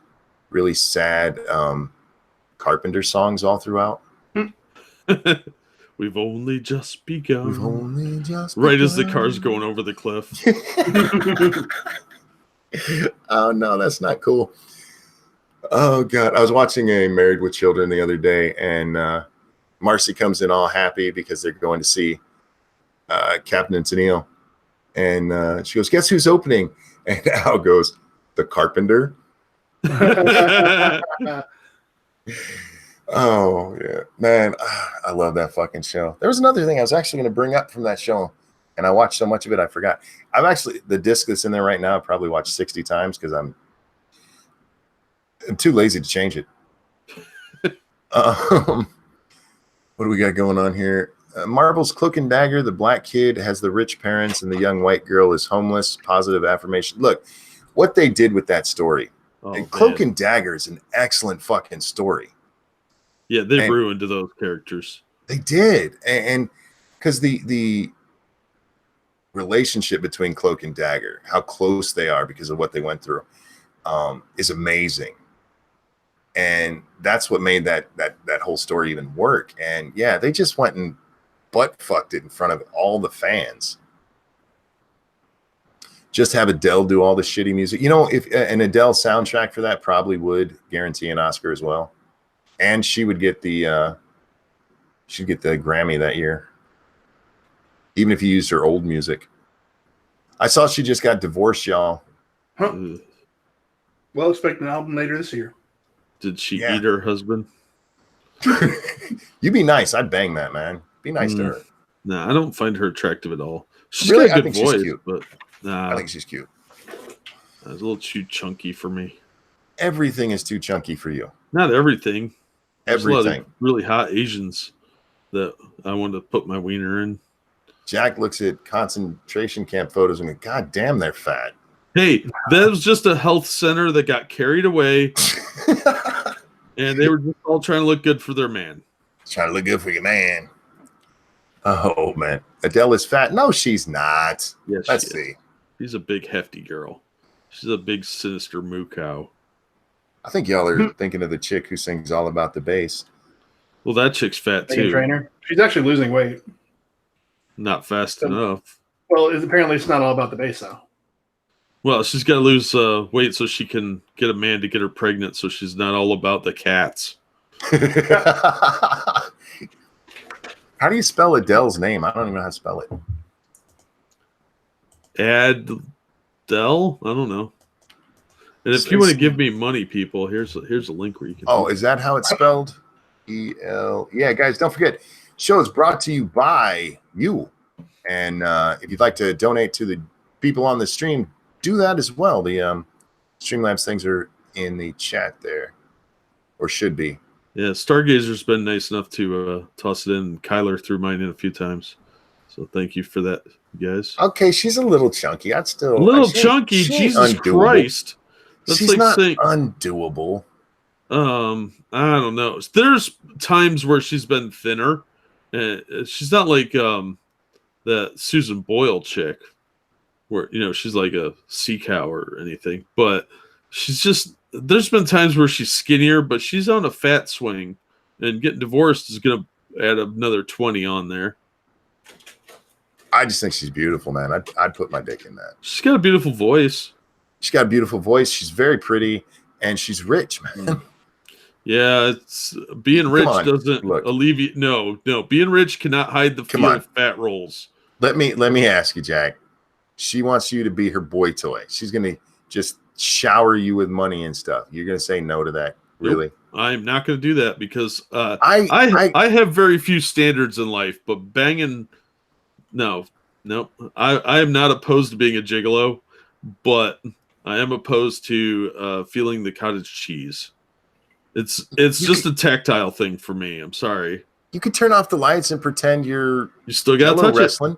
really sad Carpenter songs all throughout. We've only just begun. We've only just right begun. As the car's going over the cliff. Oh no, that's not cool. Oh god, I was watching a Married with Children the other day, and Marcy comes in all happy because they're going to see Captain and Tennille, and she goes, "Guess who's opening?" And Al goes, "The Carpenter." Oh yeah, man, I love that fucking show. There was another thing I was actually going to bring up from that show, and I watched so much of it I forgot. I've actually the disc that's in there right now I've probably watched 60 times because I'm too lazy to change it. What do we got going on here? Marvel's Cloak and Dagger. The black kid has the rich parents, and the young white girl is homeless. Positive affirmation. Look, what they did with that story. Cloak and Dagger is an excellent fucking story. Yeah, they ruined those characters. They did, and because the relationship between Cloak and Dagger, how close they are because of what they went through, is amazing, and that's what made that whole story even work. And yeah, they just went and butt fucked it in front of all the fans. Just have Adele do all the shitty music. You know, if an Adele soundtrack for that probably would guarantee an Oscar as well. And she would get the Grammy that year, even if you used her old music. I saw she just got divorced, y'all. Huh. Well, expect an album later this year. Did she eat her husband? You be nice. I'd bang that, man. Be nice to her. Nah, I don't find her attractive at all. She's really? got a I good think voice, she's cute. but nah, I think she's cute. It's a little too chunky for me. Everything is too chunky for you. Not everything. There's a lot Everything. of really hot Asians that I want to put my wiener in. Jack looks at concentration camp photos and goes, God damn, they're fat. Hey, that was just a health center that got carried away, and they were just all trying to look good for their man. Trying to look good for your man. Oh, man. Adele is fat. No, she's not. Yes, Let's see. She's a big, hefty girl. She's a big, sinister moo cow. I think y'all are thinking of the chick who sings all about the bass. Well, that chick's fat, too. Trainer. She's actually losing weight. Not fast enough. Well, apparently it's not all about the bass, though. Well, she's got to lose weight so she can get a man to get her pregnant, so she's not all about the cats. How do you spell Adele's name? I don't even know how to spell it. Adele? I don't know. And if you want to give me money, people, here's a link where you can. Oh, is that how it's spelled? E-L. Yeah, guys, don't forget. Show is brought to you by you. And if you'd like to donate to the people on the stream, do that as well. The Streamlabs things are in the chat there, or should be. Yeah, Stargazer's been nice enough to toss it in. Kyler threw mine in a few times. So thank you for that, you guys. Okay, she's a little chunky. I'd still A little she ain't- chunky, she ain't Jesus undoable. Christ. That's She's like not saying undoable. I don't know. There's times where she's been thinner. She's not like that Susan Boyle chick where she's like a sea cow or anything, but she's just there's been times where she's skinnier, but she's on a fat swing, and getting divorced is gonna add another 20 on there. I just think she's beautiful, man. I'd put my dick in that. She's got a beautiful voice. She's got a beautiful voice. She's very pretty, and she's rich, man. Yeah, it's being rich on, doesn't look. alleviate. No, being rich cannot hide the Come feel on. of fat rolls. Let me ask you, Jack. She wants you to be her boy toy. She's gonna just shower you with money and stuff. You're gonna say no to that, really? Nope. I'm not going to do that because I have very few standards in life, but banging, no. I am not opposed to being a gigolo, but I am opposed to feeling the cottage cheese. It's just a tactile thing for me. I'm sorry. You could turn off the lights and pretend you're You still got to Jello touch wrestling.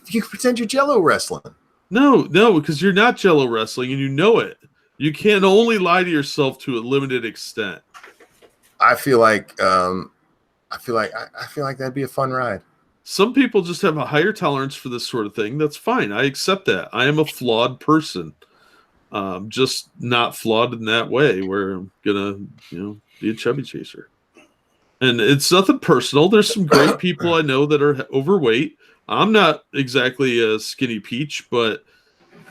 You could pretend you're Jello wrestling. it. No, because you're not Jello wrestling and you know it. You can only lie to yourself to a limited extent. I feel like that'd be a fun ride. Some people just have a higher tolerance for this sort of thing. That's fine. I accept that. I am a flawed person. Just not flawed in that way where I'm gonna, be a chubby chaser. And it's nothing personal. There's some great people I know that are overweight. I'm not exactly a skinny peach, but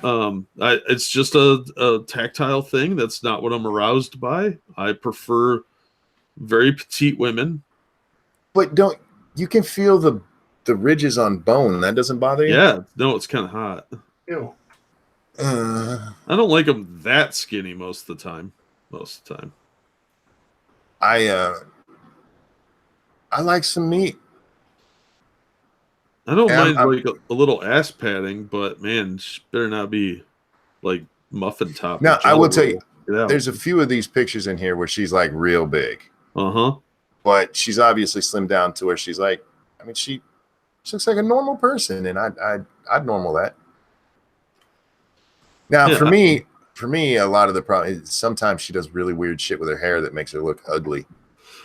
it's just a tactile thing. That's not what I'm aroused by. I prefer very petite women. But you can feel the ridges on bone? That doesn't bother you? Yeah, no, it's kind of hot. Ew. I don't like them that skinny most of the time. I like some meat. I don't Yeah, mind like a little ass padding, but man, she better not be like muffin top. Now, I will tell you, there's there's a few of these pictures in here where she's like real big. But she's obviously slimmed down to where she's like, I mean, she looks like a normal person, and I'd normal that. Now, Yeah. for me, a lot of the problem is sometimes she does really weird shit with her hair that makes her look ugly.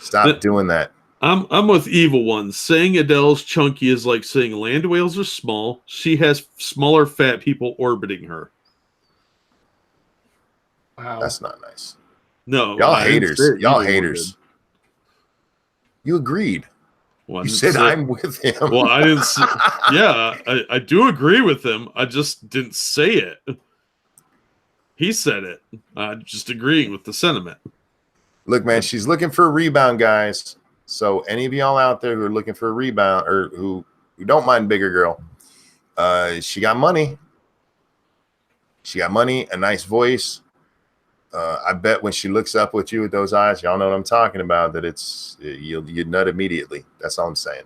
Stop doing that. I'm with Evil One. Saying Adele's chunky is like saying land whales are small. She has smaller fat people orbiting her. Wow. That's not nice. No, Y'all I didn't haters. say it. Y'all Evil One haters. did. You agreed. Well, I You didn't said say- I'm with him. Well, I didn't say, yeah, I do agree with him. I just didn't say it. He said it. I'm just agreeing with the sentiment. Look, man, she's looking for a rebound, guys. So any of y'all out there who are looking for a rebound or who don't mind bigger girl, she got money. She got money, a nice voice. I bet when she looks up with you with those eyes, y'all know what I'm talking about, that you'd nut immediately. That's all I'm saying.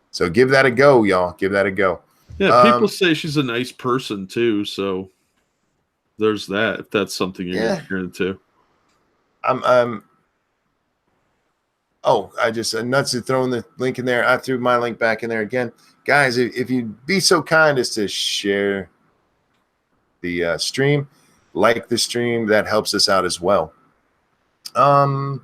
So give that a go, y'all. Give that a go. Yeah, people say she's a nice person too, so there's that. If that's something you're into. I just nuts to throwing the link in there. I threw my link back in there again, guys. If you'd be so kind as to share the stream, like the stream, that helps us out as well. Man,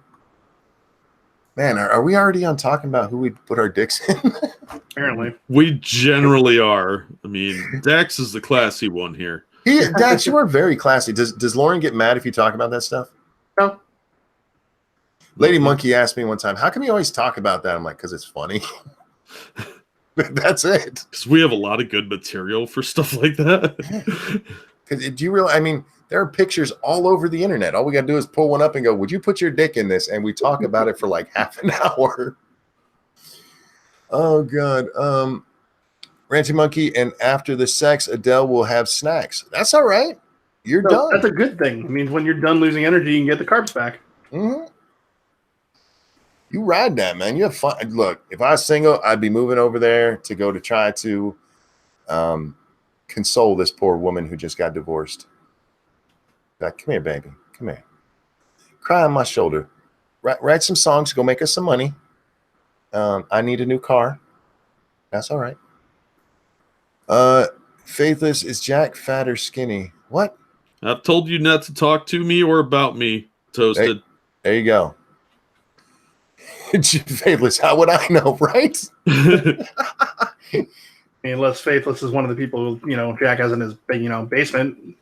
are we already on talking about who we put our dicks in? Apparently. We generally are. I mean, Dax is the classy one here. Dax, you are very classy. Does Lauren get mad if you talk about that stuff? No. Lady Monkey asked me one time, how come you always talk about that? I'm like, because it's funny. That's it. Because we have a lot of good material for stuff like that. Because do you realize, I mean, there are pictures all over the internet. All we got to do is pull one up and go, would you put your dick in this? And we talk about it for like half an hour. Oh, God. Ranty Monkey, and after the sex, Adele will have snacks. That's all right. You're done. That's a good thing. It means when you're done losing energy, you can get the carbs back. Mm-hmm. You ride that, man. You have fun. Look, if I was single, I'd be moving over there to go to try to console this poor woman who just got divorced. Come here, baby. Come here. Cry on my shoulder. Write some songs. Go make us some money. I need a new car. That's all right. Faithless, is Jack fat or skinny? What? I've told you not to talk to me or about me, Toasted. Hey, there you go. Faithless, how would I know, right? I mean, unless Faithless is one of the people who, Jack has in his basement.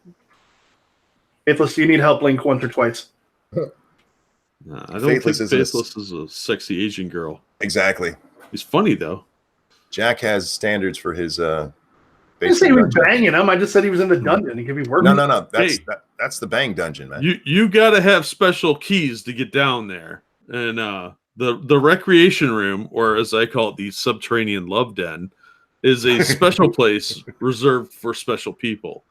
Faithless, do you need help? Blink once or twice. Nah, I don't think Faithless is a sexy Asian girl. Exactly. He's funny, though. Jack has standards for his I didn't say he was banging him. I just said he was in the dungeon. He could be working. No. That's the bang dungeon, man. You got to have special keys to get down there. And the recreation room, or as I call it, the subterranean love den, is a special place reserved for special people.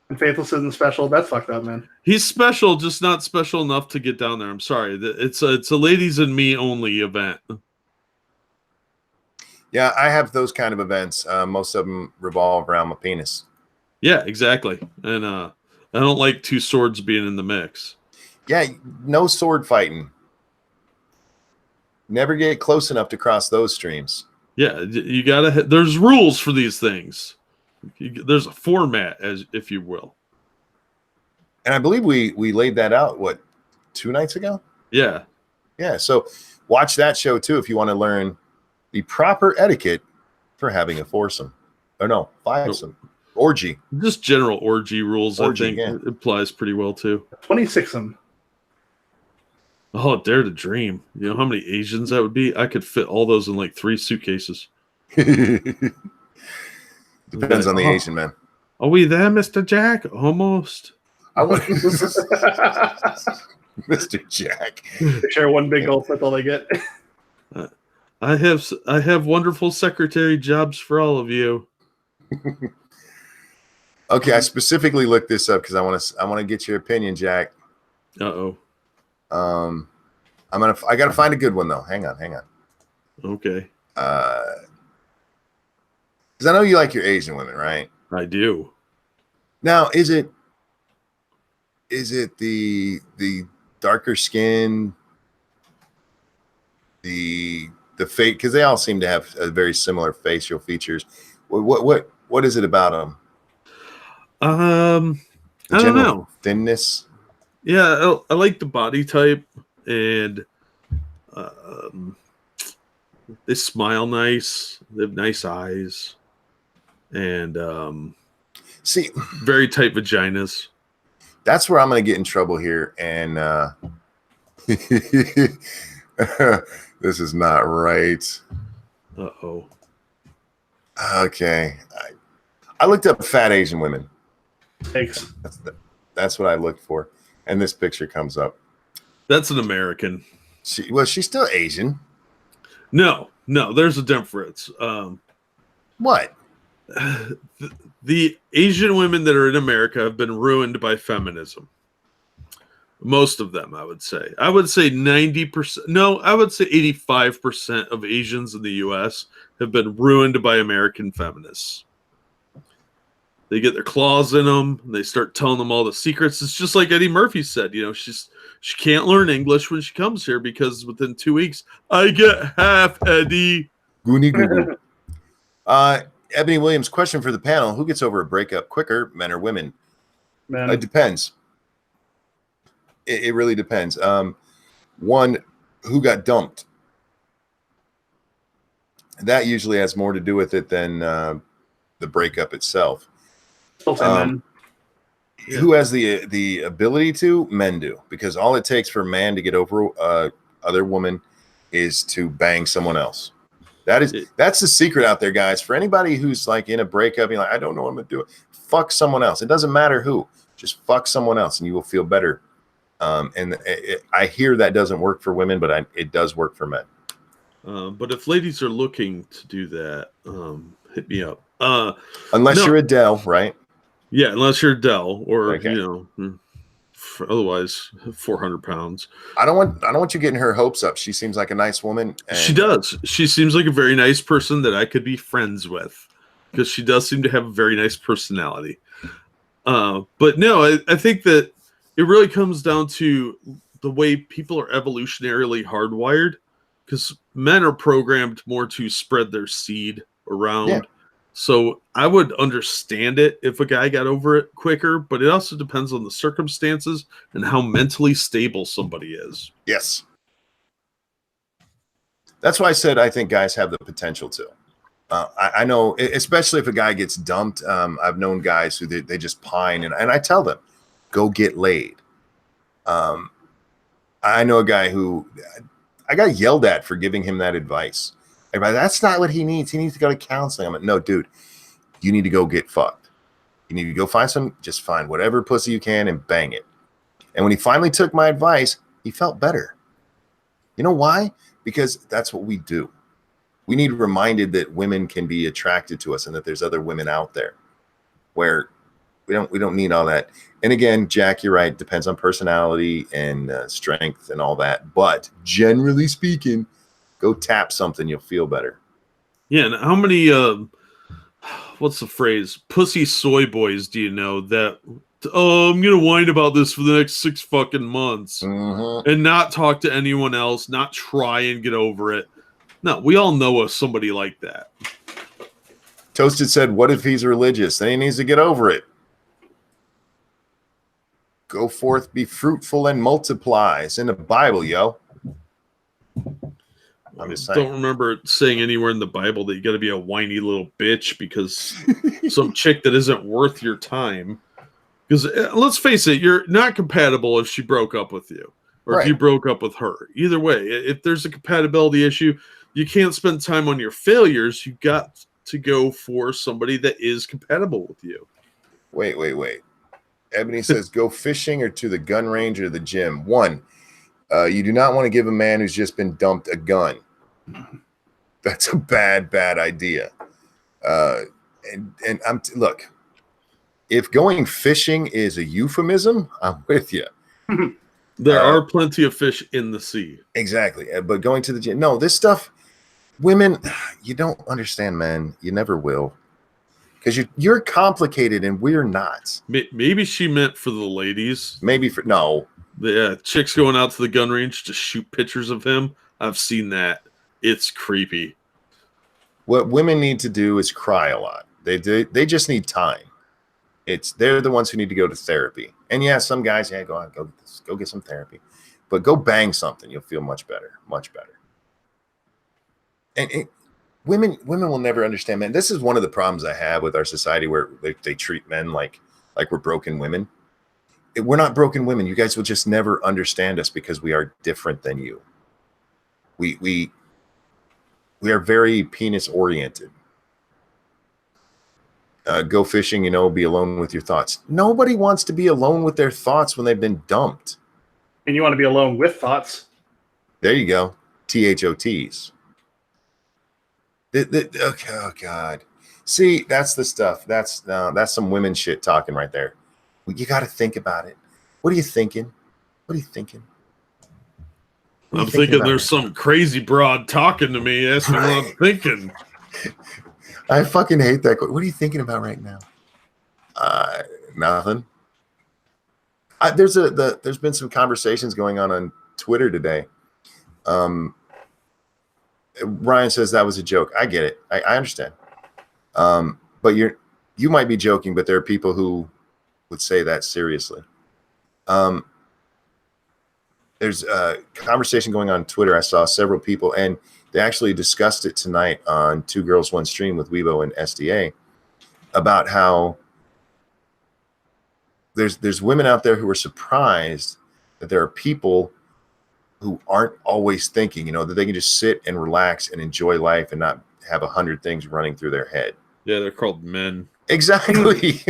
And Faithless isn't special. That's fucked up, man. He's special, just not special enough to get down there. I'm sorry. It's a ladies and me only event. Yeah, I have those kind of events. Most of them revolve around my penis. Yeah, exactly. And I don't like two swords being in the mix. Yeah, no sword fighting. Never get close enough to cross those streams. Yeah, you gotta. There's rules for these things. There's a format, as if you will. And I believe we laid that out. What, 2 nights ago? Yeah. Yeah. So watch that show too if you want to learn the proper etiquette for having a foursome, or no, fivesome, orgy. Just general orgy rules. Orgy, I think it applies pretty well too. 26-em. Oh, dare to dream. You know how many Asians that would be? I could fit all those in like 3 suitcases. Depends on the Asian, man. Are we there, Mr. Jack? Almost. Mr. Jack. They share one big gulp. That's all they get. I have wonderful secretary jobs for all of you. Okay, I specifically looked this up because I want to get your opinion, Jack. Uh-oh. I gotta find a good one though. Hang on. Okay. Because I know you like your Asian women, right? I do. Now, is it the darker skin, the fake? Because they all seem to have a very similar facial features. What is it about them? I don't know. Thinness. Yeah, I like the body type, and they smile nice. They have nice eyes, and see, very tight vaginas. That's where I'm going to get in trouble here, and this is not right. Uh-oh. Okay, I looked up fat Asian women. Thanks. That's what I looked for. And this picture comes up. That's an American. She's still Asian. No, there's a difference. What? The Asian women that are in America have been ruined by feminism. Most of them, I would say. I would say 90%. No, I would say 85% of Asians in the U.S. have been ruined by American feminists. They get their claws in them. And they start telling them all the secrets. It's just like Eddie Murphy said. She can't learn English when she comes here because within 2 weeks, I get half Eddie. Goonie goo. Ebony Williams, question for the panel: who gets over a breakup quicker, men or women? Men. It depends. It really depends. One, who got dumped? That usually has more to do with it than the breakup itself. Men. Who has the ability to? Men do, because all it takes for a man to get over other woman is to bang someone else. That's the secret out there, guys. For anybody who's like in a breakup, you're like, I don't know what I'm gonna do. Fuck someone else. It doesn't matter who. Just fuck someone else, and you will feel better. I hear that doesn't work for women, but it does work for men. But if ladies are looking to do that, hit me up. Unless you're Adele, right? Yeah, unless you're Adele, or Okay. otherwise 400 pounds. I don't want you getting her hopes up. She seems like a nice woman. She does. She seems like a very nice person that I could be friends with. because she does seem to have a very nice personality. But no, I think that it really comes down to the way people are evolutionarily hardwired, because men are programmed more to spread their seed around. Yeah. So I would understand it if a guy got over it quicker, but it also depends on the circumstances and how mentally stable somebody is. Yes. That's why I said I think guys have the potential to. I know, especially if a guy gets dumped. I've known guys who they just pine, and I tell them, go get laid. I know a guy who I got yelled at for giving him that advice. Everybody, that's not what he needs. He needs to go to counseling. I'm like, no, dude, you need to go get fucked. You need to go just find whatever pussy you can and bang it. And when he finally took my advice, he felt better. You know why? Because that's what we do. We need reminded that women can be attracted to us and that there's other women out there where we don't need all that. And again, Jack, you're right. Depends on personality and strength and all that. But generally speaking, go tap something. You'll feel better. Yeah. And how many, what's the phrase? Pussy soy boys do you know that, I'm going to whine about this for the next 6 fucking months and not talk to anyone else, not try and get over it. No, we all know somebody like that. Toasted said, what if he's religious? Then he needs to get over it. Go forth, be fruitful, and multiply. It's in the Bible, yo. I'm just saying. Don't remember it saying anywhere in the Bible that you got to be a whiny little bitch because some chick that isn't worth your time. Because let's face it, you're not compatible if she broke up with you or if you broke up with her. Either way, if there's a compatibility issue, you can't spend time on your failures. You got to go for somebody that is compatible with you. Wait. Ebony says, go fishing or to the gun range or the gym. One, you do not want to give a man who's just been dumped a gun. That's a bad idea. And look, if going fishing is a euphemism, I'm with you. There are plenty of fish in the sea. Exactly. But going to the gym, no, this stuff, women, you don't understand, man. You never will. Because you're complicated and we're not. Maybe she meant for the ladies. No. The chicks going out to the gun range to shoot pictures of him. I've seen that. It's creepy. What women need to do is cry a lot. They just need time. They're the ones who need to go to therapy. And yeah, some guys, go get some therapy. But go bang something. You'll feel much better. Much better. And women will never understand, man. This is one of the problems I have with our society where they treat men like we're broken women. We're not broken women. You guys will just never understand us because we are different than you. We are very penis oriented. Go fishing, be alone with your thoughts. Nobody wants to be alone with their thoughts when they've been dumped. And you want to be alone with thoughts. There you go. THOTs. Oh God. See, that's the stuff. That's some women shit talking right there. You got to think about it. What are you thinking? I'm thinking there's some crazy broad talking to me. That's what I'm thinking. I fucking hate that. What are you thinking about right now? Nothing. There's been some conversations going on Twitter today. Ryan says that was a joke. I get it. I understand. But you might be joking, but there are people who would say that seriously. There's a conversation going on Twitter. I saw several people, and they actually discussed it tonight on Two Girls One Stream with Weibo and SDA about how there's women out there who are surprised that there are people who aren't always thinking, that they can just sit and relax and enjoy life and not have 100 things running through their head. Yeah, they're called men. Exactly.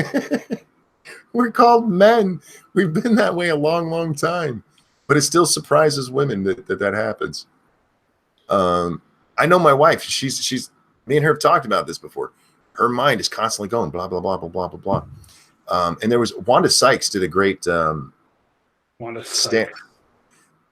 We're called men. We've been that way a long, long time. But it still surprises women that happens. I know my wife. She's me and her have talked about this before. Her mind is constantly going blah blah blah blah blah blah blah. And there was Wanda Sykes did a great Wanda Sykes.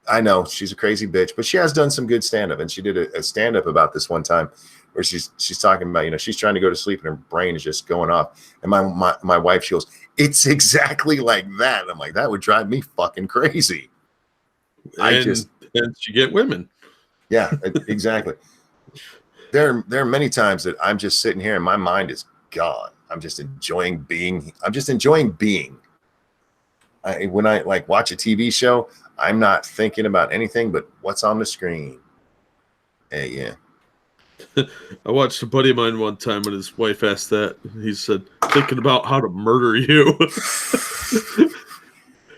I know she's a crazy bitch, but she has done some good stand-up, and she did a stand-up about this one time where she's talking about, you know, she's trying to go to sleep and her brain is just going off. And my wife, she goes, "It's exactly like that." I'm like, that would drive me fucking crazy. And you get women. Yeah, exactly. There are many times that I'm just sitting here and my mind is gone. I'm just enjoying being. When I like watch a TV show, I'm not thinking about anything but what's on the screen. Hey, yeah. I watched a buddy of mine one time when his wife asked that. He said, "Thinking about how to murder you."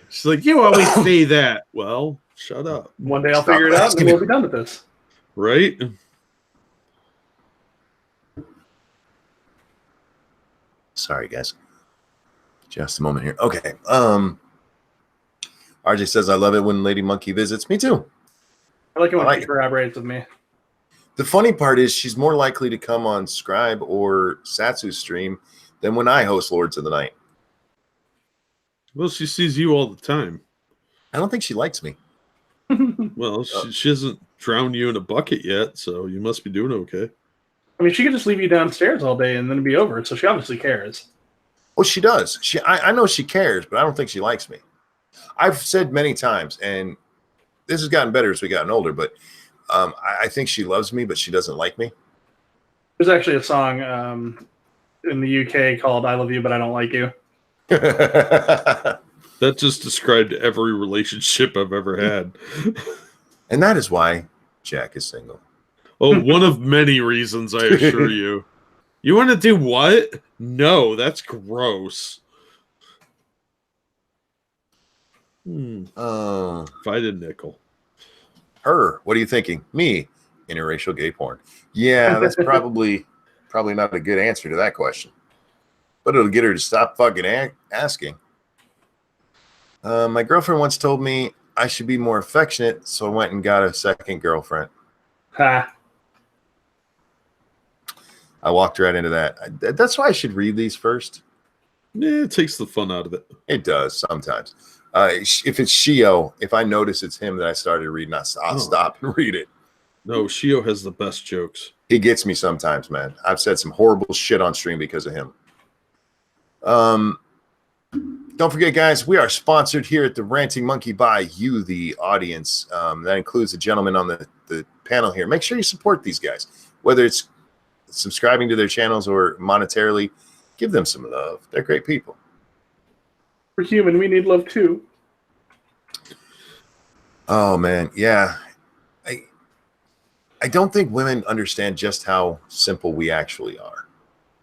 She's like, "You always say that." Well, shut up. One day I'll figure it out and then we'll be done with this. Right? Sorry, guys. Just a moment here. Okay. RJ says, "I love it when Lady Monkey visits." Me too. I like it when she collaborates with me. The funny part is she's more likely to come on Scribe or Satsu's stream than when I host Lords of the Night. Well, she sees you all the time. I don't think she likes me. Well, she hasn't drowned you in a bucket yet, so you must be doing okay. I mean, she could just leave you downstairs all day and then it'd be over. So she obviously cares. Oh, she does. I know she cares, but I don't think she likes me. I've said many times, and this has gotten better as we gotten older, but I think she loves me, but she doesn't like me. There's actually a song in the UK called "I Love You, But I Don't Like You." That just described every relationship I've ever had. And that is why Jack is single. Oh, one of many reasons, I assure you. You want to do what? No, that's gross. Find a nickel. Her, what are you thinking? Me, interracial gay porn. Yeah, that's probably not a good answer to that question. But it'll get her to stop fucking asking. My girlfriend once told me I should be more affectionate, so I went and got a second girlfriend. Ha. I walked right into that. That's why I should read these first. Yeah, it takes the fun out of it. It does sometimes. If it's Shio, if I notice it's him that I started reading, I'll stop and read it. No, Shio has the best jokes. He gets me sometimes, man. I've said some horrible shit on stream because of him. Don't forget, guys, we are sponsored here at the Ranting Monkey by you, the audience. That includes the gentleman on the panel here. Make sure you support these guys, whether it's subscribing to their channels or monetarily. Give them some love. They're great people. We're human. We need love too. Oh, man. Yeah. I don't think women understand just how simple we actually are.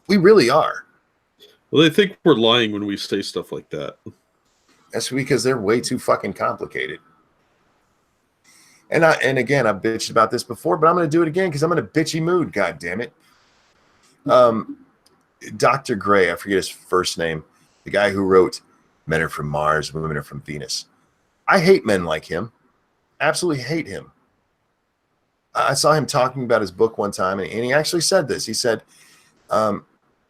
We really are. Well, they think we're lying when we say stuff like that. That's because they're way too fucking complicated. And again, I've bitched about this before, but I'm going to do it again because I'm in a bitchy mood. God damn it. Dr. Gray, I forget his first name, the guy who wrote Men Are From Mars, Women Are From Venus. I hate men like him. Absolutely hate him. I saw him talking about his book one time, and he actually said this. He said,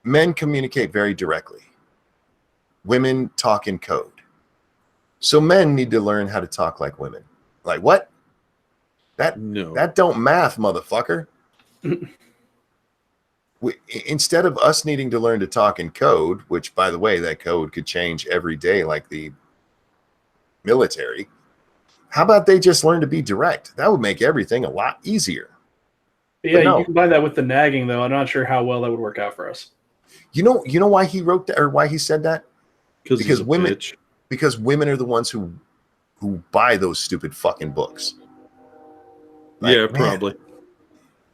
men communicate very directly. Women talk in code. So men need to learn how to talk like women. Like what? That don't math, motherfucker. Instead of us needing to learn to talk in code, which, by the way, that code could change every day like the military, how about they just learn to be direct? That would make everything a lot easier. Yeah, no. You can combine that with the nagging, though. I'm not sure how well that would work out for us. You know why he wrote that, or why he said that? Because women, bitch. Because women are the ones who buy those stupid fucking books. Like, yeah, probably.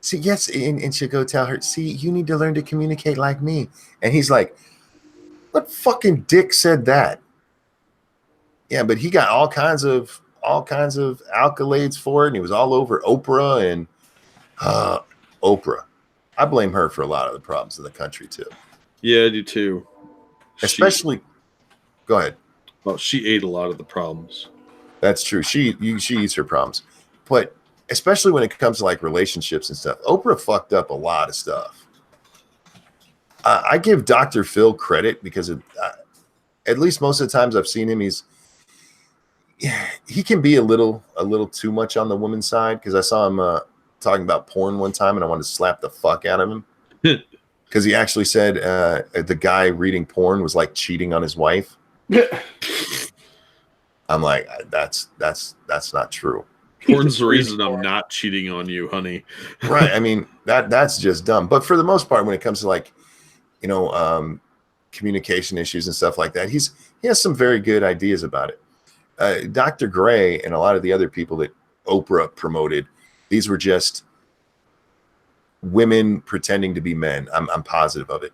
See, yes, and she'll go tell her, see, you need to learn to communicate like me. And he's like, what fucking dick said that? Yeah, but he got all kinds of accolades for it, and he was all over Oprah and Oprah. I blame her for a lot of the problems in the country too. Yeah, I do too. Especially, go ahead. Well, she ate a lot of the problems. That's true. She eats her problems, but especially when it comes to like relationships and stuff, Oprah fucked up a lot of stuff. I give Dr. Phil credit because at least most of the times I've seen him, Yeah, he can be a little too much on the woman's side, because I saw him talking about porn one time and I wanted to slap the fuck out of him because he actually said the guy reading porn was like cheating on his wife. I'm like, that's not true. Porn's the reason I'm not cheating on you, honey. Right. I mean, that's just dumb. But for the most part, when it comes to like, communication issues and stuff like that, he has some very good ideas about it. Dr. Gray and a lot of the other people that Oprah promoted, these were just women pretending to be men. I'm positive of it.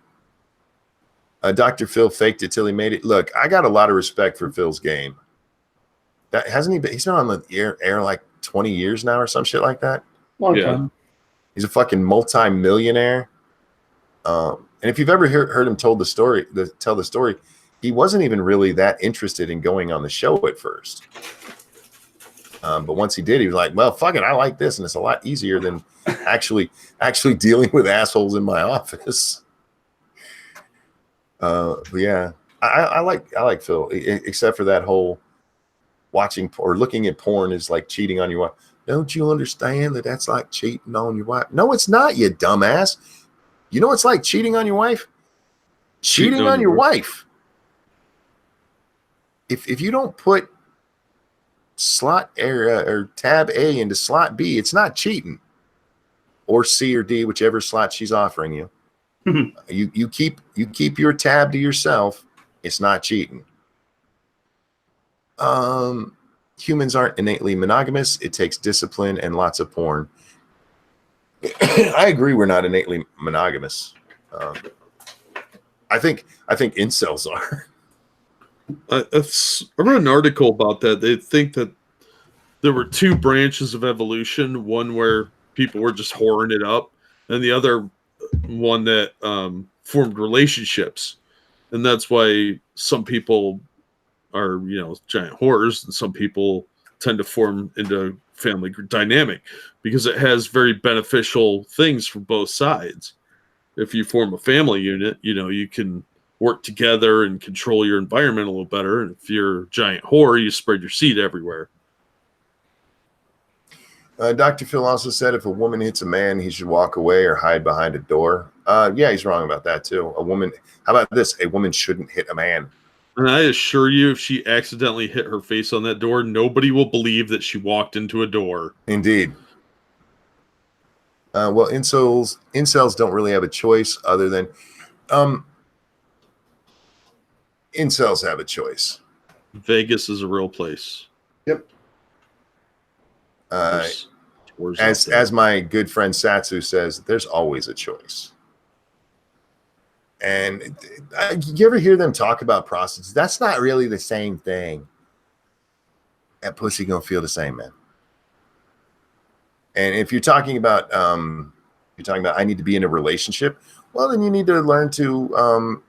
Dr. Phil faked it till he made it. Look, I got a lot of respect for Phil's game. That hasn't he been? He's been on the air like 20 years now or some shit like that. Long time. He's a fucking multi-millionaire. And if you've ever heard him tell the story, he wasn't even really that interested in going on the show at first. But once he did, he was like, well, fuck it, I like this, and it's a lot easier than actually dealing with assholes in my office. But yeah, I like Phil, except for that whole watching or looking at porn is like cheating on your wife. Don't you understand that that's like cheating on your wife? No, it's not, you dumbass. You know what's like cheating on your wife? Cheating on your wife. If you don't put slot area or tab A into slot B, it's not cheating. Or C or D, whichever slot she's offering you. You keep your tab to yourself. It's not cheating. Humans aren't innately monogamous. It takes discipline and lots of porn. I agree, we're not innately monogamous. I think incels are. I read an article about that. They think that there were two branches of evolution: one where people were just whoring it up, and the other one that formed relationships. And that's why some people are, giant whores, and some people tend to form into family dynamic, because it has very beneficial things for both sides. If you form a family unit, you can work together and control your environment a little better. And if you're a giant whore, you spread your seed everywhere. Dr. Phil also said if a woman hits a man, he should walk away or hide behind a door. Yeah, he's wrong about that too. How about this? A woman shouldn't hit a man. And I assure you, if she accidentally hit her face on that door, nobody will believe that she walked into a door. Indeed. Well, incels don't really have a choice other than incels have a choice. Vegas is a real place. Yep. As my good friend Satsu says, there's always a choice. And you ever hear them talk about prostitutes? That's not really the same thing. That pussy gonna feel the same, man. And if you're talking about I need to be in a relationship, well, then you need to learn to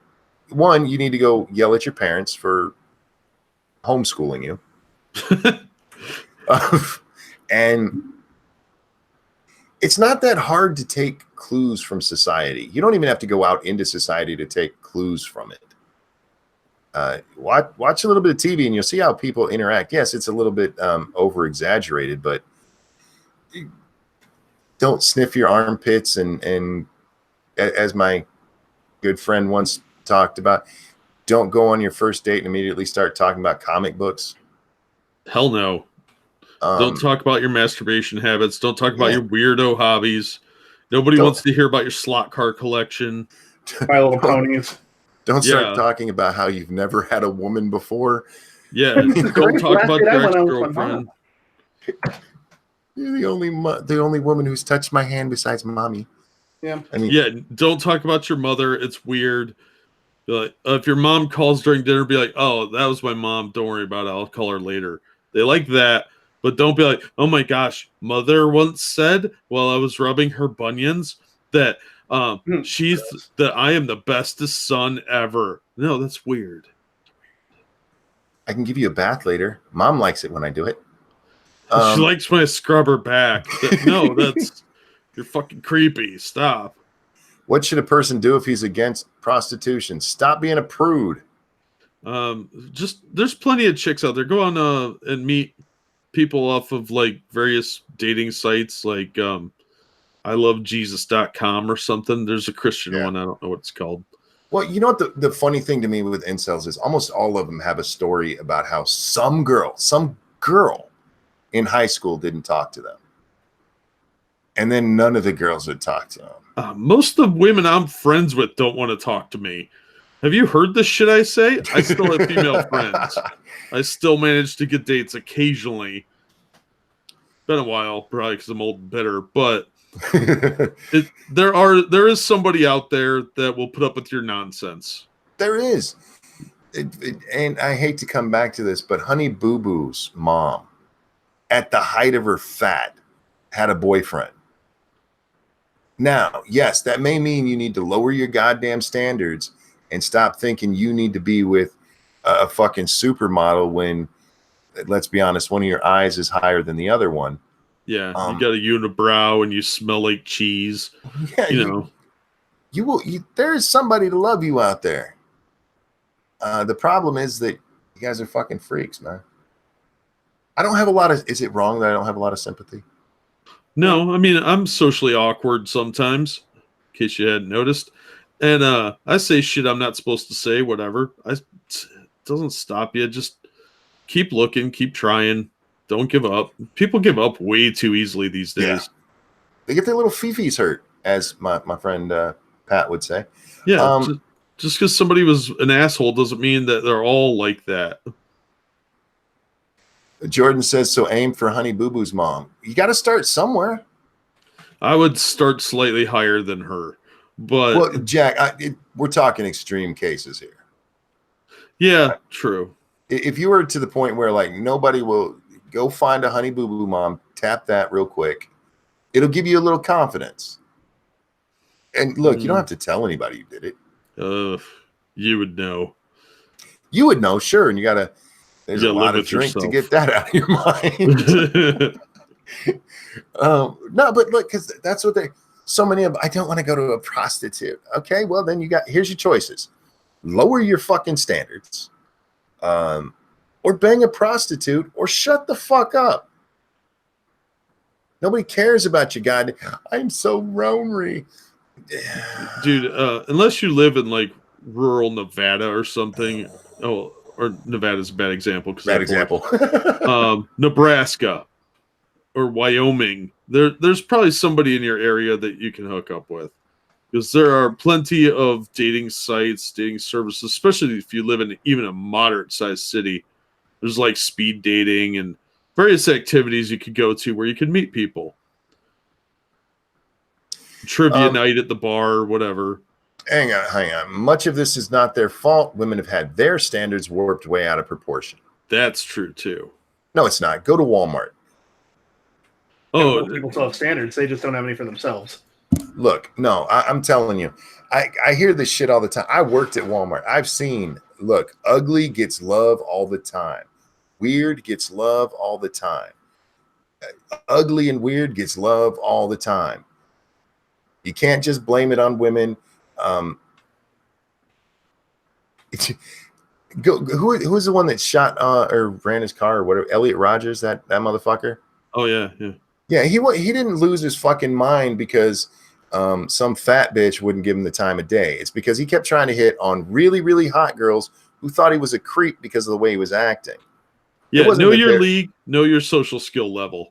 one, you need to go yell at your parents for homeschooling you. And it's not that hard to take clues from society. You don't even have to go out into society to take clues from it. Watch a little bit of TV and you'll see how people interact. Yes, it's a little bit over exaggerated, but don't sniff your armpits and as my good friend once talked about, don't go on your first date and immediately start talking about comic books. Hell no. Don't talk about your masturbation habits. Don't talk about your weirdo hobbies. Nobody wants to hear about your slot car collection. My Little Ponies. Don't start talking about how you've never had a woman before. Yeah, don't talk about your ex-girlfriend. You're the only woman who's touched my hand besides mommy. Yeah. Don't talk about your mother. It's weird. Like, if your mom calls during dinner, be like, "Oh, that was my mom. Don't worry about it. I'll call her later." They like that. But don't be like, "Oh my gosh, mother once said while I was rubbing her bunions that I am the bestest son ever." No, that's weird. I can give you a bath later. Mom likes it when I do it. She likes when I scrub her back. You're fucking creepy. Stop. What should a person do if he's against prostitution? Stop being a prude. Just there's plenty of chicks out there. Go on and meet people off of like various dating sites like ilovejesus.com or something. There's a Christian one. I don't know what it's called. Well, you know what the funny thing to me with incels is almost all of them have a story about how some girl in high school didn't talk to them. And then none of the girls would talk to them. Most of the women I'm friends with don't want to talk to me. Have you heard the shit I say? I still have female friends. I still manage to get dates occasionally. Been a while, probably because I'm old and bitter, but there is somebody out there that will put up with your nonsense. There is. And I hate to come back to this, but Honey Boo Boo's mom, at the height of her fat, had a boyfriend. Now, yes, that may mean you need to lower your goddamn standards and stop thinking you need to be with a fucking supermodel when, let's be honest, one of your eyes is higher than the other one. Yeah, you got a unibrow and you smell like cheese. Yeah, you know. There is somebody to love you out there. The problem is that you guys are fucking freaks, man. I don't have a lot of. Is it wrong that I don't have a lot of sympathy? No, I mean I'm socially awkward sometimes, in case you hadn't noticed, and I say shit I'm not supposed to say. Whatever, it doesn't stop you. Just keep looking, keep trying. Don't give up. People give up way too easily these days. Yeah. They get their little fifis hurt, as my friend Pat would say. Yeah, just because somebody was an asshole doesn't mean that they're all like that. Jordan says, so aim for Honey Boo Boo's mom. You got to start somewhere. I would start slightly higher than her. But well, Jack, we're talking extreme cases here. Yeah, true. If you were to the point where like nobody will go find a Honey Boo Boo mom, tap that real quick. It'll give you a little confidence. And look, you don't have to tell anybody you did it. You would know. You would know, sure. And there's a lot of drink to get that out of your mind. No, but look, because that's what so many of, I don't want to go to a prostitute. Okay, well then here's your choices. Lower your fucking standards. Or bang a prostitute, or shut the fuck up. Nobody cares about you, God. I'm so lonely. Dude, unless you live in like rural Nevada or something. Oh, or Nevada's a bad example. Bad example. Nebraska or Wyoming. There's probably somebody in your area that you can hook up with. Because there are plenty of dating sites, dating services, especially if you live in even a moderate-sized city. There's like speed dating and various activities you could go to where you can meet people. Trivia night at the bar, whatever. Hang on. Much of this is not their fault. Women have had their standards warped way out of proportion. That's true, too. No, it's not. Go to Walmart. Oh, people still have standards. They just don't have any for themselves. Look, no, I'm telling you. I hear this shit all the time. I worked at Walmart. I've seen, look, ugly gets love all the time. Weird gets love all the time. Ugly and weird gets love all the time. You can't just blame it on women. Who's the one that shot or ran his car or whatever? Elliot Rogers, that motherfucker. Oh yeah. Yeah, he didn't lose his fucking mind because some fat bitch wouldn't give him the time of day. It's because he kept trying to hit on really, really hot girls who thought he was a creep because of the way he was acting. Yeah, know your league, know your social skill level.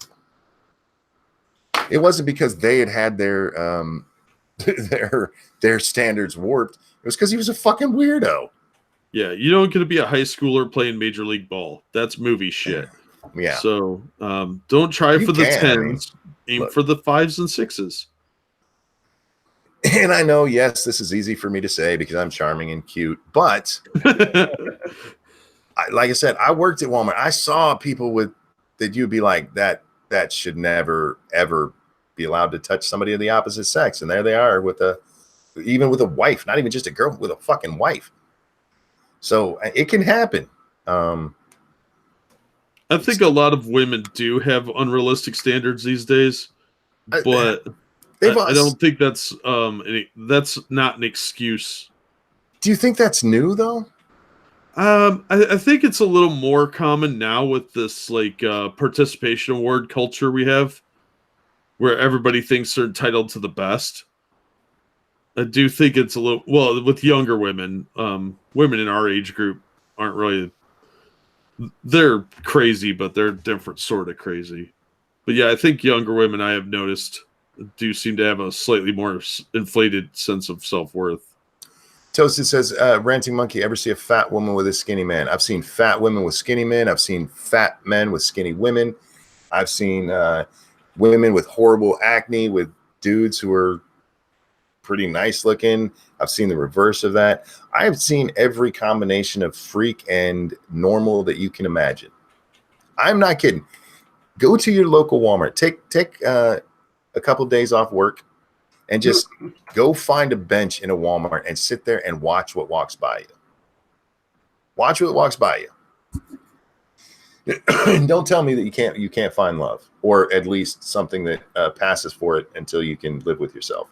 It wasn't because they had their standards warped. It was because he was a fucking weirdo. Yeah, you don't get to be a high schooler playing Major League Ball. That's movie shit. Yeah. So don't try for the 10s. Aim for the 5s and 6s. And I know, yes, this is easy for me to say because I'm charming and cute, but like I said, I worked at Walmart. I saw people that you'd be like, that should never, ever be allowed to touch somebody of the opposite sex. And there they are even with a wife, not even just a girl, with a fucking wife. So it can happen. I think a lot of women do have unrealistic standards these days, but I don't think that's not an excuse. Do you think that's new though? I think it's a little more common now with this like participation award culture we have, where everybody thinks they're entitled to the best. I do think it's a little well with younger women. Women in our age group aren't really. They're crazy, but they're different sort of crazy. But yeah, I think younger women I have noticed do seem to have a slightly more inflated sense of self-worth. Toasted says, Ranting Monkey, ever see a fat woman with a skinny man? I've seen fat women with skinny men. I've seen fat men with skinny women. I've seen women with horrible acne with dudes who are pretty nice looking. I've seen the reverse of that. I've seen every combination of freak and normal that you can imagine. I'm not kidding. Go to your local Walmart. Take a couple days off work and just go find a bench in a Walmart and sit there and watch what walks by you. Watch what walks by you. Don't tell me that you can't find love, or at least something that passes for it until you can live with yourself.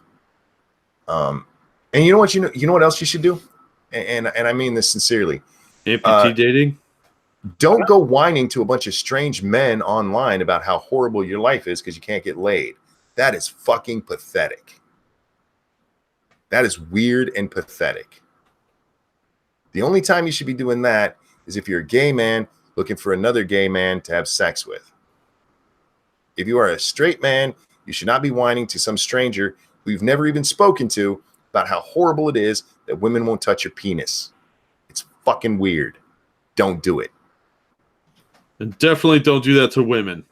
And you know what else you should do, and I mean this sincerely. Amputee dating. Don't go whining to a bunch of strange men online about how horrible your life is because you can't get laid. That is fucking pathetic. That is weird and pathetic. The only time you should be doing that is if you're a gay man looking for another gay man to have sex with. If you are a straight man, you should not be whining to some stranger who you've never even spoken to about how horrible it is that women won't touch your penis. It's fucking weird. Don't do it. And definitely don't do that to women.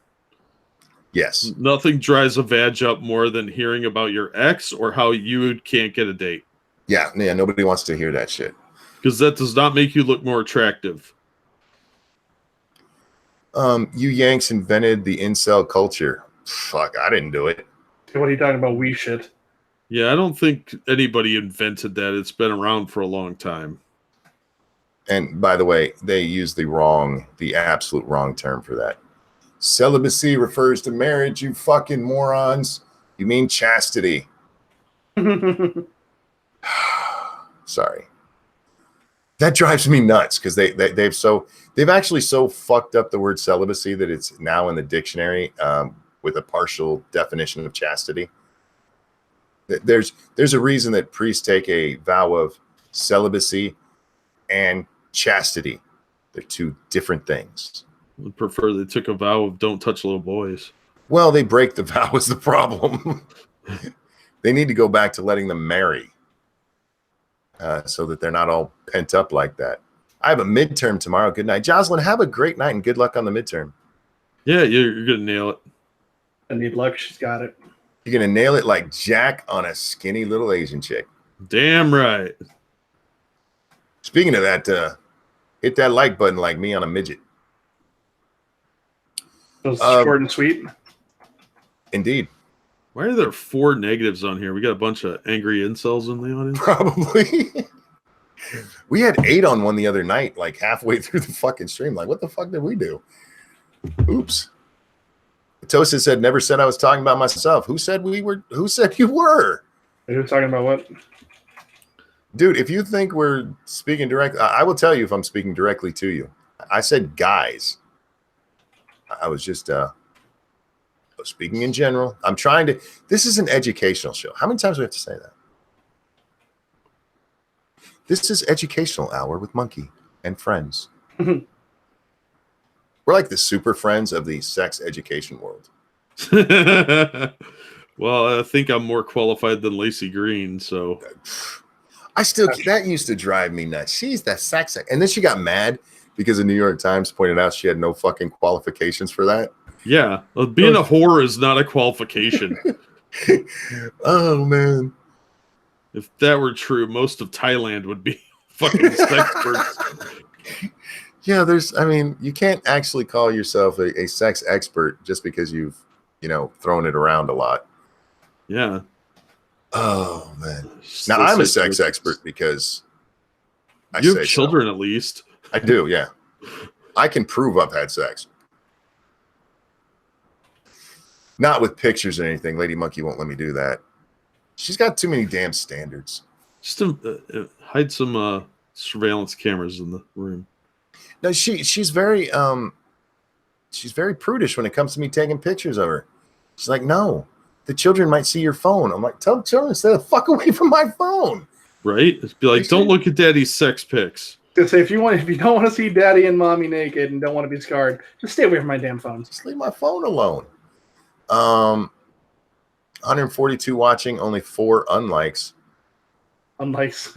Yes. Nothing dries a vag up more than hearing about your ex or how you can't get a date. Yeah, nobody wants to hear that shit. Because that does not make you look more attractive. You Yanks invented the incel culture. Fuck, I didn't do it. What are you talking about? We shit. Yeah, I don't think anybody invented that. It's been around for a long time. And by the way, they use the absolute wrong term for that. Celibacy refers to marriage, you fucking morons. You mean chastity. Sorry. That drives me nuts because they've actually so fucked up the word celibacy that it's now in the dictionary with a partial definition of chastity. There's a reason that priests take a vow of celibacy and chastity. They're two different things. I prefer they took a vow of don't touch little boys. Well, they break the vow is the problem. They need to go back to letting them marry so that they're not all pent up like that. I have a midterm tomorrow. Good night. Jocelyn, have a great night and good luck on the midterm. Yeah, you're going to nail it. I need luck. She's got it. You're going to nail it like Jack on a skinny little Asian chick. Damn right. Speaking of that, hit that like button like me on a midget. It was short and sweet. Indeed. Why are there 4 negatives on here? We got a bunch of angry incels in the audience. Probably. We had 8 on one the other night, like halfway through the fucking stream. Like, what the fuck did we do? Oops. Toasted said, never said I was talking about myself. Who said we were? Who said you were? Are you talking about what? Dude, if you think we're speaking directly, I will tell you if I'm speaking directly to you. I said guys. I was just speaking in general. I'm trying to. This is an educational show. How many times do we have to say that? This is Educational Hour with Monkey and friends. We're like the super friends of the sex education world. Well, I think I'm more qualified than Lacey Green, so that used to drive me nuts. She's the sex, and then she got mad because the New York Times pointed out she had no fucking qualifications for that. Yeah, being a whore is not a qualification. Oh man, if that were true, most of Thailand would be fucking sex experts. Yeah, you can't actually call yourself a sex expert just because you've, thrown it around a lot. Yeah. Oh man. Now I'm a sex expert because you have children at least. I do, yeah. I can prove I've had sex. Not with pictures or anything. Lady Monkey won't let me do that. She's got too many damn standards. Just hide some surveillance cameras in the room. No, she's very prudish when it comes to me taking pictures of her. She's like, no, the children might see your phone. I'm like, tell the children to stay the fuck away from my phone. Right? It's be like, don't look at daddy's sex pics. To say if you don't want to see daddy and mommy naked and don't want to be scarred, just stay away from my damn phone. Just leave my phone alone. 142 watching, only 4 unlikes. Unlikes.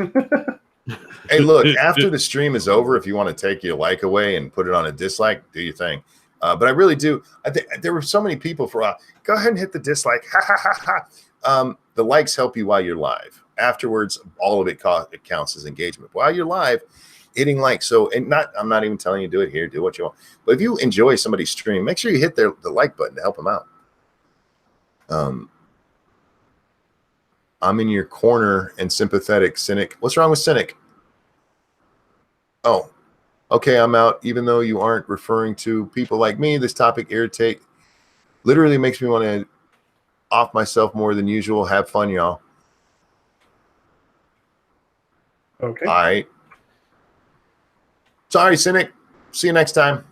Hey, look, after the stream is over, if you want to take your like away and put it on a dislike, do your thing. But I really do. I think there were so many people for a while. Go ahead and hit the dislike. The likes help you while you're live. Afterwards, all of it counts as engagement. While you're live, hitting like. So, and I'm not even telling you do it here. Do what you want. But if you enjoy somebody's stream, make sure you hit the like button to help them out. I'm in your corner and sympathetic, Cynic. What's wrong with Cynic? Oh, okay, I'm out. Even though you aren't referring to people like me, this topic literally makes me want to off myself more than usual. Have fun, y'all. Okay. All right. Sorry, Cynic. See you next time.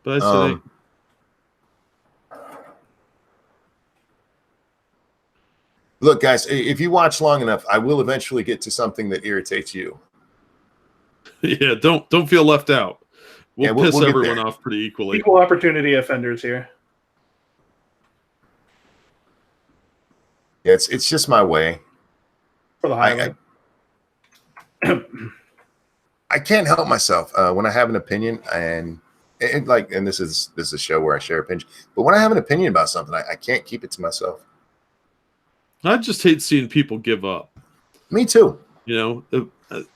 Bye, Cynic. Look, guys, if you watch long enough, I will eventually get to something that irritates you. Yeah, don't feel left out. We'll piss we'll everyone off pretty equally. Equal opportunity offenders here. Yeah, it's just my way. For the highway. I can't help myself when I have an opinion, and this is a show where I share opinions. But when I have an opinion about something, I can't keep it to myself. I just hate seeing people give up. Me too. You know,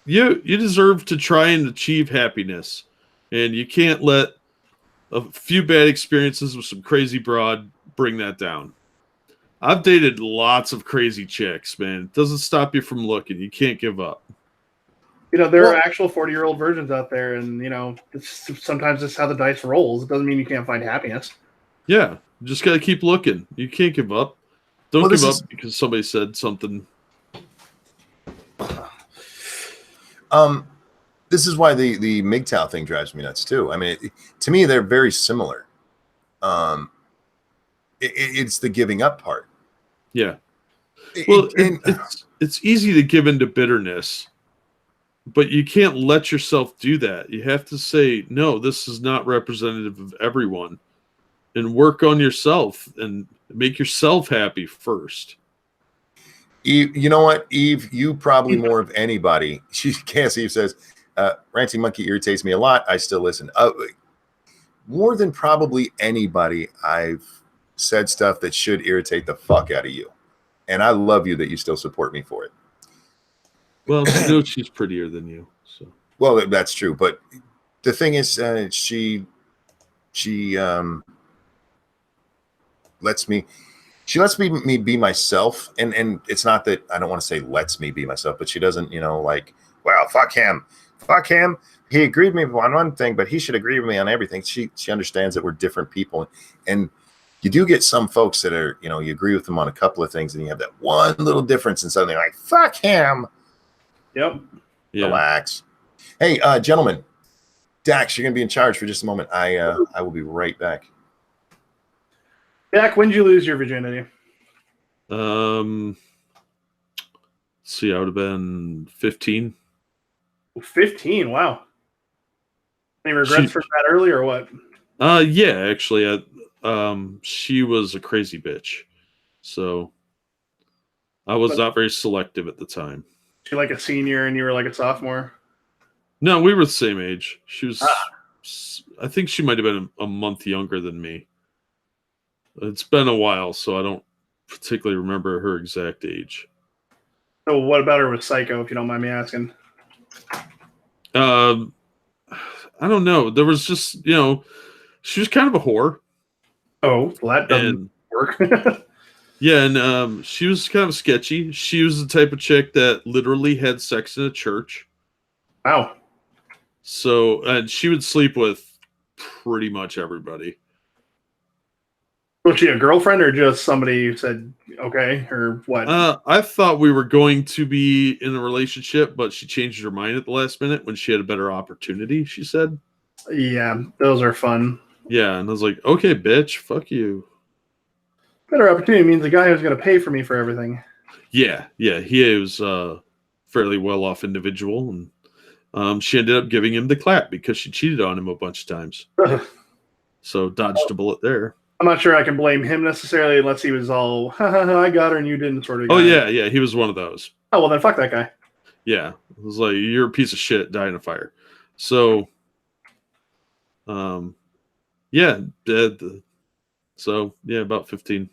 you deserve to try and achieve happiness, and you can't let a few bad experiences with some crazy broad bring that down. I've dated lots of crazy chicks, man. It doesn't stop you from looking. You can't give up. There are actual 40-year-old virgins out there, and sometimes it's how the dice rolls. It doesn't mean you can't find happiness. Yeah, you just got to keep looking. You can't give up. Don't give up because somebody said something. This is why the MGTOW thing drives me nuts too. I mean, to me, they're very similar. It's the giving up part. Yeah. Well, it's easy to give into bitterness, but you can't let yourself do that. You have to say, no, this is not representative of everyone, and work on yourself and make yourself happy first. Eve, you know what, Eve, you probably more of anybody. Eve says, Ranting Monkey irritates me a lot. I still listen. More than probably anybody, I've said stuff that should irritate the fuck out of you. And I love you that you still support me for it. Well, she knows she's prettier than you. So. Well, that's true. But the thing is, she lets me be myself. And it's not that I don't want to say lets me be myself, but she doesn't, like, well, fuck him. He agreed with me on one thing, but he should agree with me on everything. She understands that we're different people. And you do get some folks that are, you agree with them on a couple of things and you have that one little difference and suddenly like, fuck him. Yep. Yeah. Relax. Hey, gentlemen, Dax, you're going to be in charge for just a moment. I will be right back. Dak, when did you lose your virginity? Let's see, I would have been 15. 15, wow. Any regrets from that early or what? Yeah, actually, she was a crazy bitch. So I was not very selective at the time. She like a senior and you were like a sophomore? No, we were the same age. She was, I think she might have been a month younger than me. It's been a while, so I don't particularly remember her exact age. So what about her with Psycho, if you don't mind me asking? I don't know. There was just, she was kind of a whore. Oh, well, that doesn't work. Yeah, and she was kind of sketchy. She was the type of chick that literally had sex in a church. Wow. So, and she would sleep with pretty much everybody. Was she a girlfriend or just somebody who said okay or what? I thought we were going to be in a relationship, but she changed her mind at the last minute when she had a better opportunity, she said. Yeah, those are fun. Yeah, and I was like, okay, bitch, fuck you. Better opportunity means the guy who's going to pay for me for everything. Yeah, he was a fairly well-off individual, and she ended up giving him the clap because she cheated on him a bunch of times. So dodged a bullet there. I'm not sure I can blame him necessarily unless he was all, ha, ha, ha, I got her and you didn't sort of guy. Oh, yeah, he was one of those. Oh, well, then fuck that guy. Yeah, it was like, you're a piece of shit, die in a fire. So, yeah, dead. So, yeah, about 15.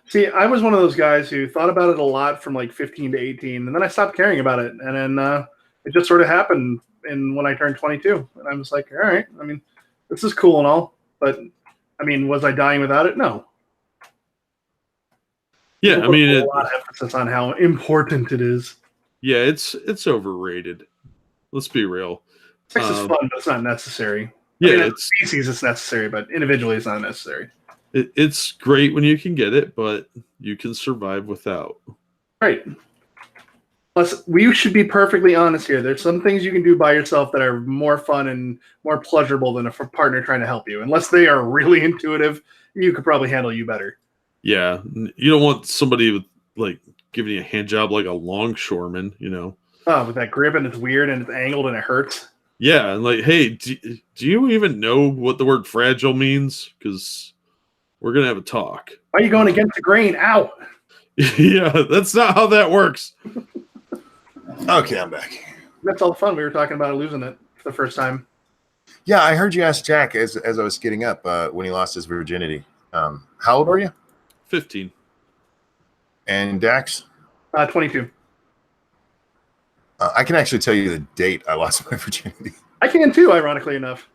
See, I was one of those guys who thought about it a lot from like 15 to 18, and then I stopped caring about it. And then it just sort of happened when I turned 22. And I was like, all right, I mean, this is cool and all, but I mean, was I dying without it? No. Yeah, I mean, a lot of emphasis on how important it is. Yeah, it's overrated. Let's be real. Sex is fun, but it's not necessary. Yeah, I mean, as a species, it's necessary, but individually, it's not necessary. It's great when you can get it, but you can survive without. Right. Plus, we should be perfectly honest here. There's some things you can do by yourself that are more fun and more pleasurable than a partner trying to help you. Unless they are really intuitive, you could probably handle you better. Yeah, you don't want somebody with like giving you a hand job like a longshoreman, you know. Oh, with that grip and it's weird and it's angled and it hurts. Yeah, and like, hey, do you even know what the word fragile means? Because we're gonna have a talk. Why are you going against the grain? Ow! Yeah, that's not how that works. Okay, I'm back. That's all the fun. We were talking about losing it for the first time. Yeah, I heard you ask Jack as I was getting up when he lost his virginity. How old were you? 15. And Dax? 22. I can actually tell you the date I lost my virginity. I can too, ironically enough.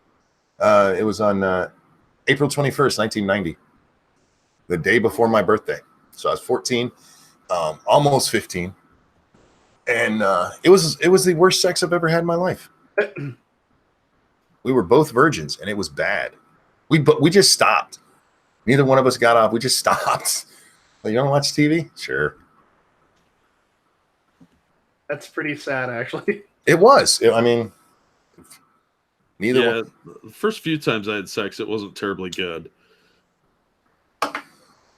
It was on April 21st, 1990. The day before my birthday. So I was 14, almost 15. And it was the worst sex I've ever had in my life. We were both virgins, and it was bad. We just stopped. Neither one of us got off. We just stopped. Like, you don't watch TV? Sure. That's pretty sad, actually. It was. I mean, neither Yeah, one. the first few times I had sex, it wasn't terribly good.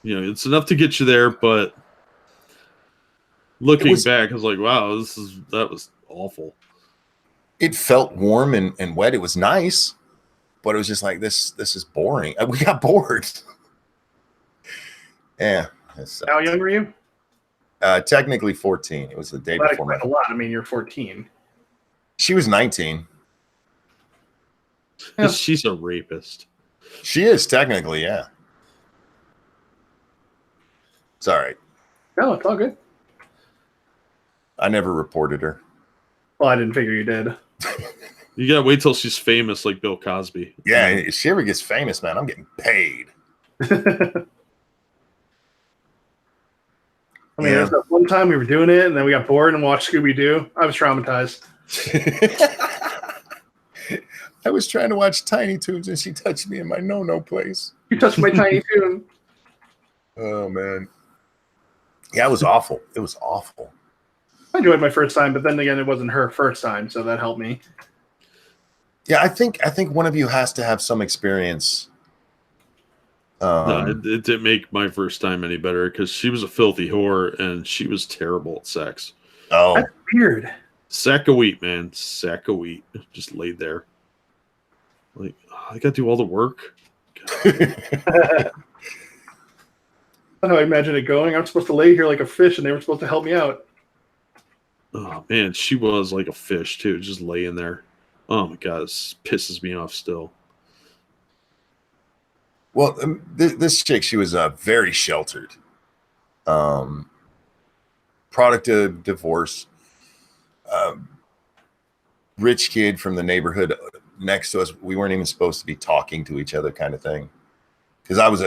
You know, it's enough to get you there, but looking back, I was like, wow, that was awful. It felt warm and wet. It was nice, but it was just like, this is boring. We got bored. Yeah. How young were you? Technically 14. It was the day before my. A lot. I mean, you're 14. She was 19. Yeah. She's a rapist. She is technically, yeah. It's all right. No, it's all good. I never reported her. Well, I didn't figure you did. You gotta wait till she's famous like Bill Cosby. Yeah, if she ever gets famous, man, I'm getting paid. I mean, there's that one time we were doing it, and then we got bored and watched Scooby-Doo. I was traumatized. I was trying to watch Tiny Toons, and she touched me in my no-no place. You touched my Tiny Toon. Oh, man. Yeah, it was awful. It was awful. I enjoyed my first time, but then again, it wasn't her first time, so that helped me. Yeah, I think one of you has to have some experience. No, it didn't make my first time any better because she was a filthy whore and she was terrible at sex. Oh, that's weird. Sack of wheat, man. Sack of wheat. Just laid there. Like, I got to do all the work. That's how I imagine it going. I'm supposed to lay here like a fish, and they were supposed to help me out. Oh, man. She was like a fish, too. Just laying there. Oh, my God. This pisses me off still. Well, this chick, she was very sheltered. Product of divorce. Rich kid from the neighborhood next to us. We weren't even supposed to be talking to each other, kind of thing. Because I was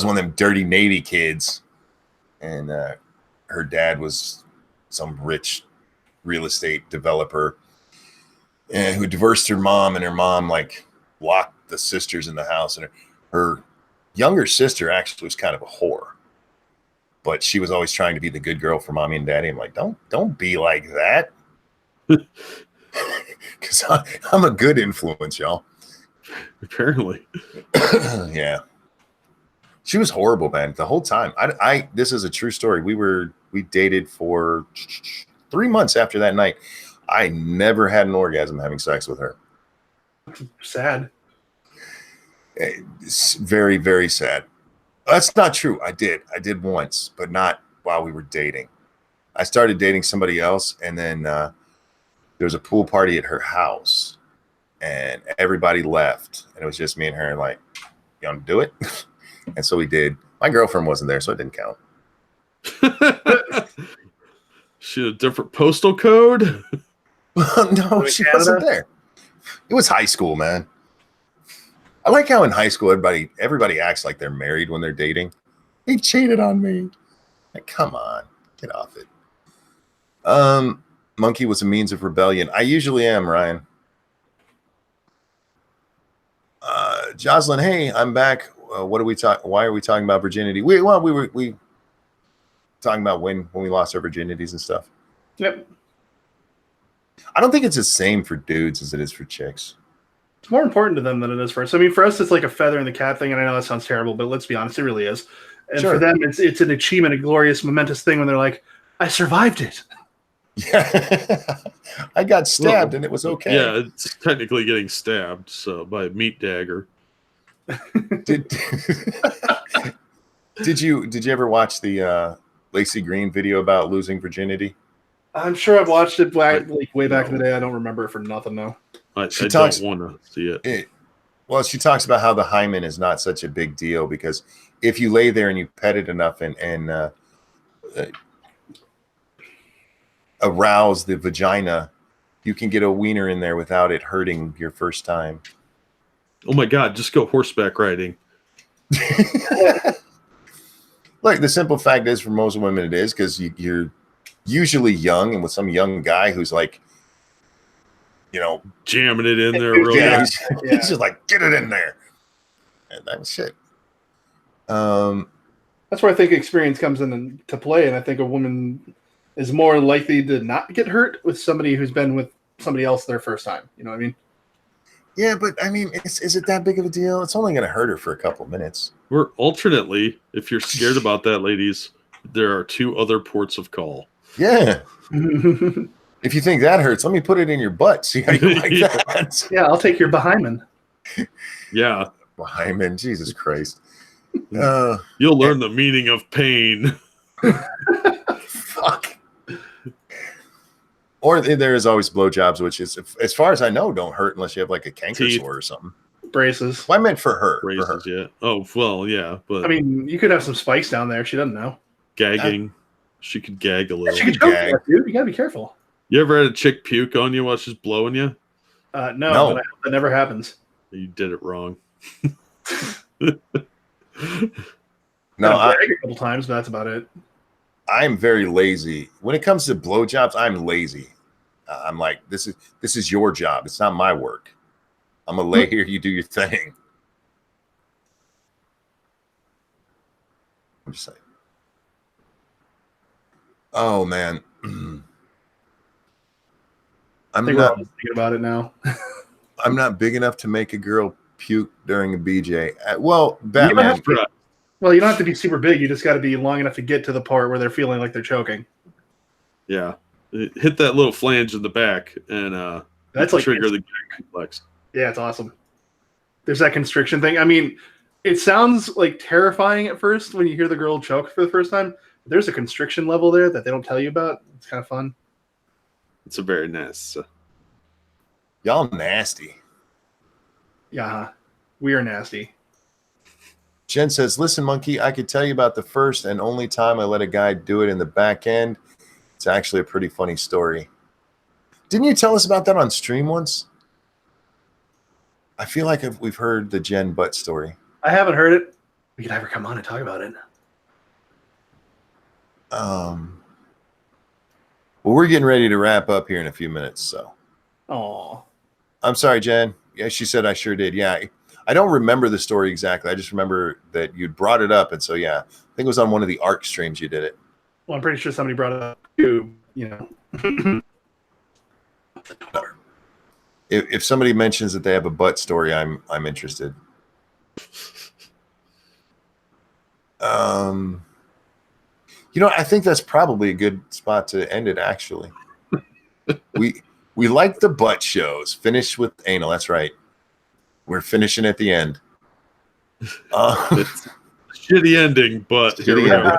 one of them dirty Navy kids, and her dad was some rich real estate developer, and who divorced her mom, and her mom like locked the sisters in the house, and her younger sister actually was kind of a whore, but she was always trying to be the good girl for mommy and daddy. I'm like, don't be like that. Because I'm a good influence, y'all. Apparently. Yeah. She was horrible, man, the whole time. I this is a true story. We dated for 3 months after that night. I never had an orgasm having sex with her. Sad. It's very, very sad. That's not true. I did once, but not while we were dating. I started dating somebody else, and then there was a pool party at her house, and everybody left, and it was just me and her. And like, you want to do it? And so we did. My girlfriend wasn't there, so it didn't count. She had a different postal code. No, she wasn't there. It was high school, man. I like how in high school everybody acts like they're married when they're dating. He cheated on me. Like, come on, get off it. Monkey was a means of rebellion. I usually am, Ryan. Jocelyn, hey, I'm back. What are we talking? Why are we talking about virginity? We were talking about when we lost our virginities and stuff. Yep. I don't think it's the same for dudes as it is for chicks. It's more important to them than it is for us. I mean, for us, it's like a feather in the cap thing, and I know that sounds terrible, but let's be honest, it really is. And Sure. for them, it's an achievement, a glorious, momentous thing when they're like, I survived it. Yeah. I got stabbed and it was okay. Yeah, it's technically getting stabbed by a meat dagger. Did you ever watch the Lacey Green video about losing virginity? I'm sure I've watched it way back in the day. I don't remember it for nothing, though. I don't want to see it. Well, she talks about how the hymen is not such a big deal because if you lay there and you pet it enough and arouse the vagina, you can get a wiener in there without it hurting your first time. Oh my God, just go horseback riding. Look, the simple fact is for most women it is because you're usually young and with some young guy who's like, jamming it in there real yeah, good. he's just like, get it in there. And that was shit. That's where I think experience comes into play, and I think a woman is more likely to not get hurt with somebody who's been with somebody else their first time. You know what I mean? Yeah, but I mean, is it that big of a deal? It's only going to hurt her for a couple minutes. Or alternately, if you're scared about that, ladies, there are 2 other ports of call. Yeah. If you think that hurts, let me put it in your butt. See how you like that? Yeah, I'll take your behind. Yeah. Hymen, Jesus Christ. You'll learn the meaning of pain. Fuck. Or there is always blowjobs, which is, as far as I know, don't hurt unless you have like a canker sore or something. Braces. Well, I meant for her. Braces, yeah. Oh, well, yeah. But I mean, you could have some spikes down there. She doesn't know. gagging. She could gag a little. She could choke you, dude. You gotta be careful. You ever had a chick puke on you while she's blowing you? No, No. but that never happens. You did it wrong. No, I've bragged a couple times, but that's about it. I'm very lazy. When it comes to blowjobs, I'm lazy. I'm like, this is your job. It's not my work. I'm gonna lay here. You do your thing. I'm just saying. Oh man, I think we're all just thinking about it now. I'm not big enough to make a girl puke during a BJ. Well, Batman. Well, you don't have to be super big. You just got to be long enough to get to the part where they're feeling like they're choking. Yeah. Hit that little flange in the back and That's like trigger the gag reflex. Yeah, it's awesome. There's that constriction thing. I mean, it sounds like terrifying at first when you hear the girl choke for the first time. There's a constriction level there that they don't tell you about. It's kind of fun. It's a very nice. Y'all nasty. Yeah, we are nasty. Jen says, listen, Monkey, I could tell you about the first and only time I let a guy do it in the back end. It's actually a pretty funny story. Didn't you tell us about that on stream once? I feel like we've heard the Jen butt story. I haven't heard it. We could have her come on and talk about it. Well, we're getting ready to wrap up here in a few minutes, so. Oh, I'm sorry, Jen. Yeah, she said I sure did. Yeah, I don't remember the story exactly. I just remember that you'd brought it up, and so yeah, I think it was on one of the ARC streams you did it. Well, I'm pretty sure somebody brought it up too. If somebody mentions that they have a butt story, I'm interested. I think that's probably a good spot to end it. Actually, we like the butt shows. Finish with anal. That's right. We're finishing at the end. It's a shitty ending, but here we go.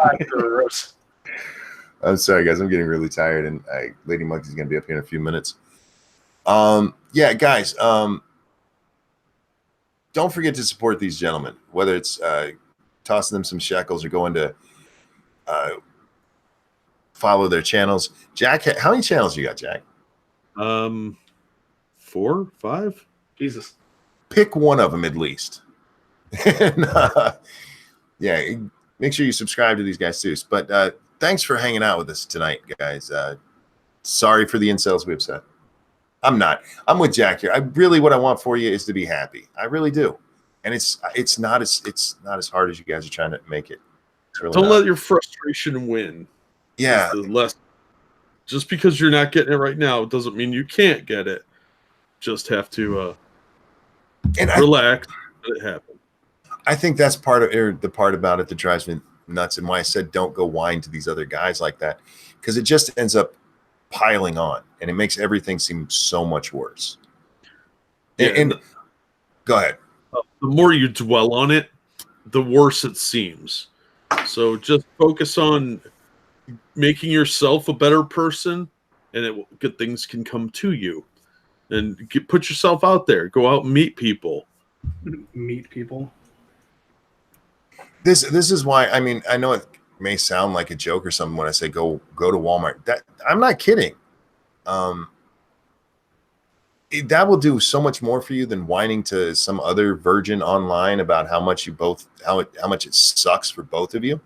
I'm sorry, guys. I'm getting really tired, and Lady Monkey's going to be up here in a few minutes. Yeah, guys. Don't forget to support these gentlemen, whether it's tossing them some shekels or going to follow their channels. Jack, how many channels you got, Jack? 4, 5. Jesus. Pick one of them at least. And, yeah, make sure you subscribe to these guys too. But thanks for hanging out with us tonight, guys. Sorry for the incels we upset. I'm not. I'm with Jack here. What I want for you is to be happy. I really do. And it's not as hard as you guys are trying to make it. Really Don't let your frustration win. Yeah. Just because you're not getting it right now doesn't mean you can't get it. Just have to relax. Let it happen. I think that's the part about it that drives me nuts, and why I said don't go whine to these other guys like that, because it just ends up piling on, and it makes everything seem so much worse. Yeah, and go ahead. The more you dwell on it, the worse it seems. So just focus on making yourself a better person, and good things can come to you. And put yourself out there. Go out and meet people. Meet people. This is why, I mean, I know it may sound like a joke or something when I say go to Walmart. That I'm not kidding. That will do so much more for you than whining to some other virgin online about how much it sucks for both of you.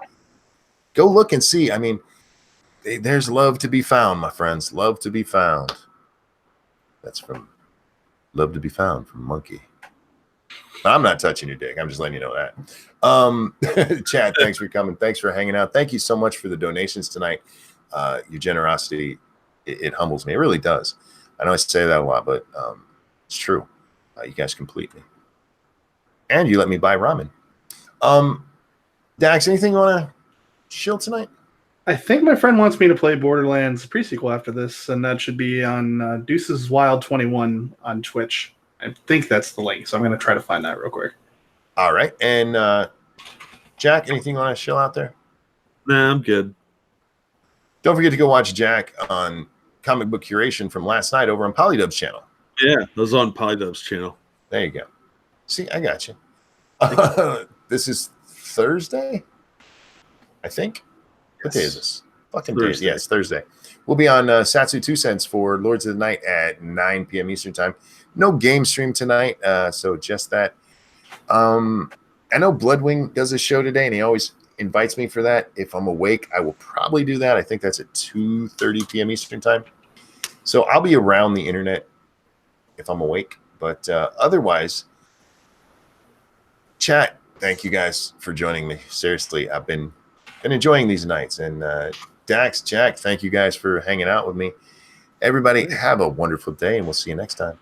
Go look and see. I mean, there's love to be found, my friends. Love to be found. That's from Love to Be Found from Monkey. I'm not touching your dick. I'm just letting you know that. Chad, thanks for coming. Thanks for hanging out. Thank you so much for the donations tonight. Your generosity, it humbles me. It really does. I know I say that a lot, but it's true. You guys complete me. And you let me buy ramen. Dax, anything you want to chill tonight? I think my friend wants me to play Borderlands pre-sequel after this, and that should be on Deuces Wild 21 on Twitch. I think that's the link, so I'm going to try to find that real quick. All right. And Jack, anything you want to chill out there? Nah, I'm good. Don't forget to go watch Jack on Comic Book Curation from last night over on Polydub's channel. Yeah, it was on Polydub's channel. There you go. See, I got you. This is Thursday, I think. What day is this? Fucking Thursday. Yeah, it's Thursday. We'll be on Satsu 2 Cents for Lords of the Night at 9 p.m. Eastern Time. No game stream tonight, so just that. I know Bloodwing does a show today, and he always invites me for that. If I'm awake, I will probably do that. I think that's at 2:30 p.m. Eastern Time. So I'll be around the internet if I'm awake. But otherwise, chat, thank you guys for joining me. Seriously, I've been enjoying these nights. And Dax, Jack, thank you guys for hanging out with me. Everybody, have a wonderful day, and we'll see you next time.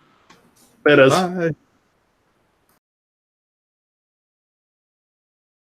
Betos. Bye.